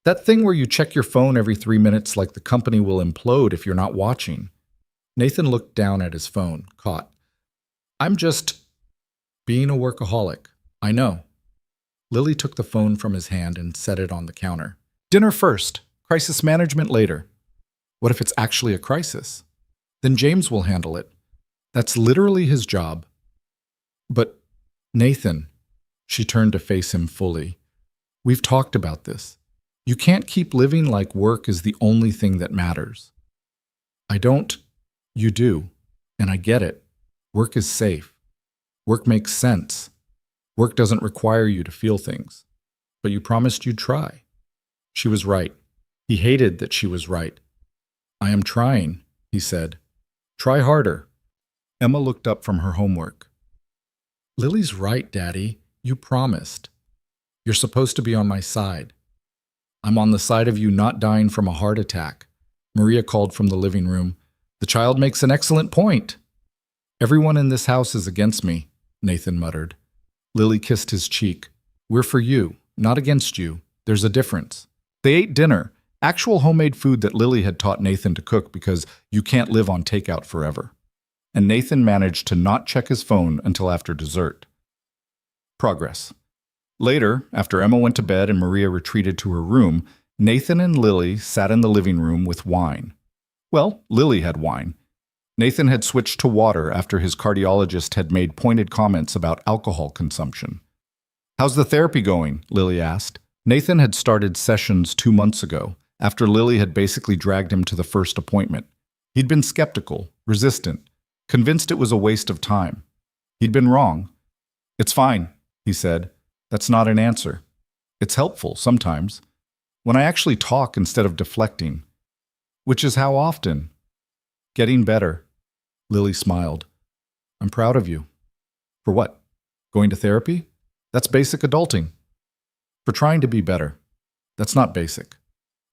"That thing where you check your phone every 3 minutes like the company will implode if you're not watching." Nathan looked down at his phone, caught. "I'm just being a workaholic. I know." Lily took the phone from his hand and set it on the counter. "Dinner first, crisis management later." "What if it's actually a crisis?" "Then James will handle it. That's literally his job." "But, Nathan," she turned to face him fully, "we've talked about this. You can't keep living like work is the only thing that matters." "I don't." "You do. And I get it. Work is safe. Work makes sense. Work doesn't require you to feel things. But you promised you'd try." She was right. He hated that she was right. "I am trying," he said. "Try harder." Emma looked up from her homework. "Lily's right, Daddy. You promised. You're supposed to be on my side." "I'm on the side of you not dying from a heart attack," Maria called from the living room. "The child makes an excellent point." "Everyone in this house is against me," Nathan muttered. Lily kissed his cheek. "We're for you, not against you. There's a difference." They ate dinner, actual homemade food that Lily had taught Nathan to cook because you can't live on takeout forever. And Nathan managed to not check his phone until after dessert. Progress. Later, after Emma went to bed and Maria retreated to her room, Nathan and Lily sat in the living room with wine. Well, Lily had wine. Nathan had switched to water after his cardiologist had made pointed comments about alcohol consumption. "How's the therapy going?" Lily asked. Nathan had started sessions 2 months ago, after Lily had basically dragged him to the first appointment. He'd been skeptical, resistant, convinced it was a waste of time. He'd been wrong. "It's fine," he said. "That's not an answer. It's helpful sometimes. When I actually talk instead of deflecting. Which is how often." "Getting better." Lily smiled. "I'm proud of you." "For what? Going to therapy? That's basic adulting." "For trying to be better." "That's not basic.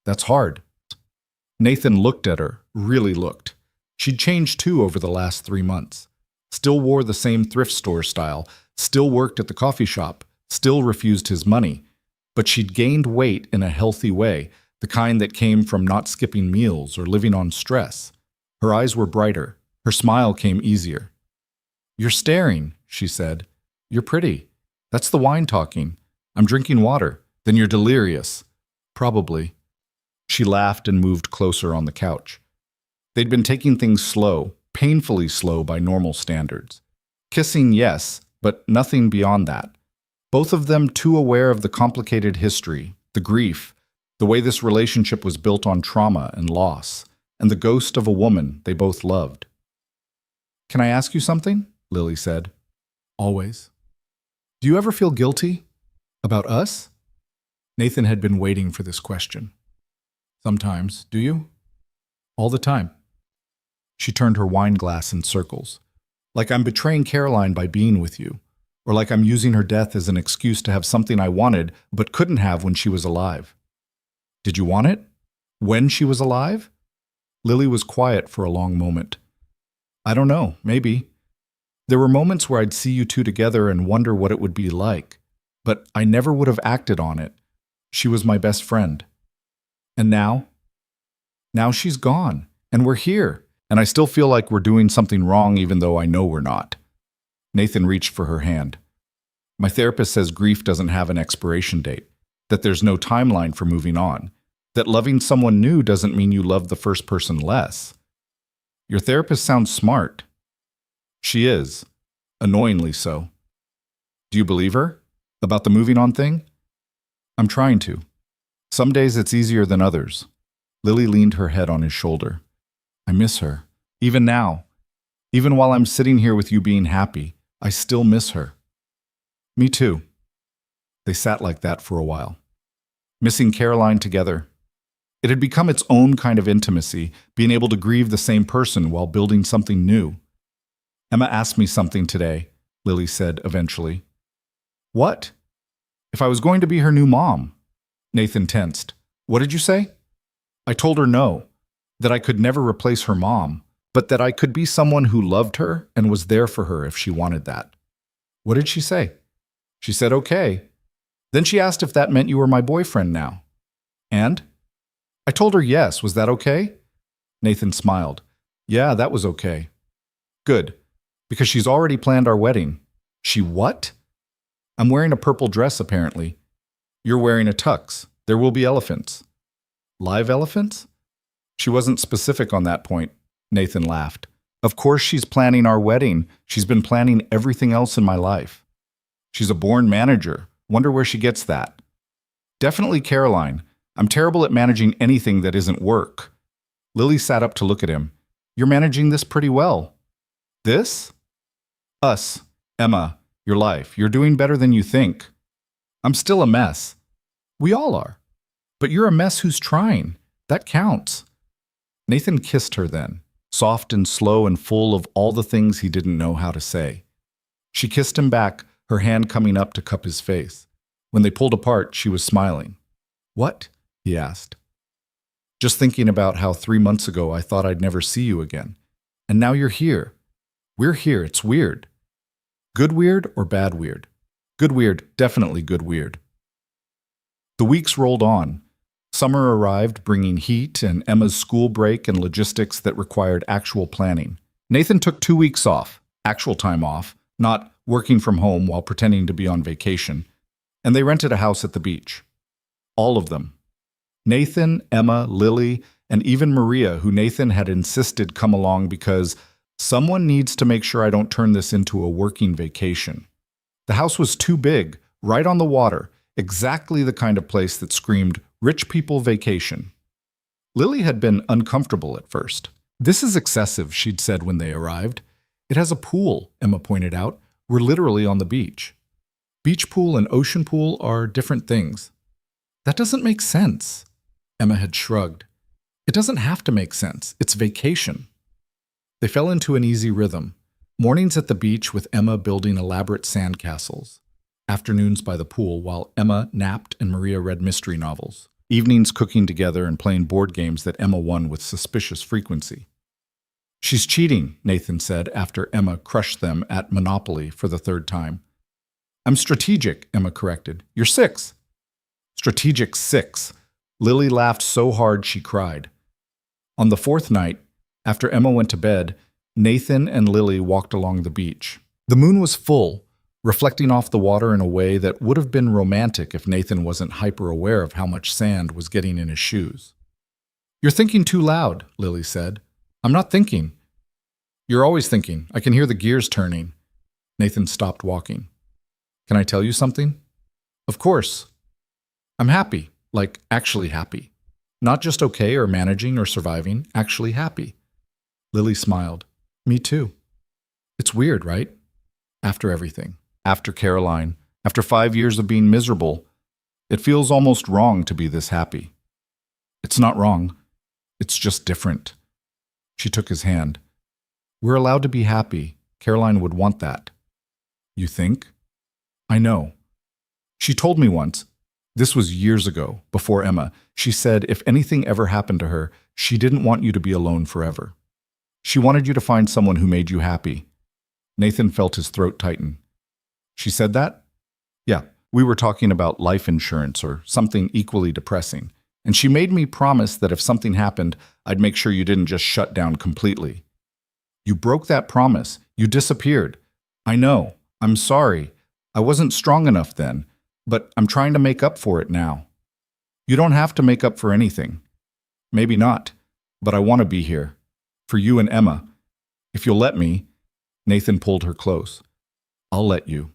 That's hard." Nathan looked at her, really looked. She'd changed too over the last 3 months. Still wore the same thrift store style, still worked at the coffee shop, still refused his money. But she'd gained weight in a healthy way, the kind that came from not skipping meals or living on stress. Her eyes were brighter. Her smile came easier. "You're staring," she said. "You're pretty. That's the wine talking. I'm drinking water. Then you're delirious." "Probably." She laughed and moved closer on the couch. They'd been taking things slow, painfully slow by normal standards. Kissing, yes, but nothing beyond that. Both of them too aware of the complicated history, the grief, The way this relationship was built on trauma and loss, and the ghost of a woman they both loved. "Can I ask you something?" Lily said. "Always." "Do you ever feel guilty? About us?" Nathan had been waiting for this question. "Sometimes. Do you?" "All the time." She turned her wine glass in circles. "Like I'm betraying Caroline by being with you, or like I'm using her death as an excuse to have something I wanted but couldn't have when she was alive." "Did you want it? When she was alive?" Lily was quiet for a long moment. "I don't know, maybe. There were moments where I'd see you two together and wonder what it would be like, but I never would have acted on it. She was my best friend. And now? Now she's gone, and we're here, and I still feel like we're doing something wrong even though I know we're not." Nathan reached for her hand. "My therapist says grief doesn't have an expiration date, that there's no timeline for moving on, that loving someone new doesn't mean you love the first person less." "Your therapist sounds smart." "She is. Annoyingly so." "Do you believe her? About the moving on thing?" "I'm trying to. Some days it's easier than others." Lily leaned her head on his shoulder. "I miss her. Even now. Even while I'm sitting here with you being happy, I still miss her." "Me too." They sat like that for a while, missing Caroline together. It had become its own kind of intimacy, being able to grieve the same person while building something new. "Emma asked me something today," Lily said eventually. "What?" "If I was going to be her new mom." Nathan tensed. "What did you say?" "I told her no, that I could never replace her mom, but that I could be someone who loved her and was there for her if she wanted that." "What did she say?" "She said okay. Then she asked if that meant you were my boyfriend now." "And?" "I told her yes. Was that okay?" Nathan smiled. "Yeah, that was okay." "Good, because she's already planned our wedding." "She what?" "I'm wearing a purple dress, apparently. You're wearing a tux. There will be elephants." "Live elephants?" "She wasn't specific on that point." Nathan laughed. "Of course she's planning our wedding. She's been planning everything else in my life. She's a born manager. Wonder where she gets that." "Definitely Caroline. I'm terrible at managing anything that isn't work." Lily sat up to look at him. "You're managing this pretty well." "This?" "Us. Emma. Your life. You're doing better than you think." "I'm still a mess." "We all are. But you're a mess who's trying. That counts." Nathan kissed her then, soft and slow and full of all the things he didn't know how to say. She kissed him back, her hand coming up to cup his face. When they pulled apart, she was smiling. "What?" he asked. "Just thinking about how 3 months ago I thought I'd never see you again. And now you're here. We're here. It's weird." "Good weird or bad weird?" "Good weird. Definitely good weird." The weeks rolled on. Summer arrived, bringing heat and Emma's school break and logistics that required actual planning. Nathan took 2 weeks off, actual time off, not working from home while pretending to be on vacation, and they rented a house at the beach. All of them. Nathan, Emma, Lily, and even Maria, who Nathan had insisted come along because someone needs to make sure I don't turn this into a working vacation. The house was too big, right on the water, exactly the kind of place that screamed rich people vacation. Lily had been uncomfortable at first. "This is excessive," she'd said when they arrived. "It has a pool," Emma pointed out. "We're literally on the beach." "Beach pool and ocean pool are different things." "That doesn't make sense." Emma had shrugged. "It doesn't have to make sense. It's vacation." They fell into an easy rhythm. Mornings at the beach with Emma building elaborate sandcastles. Afternoons by the pool while Emma napped and Maria read mystery novels. Evenings cooking together and playing board games that Emma won with suspicious frequency. "She's cheating," Nathan said after Emma crushed them at Monopoly for the 3rd time. "I'm strategic," Emma corrected. "You're 6. "Strategic 6. Lily laughed so hard she cried. On the 4th night, after Emma went to bed, Nathan and Lily walked along the beach. The moon was full, reflecting off the water in a way that would have been romantic if Nathan wasn't hyper-aware of how much sand was getting in his shoes. "You're thinking too loud," Lily said. "I'm not thinking." "You're always thinking. I can hear the gears turning." Nathan stopped walking. "Can I tell you something?" "Of course." "I'm happy. like actually happy. Not just okay or managing or surviving, actually happy. Lily smiled. Me too. It's weird, right? After everything. After Caroline. After 5 years of being miserable. It feels almost wrong to be this happy. It's not wrong. It's just different. She took his hand. We're allowed to be happy. Caroline would want that. You think? I know. She told me once, this was years ago, before Emma, she said if anything ever happened to her, she didn't want you to be alone forever. She wanted you to find someone who made you happy. Nathan felt his throat tighten. She said that? Yeah, we were talking about life insurance or something equally depressing, and she made me promise that if something happened, I'd make sure you didn't just shut down completely. You broke that promise. You disappeared. I know. I'm sorry. I wasn't strong enough then, but I'm trying to make up for it now. You don't have to make up for anything. Maybe not, but I want to be here. For you and Emma. If you'll let me. Nathan pulled her close. I'll let you.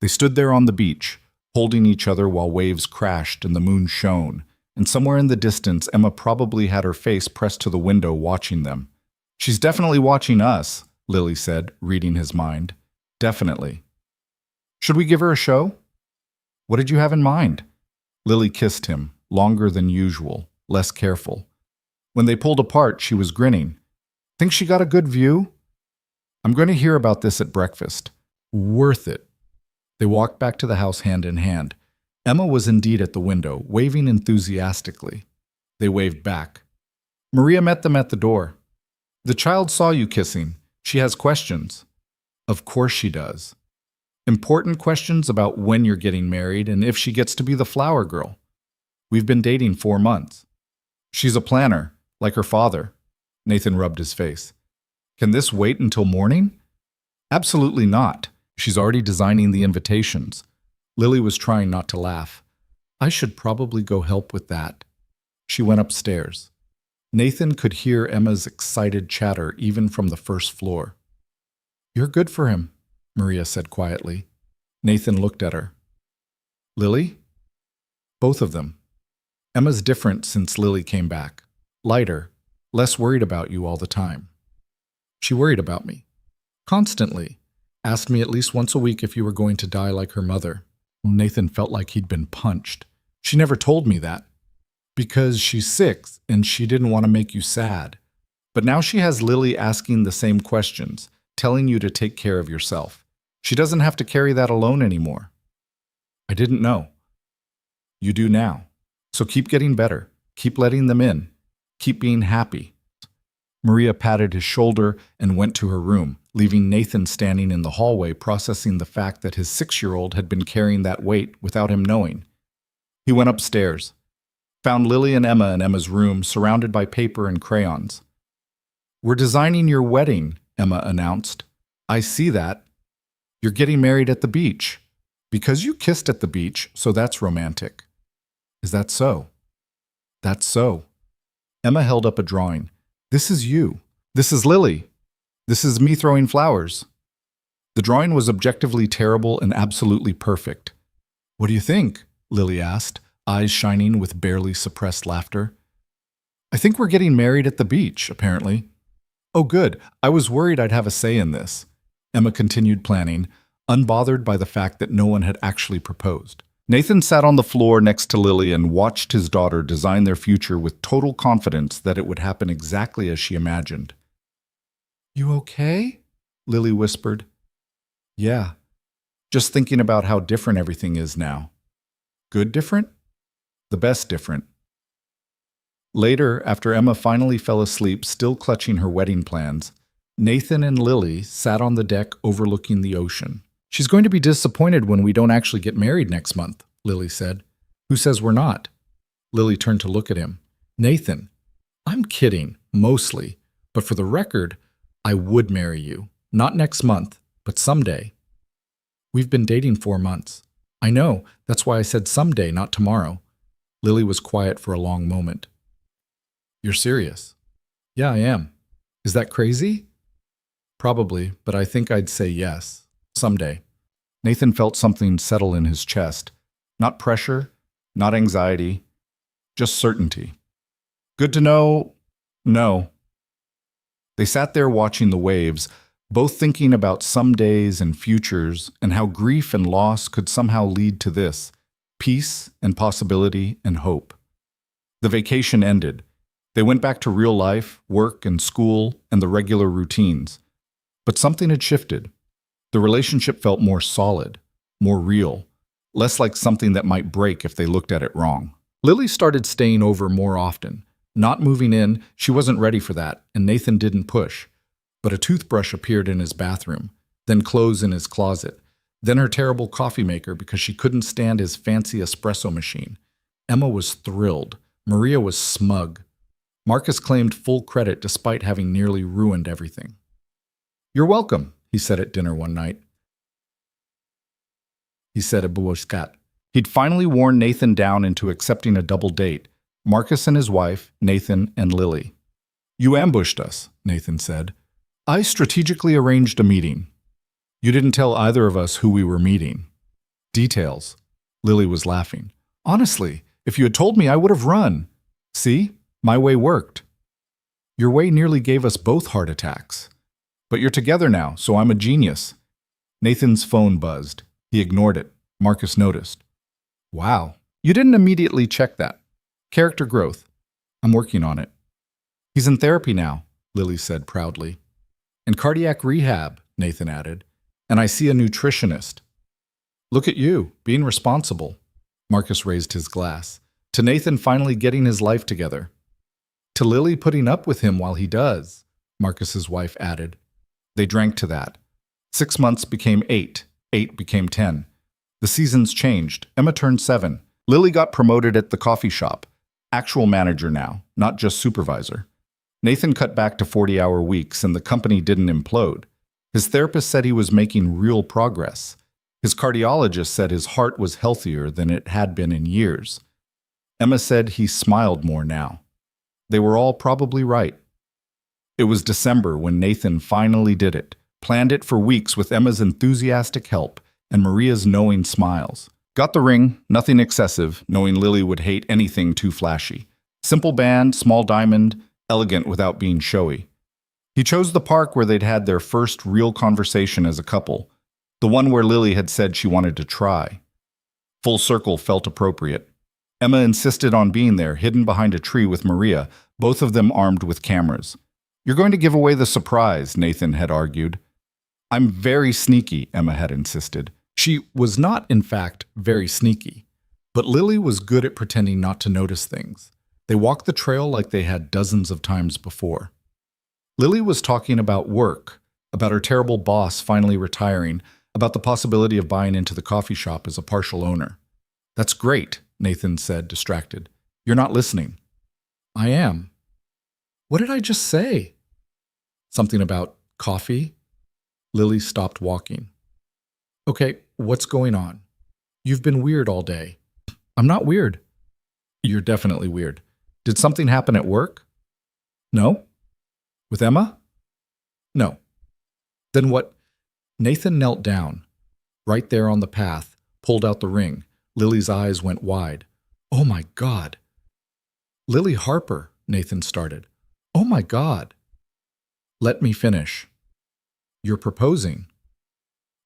They stood there on the beach, holding each other while waves crashed and the moon shone, and somewhere in the distance Emma probably had her face pressed to the window watching them. She's definitely watching us, Lily said, reading his mind. Definitely. Should we give her a show? What did you have in mind? Lily kissed him, longer than usual, less careful. When they pulled apart, she was grinning. Think she got a good view? I'm going to hear about this at breakfast. Worth it. They walked back to the house hand in hand. Emma was indeed at the window, waving enthusiastically. They waved back. Maria met them at the door. The child saw you kissing. She has questions. Of course she does. Important questions about when you're getting married and if she gets to be the flower girl. We've been dating 4 months. She's a planner, like her father. Nathan rubbed his face. Can this wait until morning? Absolutely not. She's already designing the invitations. Lily was trying not to laugh. I should probably go help with that. She went upstairs. Nathan could hear Emma's excited chatter even from the first floor. You're good for him, Maria said quietly. Nathan looked at her. Lily? Both of them. Emma's different since Lily came back. Lighter, less worried about you all the time. She worried about me. Constantly. Asked me at least once a week if you were going to die like her mother. Nathan felt like he'd been punched. She never told me that. Because she's 6 and she didn't want to make you sad. But now she has Lily asking the same questions, telling you to take care of yourself. She doesn't have to carry that alone anymore. I didn't know. You do now. So keep getting better. Keep letting them in. Keep being happy. Maria patted his shoulder and went to her room, leaving Nathan standing in the hallway processing the fact that his 6-year-old had been carrying that weight without him knowing. He went upstairs, found Lily and Emma in Emma's room surrounded by paper and crayons. We're designing your wedding, Emma announced. I see that. You're getting married at the beach. Because you kissed at the beach, so that's romantic. Is that so? That's so. Emma held up a drawing. This is you. This is Lily. This is me throwing flowers. The drawing was objectively terrible and absolutely perfect. What do you think? Lily asked, eyes shining with barely suppressed laughter. I think we're getting married at the beach, apparently. Oh, good. I was worried I'd have a say in this. Emma continued planning, unbothered by the fact that no one had actually proposed. Nathan sat on the floor next to Lily and watched his daughter design their future with total confidence that it would happen exactly as she imagined. You okay? Lily whispered. Yeah. Just thinking about how different everything is now. Good different? The best different. Later, after Emma finally fell asleep, still clutching her wedding plans, Nathan and Lily sat on the deck overlooking the ocean. She's going to be disappointed when we don't actually get married next month, Lily said. Who says we're not? Lily turned to look at him. Nathan, I'm kidding, mostly, but for the record, I would marry you. Not next month, but someday. We've been dating 4 months. I know, that's why I said someday, not tomorrow. Lily was quiet for a long moment. You're serious? Yeah, I am. Is that crazy? Probably, but I think I'd say yes. Someday. Nathan felt something settle in his chest. Not pressure, not anxiety, just certainty. Good to know, no. They sat there watching the waves, both thinking about some days and futures and how grief and loss could somehow lead to this, peace and possibility and hope. The vacation ended. They went back to real life, work and school, and the regular routines. But something had shifted. The relationship felt more solid, more real, less like something that might break if they looked at it wrong. Lily started staying over more often. Not moving in, she wasn't ready for that, and Nathan didn't push. But a toothbrush appeared in his bathroom, then clothes in his closet, then her terrible coffee maker because she couldn't stand his fancy espresso machine. Emma was thrilled. Maria was smug. Marcus claimed full credit despite having nearly ruined everything. "You're welcome," he said at dinner one night. He said a buoscat. He'd finally worn Nathan down into accepting a double date. Marcus and his wife, Nathan and Lily. "You ambushed us," Nathan said. "I strategically arranged a meeting. You didn't tell either of us who we were meeting." "Details." Lily was laughing. "Honestly, if you had told me, I would have run. See? My way worked. Your way nearly gave us both heart attacks. But you're together now, so I'm a genius." Nathan's phone buzzed. He ignored it. Marcus noticed. "Wow, you didn't immediately check that. Character growth. I'm working on it." "He's in therapy now," Lily said proudly. "And cardiac rehab," Nathan added. "And I see a nutritionist." "Look at you, being responsible." Marcus raised his glass. "To Nathan finally getting his life together." "To Lily putting up with him while he does," Marcus's wife added. They drank to that. 6 months became 8. 8 became 10. The seasons changed. Emma turned 7. Lily got promoted at the coffee shop. Actual manager now, not just supervisor. Nathan cut back to 40-hour weeks and the company didn't implode. His therapist said he was making real progress. His cardiologist said his heart was healthier than it had been in years. Emma said he smiled more now. They were all probably right. It was December when Nathan finally did it, planned it for weeks with Emma's enthusiastic help and Maria's knowing smiles. Got the ring, nothing excessive, knowing Lily would hate anything too flashy. Simple band, small diamond, elegant without being showy. He chose the park where they'd had their first real conversation as a couple, the one where Lily had said she wanted to try. Full circle felt appropriate. Emma insisted on being there, hidden behind a tree with Maria, both of them armed with cameras. "You're going to give away the surprise," Nathan had argued. "I'm very sneaky," Emma had insisted. She was not, in fact, very sneaky. But Lily was good at pretending not to notice things. They walked the trail like they had dozens of times before. Lily was talking about work, about her terrible boss finally retiring, about the possibility of buying into the coffee shop as a partial owner. "That's great," Nathan said, distracted. "You're not listening." "I am." "What did I just say?" "Something about coffee?" Lily stopped walking. "Okay, what's going on? You've been weird all day." "I'm not weird." "You're definitely weird. Did something happen at work?" "No." "With Emma?" "No." "Then what?" Nathan knelt down. Right there on the path, pulled out the ring. Lily's eyes went wide. "Oh my God." "Lily Harper," Nathan started. "Oh my God." "Let me finish." "You're proposing."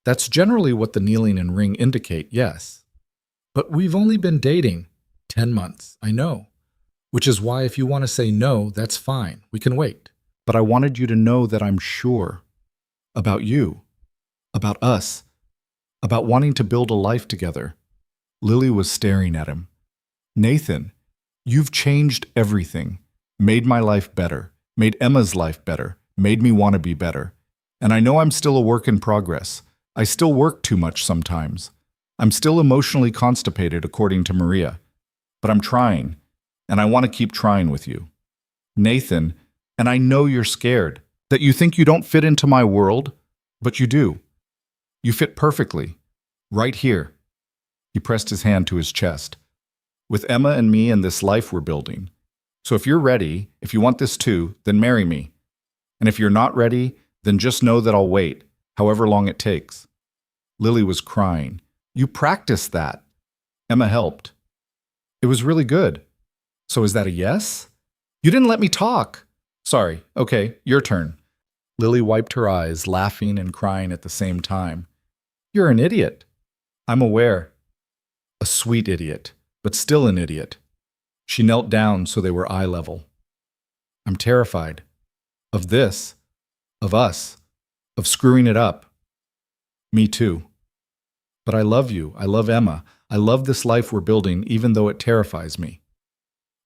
"That's generally what the kneeling and ring indicate, yes. But we've only been dating 10 months, I know. Which is why if you want to say no, that's fine. We can wait. But I wanted you to know that I'm sure. About you. About us. About wanting to build a life together." Lily was staring at him. "Nathan, you've changed everything. Made my life better. Made Emma's life better. Made me want to be better. And I know I'm still a work in progress. I still work too much sometimes. I'm still emotionally constipated, according to Maria. But I'm trying, and I want to keep trying with you. Nathan, and I know you're scared, that you think you don't fit into my world, but you do. You fit perfectly. Right here." He pressed his hand to his chest. "With Emma and me and this life we're building. So if you're ready, if you want this too, then marry me. And if you're not ready, then just know that I'll wait, however long it takes." Lily was crying. "You practiced that." Emma helped. It was really good. So is that a yes? You didn't let me talk. Sorry. Okay, your turn. Lily wiped her eyes, laughing and crying at the same time. You're an idiot. I'm aware. A sweet idiot, but still an idiot. She knelt down so they were eye level. I'm terrified. Of this. Of us. Of screwing it up. Me too. But I love you. I love Emma. I love this life we're building, even though it terrifies me.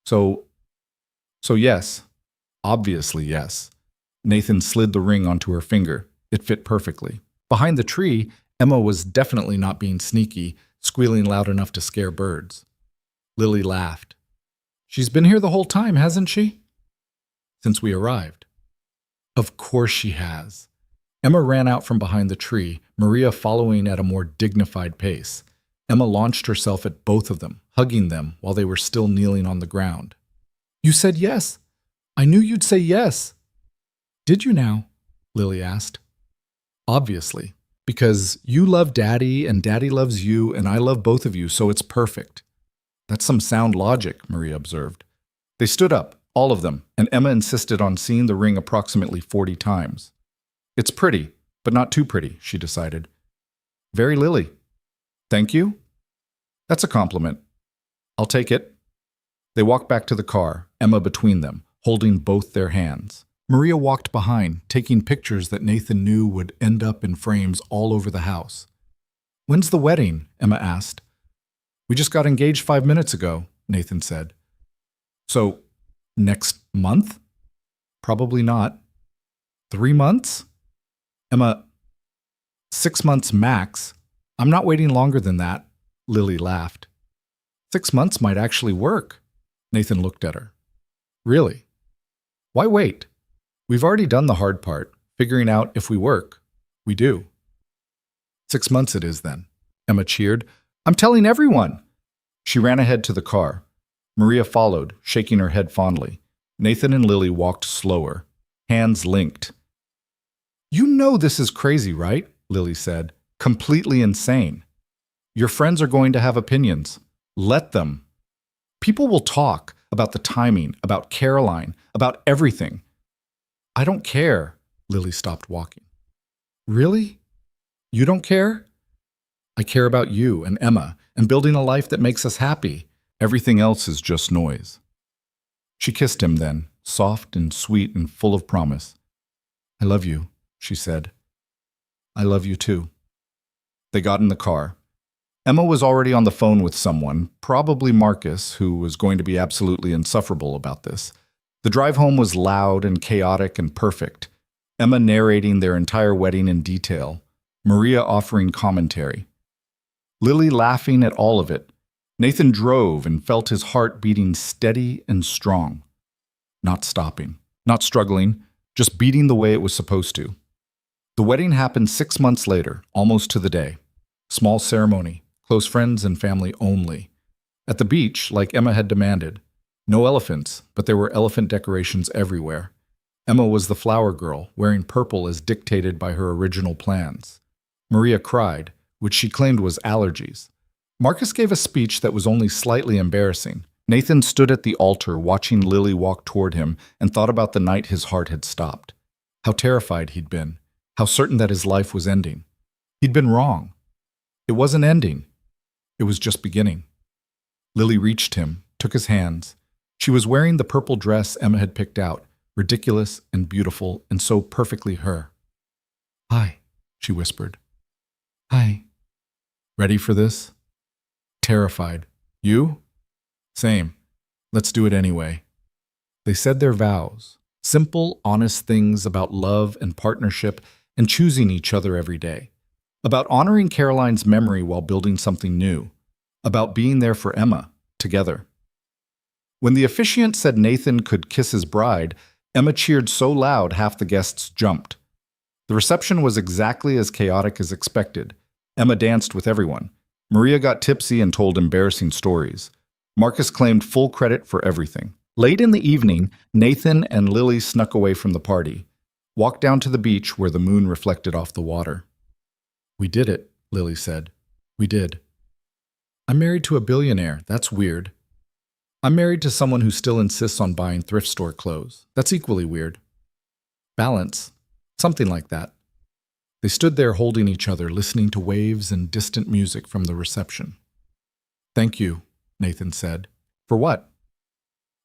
So yes. Obviously yes. Nathan slid the ring onto her finger. It fit perfectly. Behind the tree, Emma was definitely not being sneaky, squealing loud enough to scare birds. Lily laughed. She's been here the whole time, hasn't she? Since we arrived. Of course she has. Emma ran out from behind the tree, Maria following at a more dignified pace. Emma launched herself at both of them, hugging them while they were still kneeling on the ground. You said yes. I knew you'd say yes. Did you now? Lily asked. Obviously, because you love Daddy and Daddy loves you and I love both of you, so it's perfect. That's some sound logic, Maria observed. They stood up, all of them, and Emma insisted on seeing the ring approximately 40 times. It's pretty, but not too pretty, she decided. Very Lily. Thank you? That's a compliment. I'll take it. They walked back to the car, Emma between them, holding both their hands. Maria walked behind, taking pictures that Nathan knew would end up in frames all over the house. When's the wedding? Emma asked. We just got engaged 5 minutes ago, Nathan said. So, next month? Probably not. 3 months? Emma, 6 months max. I'm not waiting longer than that, Lily laughed. 6 months might actually work. Nathan looked at her. Really? Why wait? We've already done the hard part, figuring out if we work. We do. 6 months it is then. Emma cheered. I'm telling everyone. She ran ahead to the car. Maria followed, shaking her head fondly. Nathan and Lily walked slower, hands linked. You know this is crazy, right? Lily said. Completely insane. Your friends are going to have opinions. Let them. People will talk about the timing, about Caroline, about everything. I don't care. Lily stopped walking. Really? You don't care? I care about you and Emma and building a life that makes us happy. Everything else is just noise. She kissed him then, soft and sweet and full of promise. I love you, she said. I love you too. They got in the car. Emma was already on the phone with someone, probably Marcus, who was going to be absolutely insufferable about this. The drive home was loud and chaotic and perfect. Emma narrating their entire wedding in detail, Maria offering commentary. Lily laughing at all of it. Nathan drove and felt his heart beating steady and strong. Not stopping, not struggling, just beating the way it was supposed to. The wedding happened 6 months later, almost to the day. Small ceremony, close friends and family only. At the beach, like Emma had demanded. No elephants, but there were elephant decorations everywhere. Emma was the flower girl, wearing purple as dictated by her original plans. Maria cried, which she claimed was allergies. Marcus gave a speech that was only slightly embarrassing. Nathan stood at the altar watching Lily walk toward him and thought about the night his heart had stopped. How terrified he'd been. How certain that his life was ending. He'd been wrong. It wasn't ending. It was just beginning. Lily reached him, took his hands. She was wearing the purple dress Emma had picked out, ridiculous and beautiful and so perfectly her. Hi, she whispered. Hi. Ready for this? Terrified. You? Same. Let's do it anyway. They said their vows. Simple, honest things about love and partnership and choosing each other every day. About honoring Caroline's memory while building something new. About being there for Emma, together. When the officiant said Nathan could kiss his bride, Emma cheered so loud half the guests jumped. The reception was exactly as chaotic as expected. Emma danced with everyone. Maria got tipsy and told embarrassing stories. Marcus claimed full credit for everything. Late in the evening, Nathan and Lily snuck away from the party, walked down to the beach where the moon reflected off the water. We did it, Lily said. We did. I'm married to a billionaire. That's weird. I'm married to someone who still insists on buying thrift store clothes. That's equally weird. Balance. Something like that. They stood there holding each other, listening to waves and distant music from the reception. Thank you, Nathan said. For what?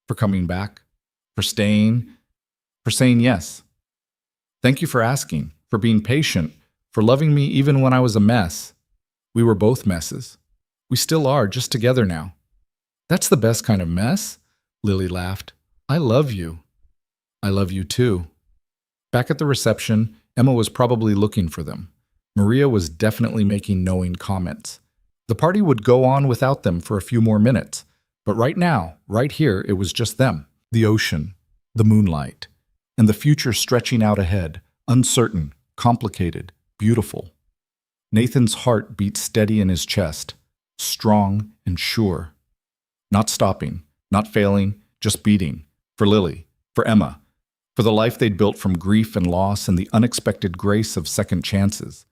For coming back. For staying. For saying yes. Thank you for asking, for being patient, for loving me even when I was a mess. We were both messes. We still are, just together now. That's the best kind of mess, Lily laughed. I love you. I love you too. Back at the reception, Emma was probably looking for them. Maria was definitely making knowing comments. The party would go on without them for a few more minutes, but right now, right here, it was just them. The ocean, the moonlight, and the future stretching out ahead, uncertain, complicated, beautiful. Nathan's heart beat steady in his chest, strong and sure. Not stopping, not failing, just beating. For Lily, for Emma, for the life they'd built from grief and loss and the unexpected grace of second chances.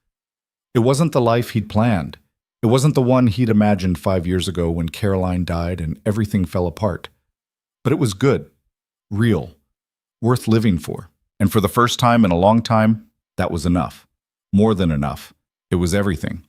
It wasn't the life he'd planned. It wasn't the one he'd imagined 5 years ago when Caroline died and everything fell apart. But it was good, real, worth living for. And for the first time in a long time, that was enough. More than enough. It was everything.